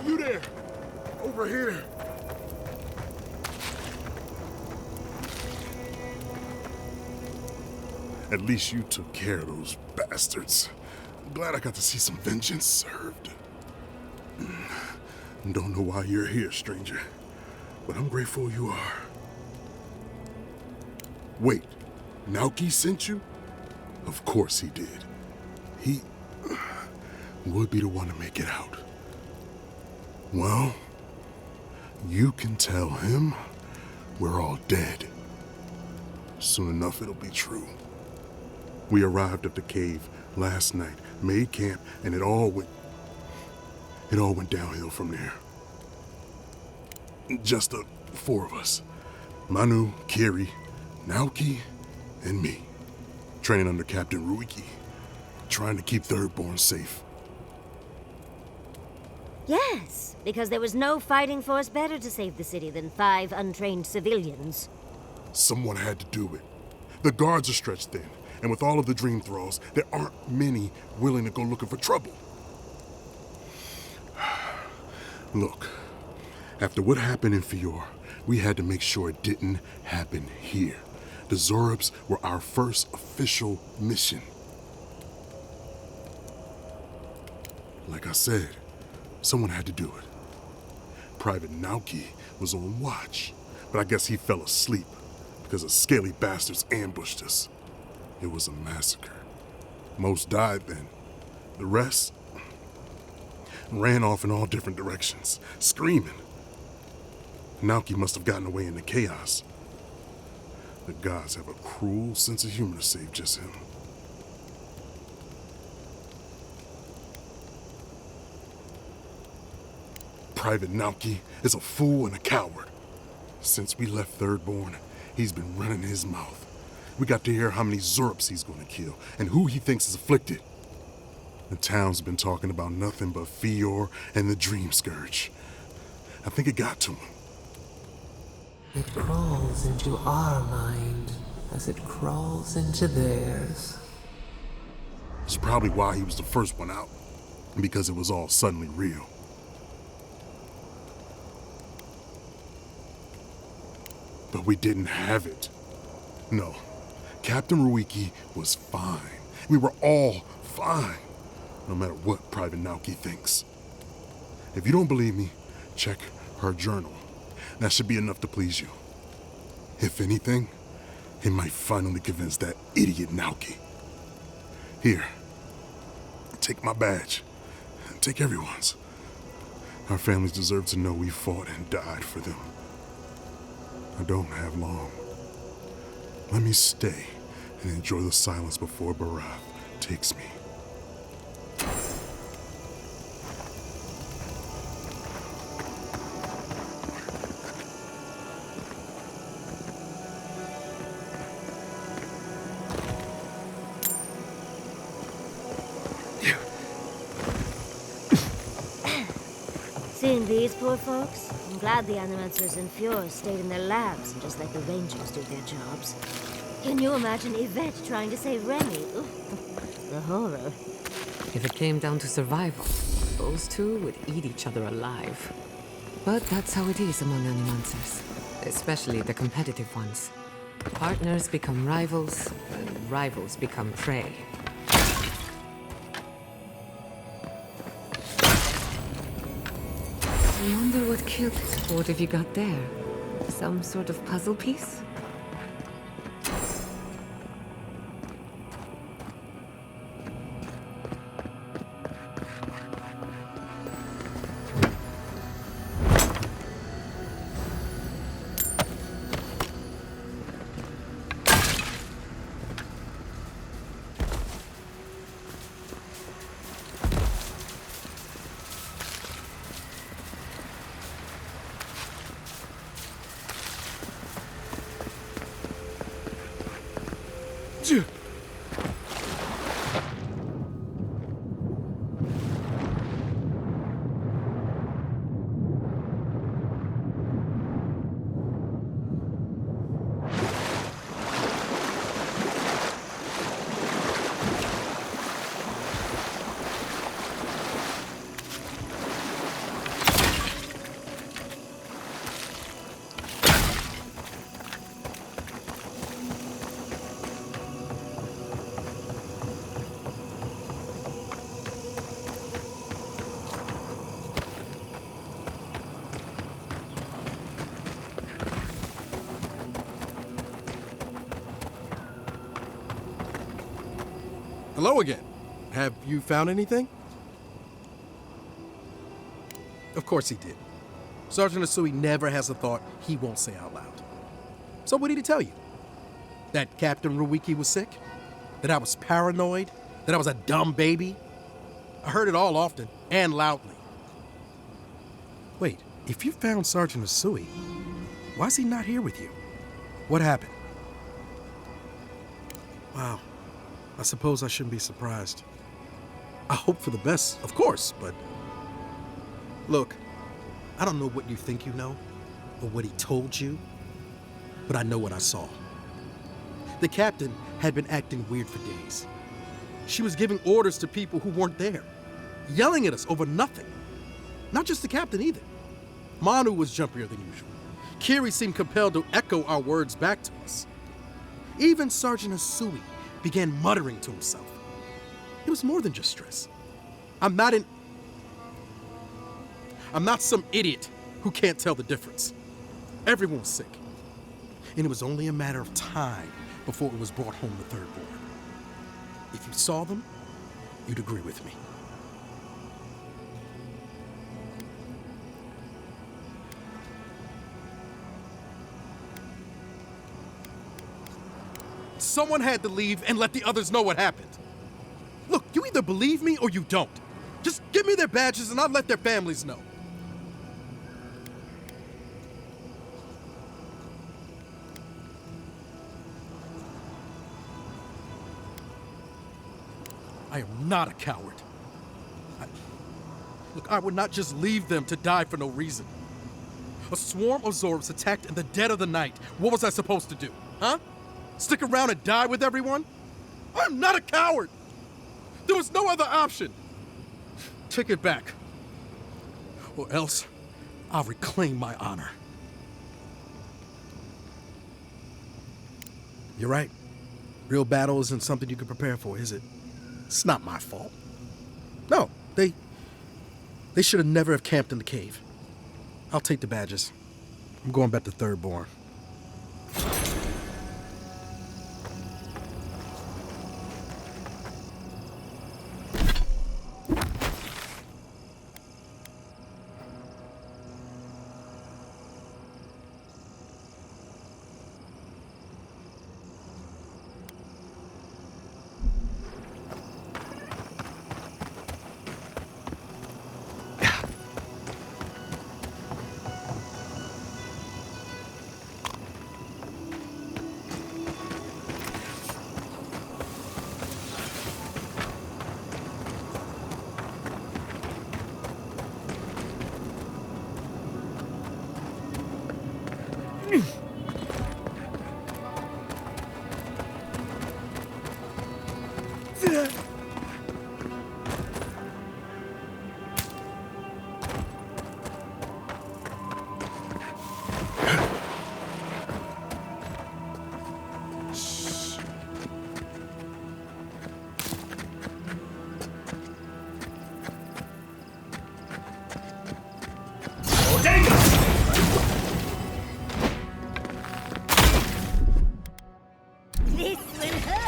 S13: You there! Over here! At least you took care of those bastards. I'm glad I got to see some vengeance served. Don't know why you're here, stranger, but I'm grateful you are. Wait, Naoki sent you? Of course he did. He would be the one to make it out. Well, you can tell him we're all dead. Soon enough it'll be true. We arrived at the cave last night, made camp, and it all went downhill from there. Just the four of us. Manu, Kiri, Naoki, and me. Training under Captain Ruiki, trying to keep Thirdborn safe.
S19: Yes, because there was no fighting force better to save the city than 5 untrained civilians.
S13: Someone had to do it. The guards are stretched thin, and with all of the dream thralls, there aren't many willing to go looking for trouble. Look, after what happened in Fior, we had to make sure it didn't happen here. The Zorubs were our first official mission. Like I said, someone had to do it. Private Naoki was on watch, but I guess he fell asleep because the scaly bastards ambushed us. It was a massacre. Most died then. The rest ran off in all different directions, screaming. Naoki must have gotten away in the chaos. The gods have a cruel sense of humor to save just him. Private Naoki is a fool and a coward. Since we left Thirdborn, he's been running his mouth. We got to hear how many Zorubs he's going to kill and who he thinks is afflicted. The town's been talking about nothing but Fior and the Dream Scourge. I think it got to him.
S14: It crawls into our mind as it crawls into theirs.
S13: It's probably why he was the first one out, because it was all suddenly real. But we didn't have it. No, Captain Ruiki was fine. We were all fine, no matter what Private Naoki thinks. If you don't believe me, check her journal. That should be enough to please you. If anything, it might finally convince that idiot Naoki. Here, take my badge. Take everyone's. Our families deserve to know we fought and died for them. I don't have long. Let me stay and enjoy the silence before Barath takes me.
S19: Seeing these poor folks, I'm glad the Animancers in Fjord stayed in their labs and just let the Rangers do their jobs. Can you imagine Yvette trying to save Remy? Ugh, the horror.
S1: If it came down to survival, those two would eat each other alive. But that's how it is among Animancers, especially the competitive ones. Partners become rivals, and rivals become prey. I wonder what killed it. What have you got there? Some sort of puzzle piece?
S20: Hello again. Have you found anything? Of course he did. Sergeant Asui never has a thought he won't say out loud. So what did he tell you? That Captain Ruiki was sick? That I was paranoid? That I was a dumb baby? I heard it all often and loudly. Wait, if you found Sergeant Asui, why is he not here with you? What happened? Wow. I suppose I shouldn't be surprised. I hope for the best, of course, but... Look, I don't know what you think you know, or what he told you, but I know what I saw. The captain had been acting weird for days. She was giving orders to people who weren't there, yelling at us over nothing. Not just the captain either. Manu was jumpier than usual. Kiri seemed compelled to echo our words back to us. Even Sergeant Asui began muttering to himself. It was more than just stress. I'm not some idiot who can't tell the difference. Everyone was sick. And it was only a matter of time before it was brought home to Third Ward. If you saw them, you'd agree with me. Someone had to leave and let the others know what happened. Look, you either believe me or you don't. Just give me their badges and I'll let their families know. I am not a coward. Look, I would not just leave them to die for no reason. A swarm of Zorbs attacked in the dead of the night. What was I supposed to do, huh? Stick around and die with everyone? I'm not a coward! There was no other option. Take it back. Or else, I'll reclaim my honor. You're right. Real battle isn't something you can prepare for, is it? It's not my fault. No, they should have never have camped in the cave. I'll take the badges. I'm going back to Third Born.
S19: This will hurt!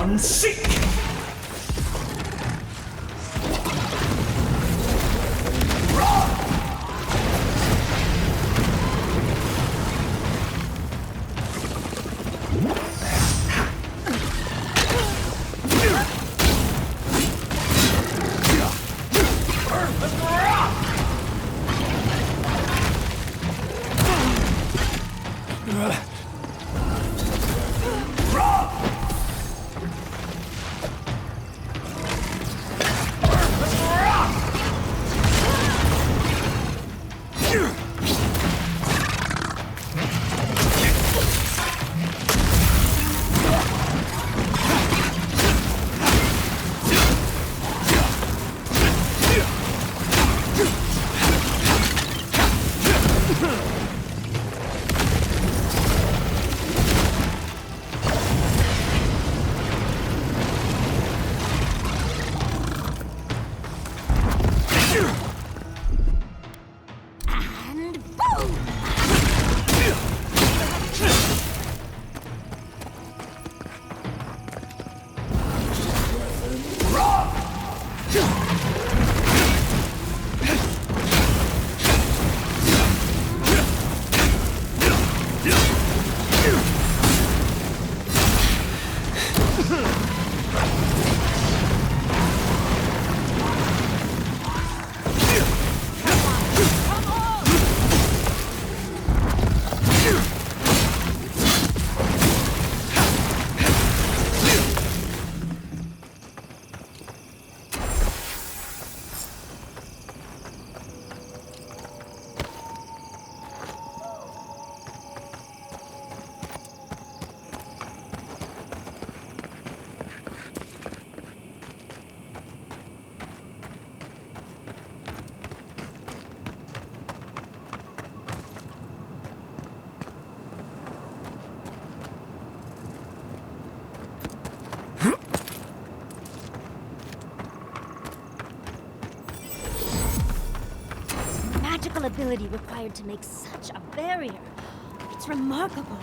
S18: Unseek!
S19: Magical ability required to make such a barrier. It's remarkable.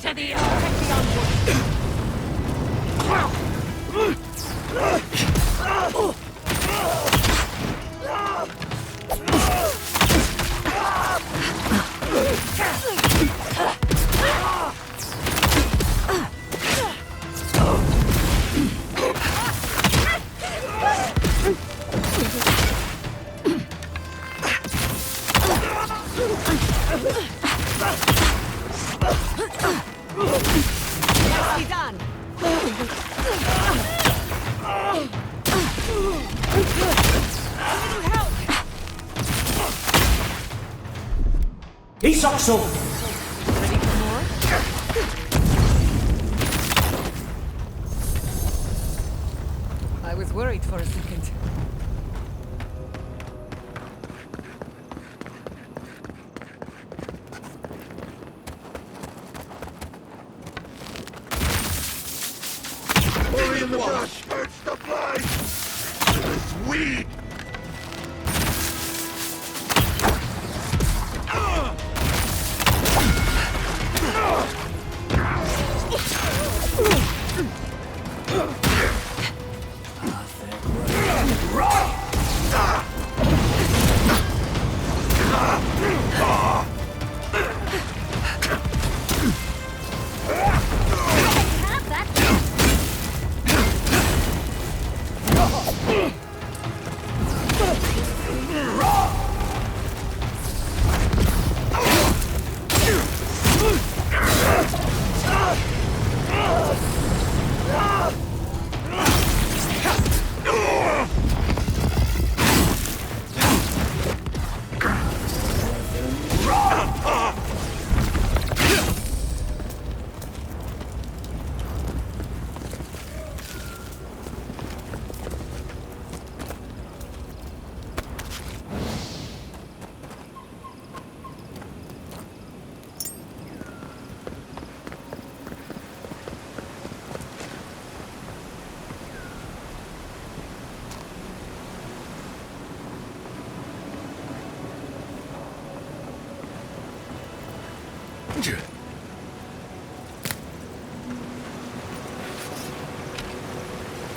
S5: to the onward.
S1: Nicely done.
S18: Isaacso!
S1: Ready for more? I was worried for a second.
S13: Hurry in the brush! Hurts the blood! This weed!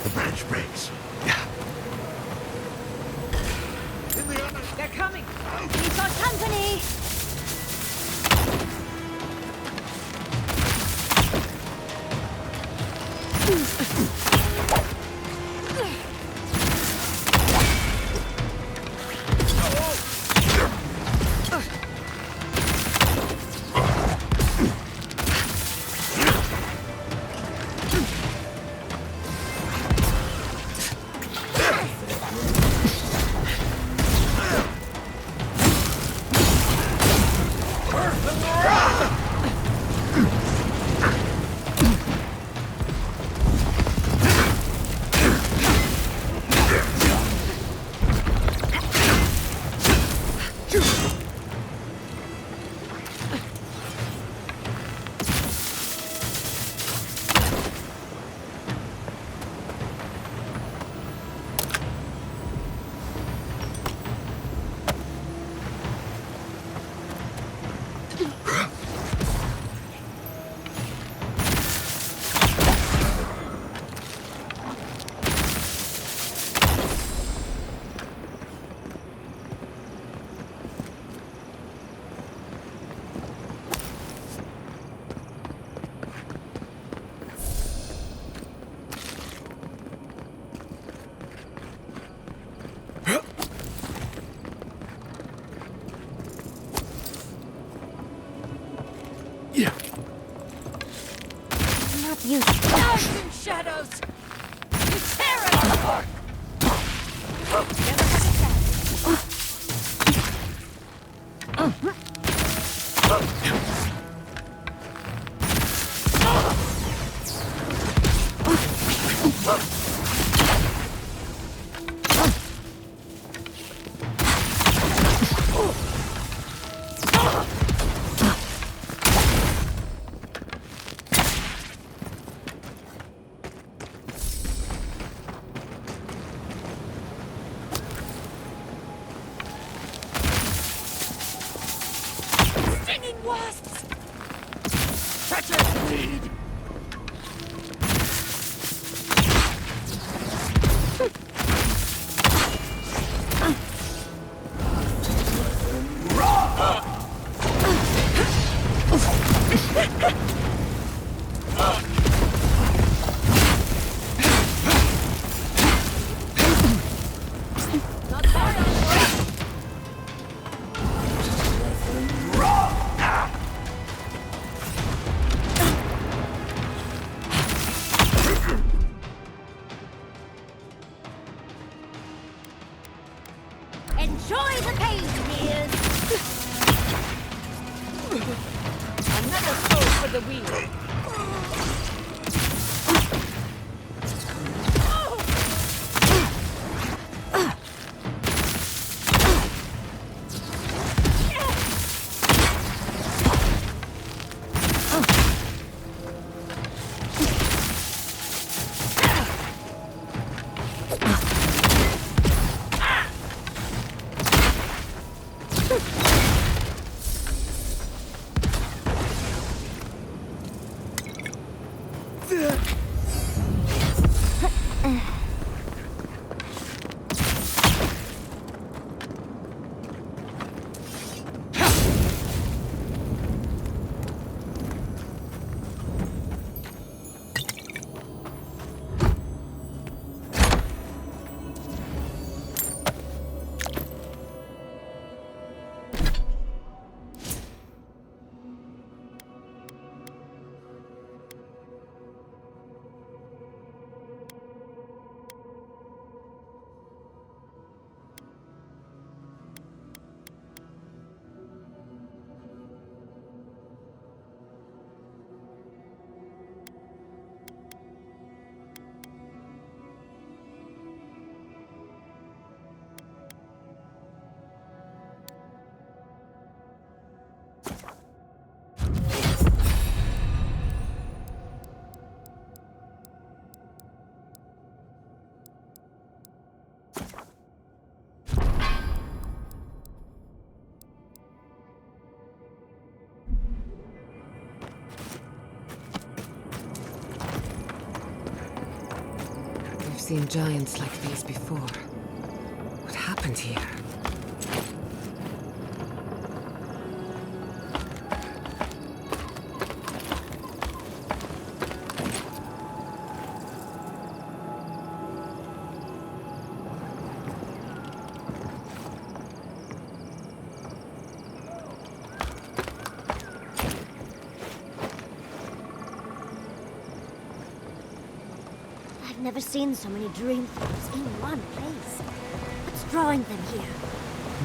S13: The branch breaks.
S1: They're coming!
S19: We've got company! Not you.
S5: Stars and shadows! You tear it apart! Never had it
S13: Centipede!
S19: Enjoy the pain, dears!
S12: Another soul for the wheel.
S1: I've seen giants like these before. What happened here?
S19: I've never seen so many dream things in one place. What's drawing them here?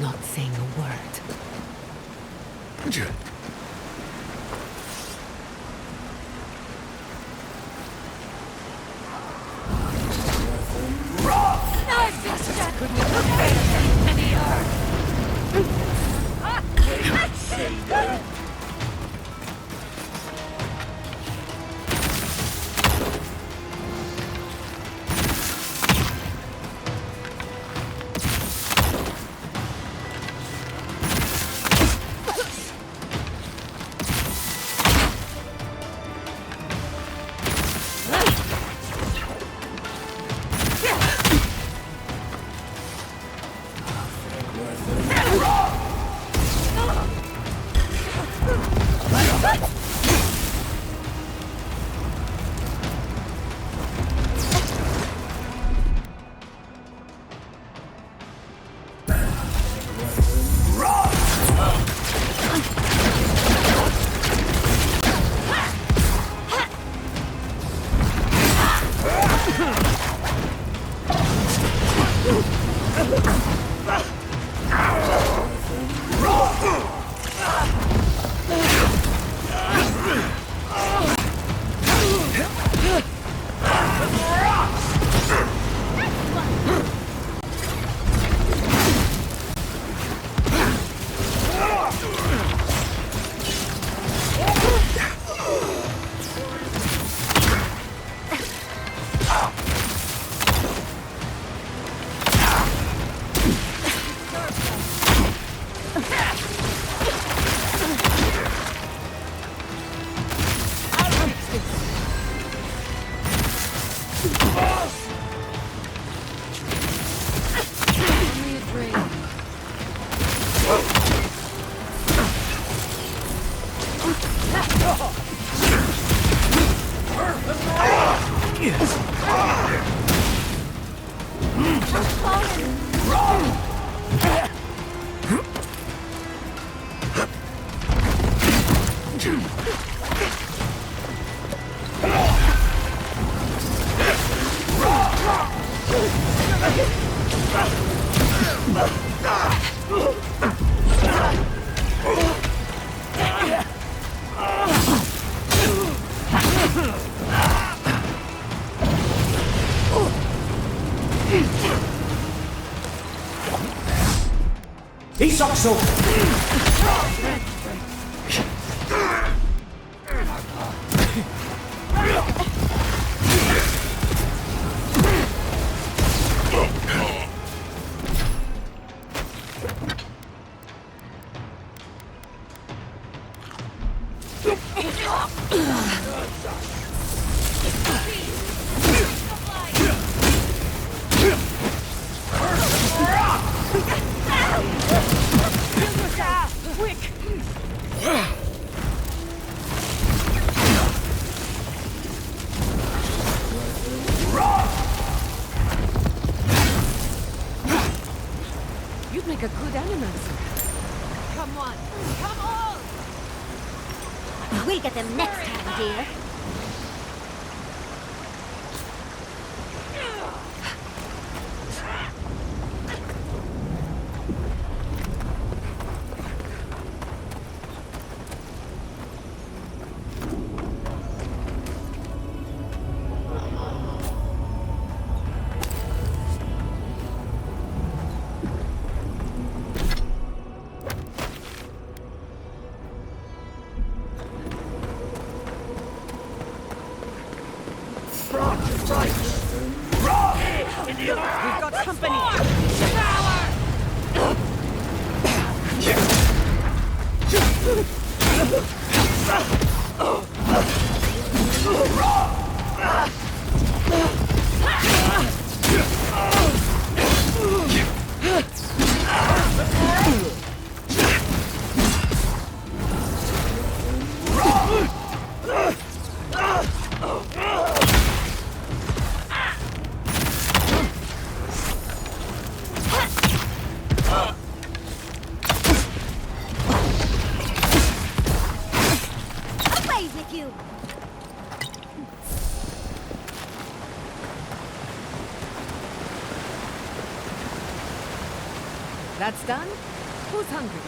S1: Not saying a word.
S18: Isakso!
S1: You'd make a good animator.
S5: Come on! Come on!
S19: We'll get them next time, dear.
S5: We've got company!
S19: Away with you!
S1: That's done? Who's hungry?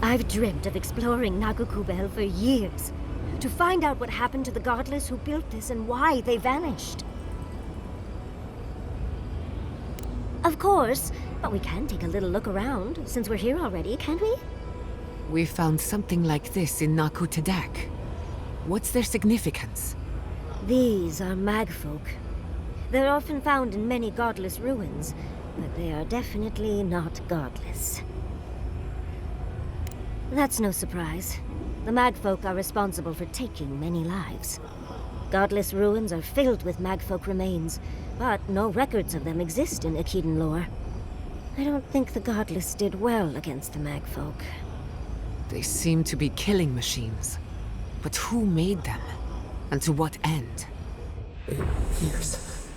S19: I've dreamt of exploring Nagukubel for years, to find out what happened to the godless who built this and why they vanished. Of course, but we can take a little look around, since we're here already, can't we?
S1: We found something like this in Naku Tadak. What's their significance?
S19: These are magfolk. They're often found in many godless ruins, but they are definitely not godless. That's no surprise. The magfolk are responsible for taking many lives. Godless ruins are filled with magfolk remains, but no records of them exist in Akedan lore. I don't think the godless did well against the magfolk.
S1: They seem to be killing machines. But who made them? And to what end?
S14: Fierce.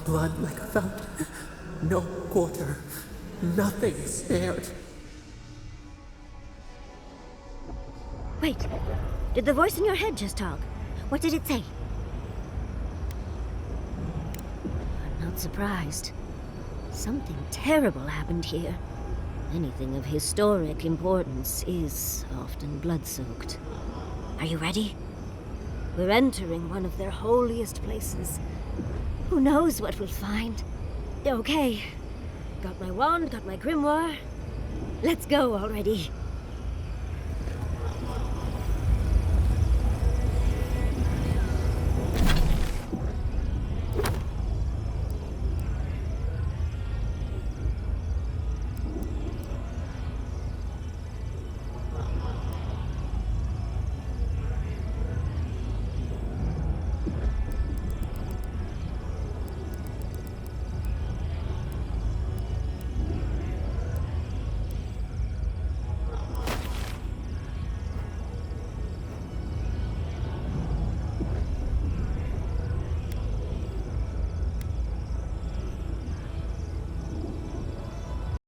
S14: Blood like a fountain. No quarter. Nothing spared.
S19: Wait, did the voice in your head just talk? What did it say? I'm not surprised. Something terrible happened here. Anything of historic importance is often blood-soaked. Are you ready? We're entering one of their holiest places. Who knows what we'll find? Okay. Got my wand, got my grimoire. Let's go already.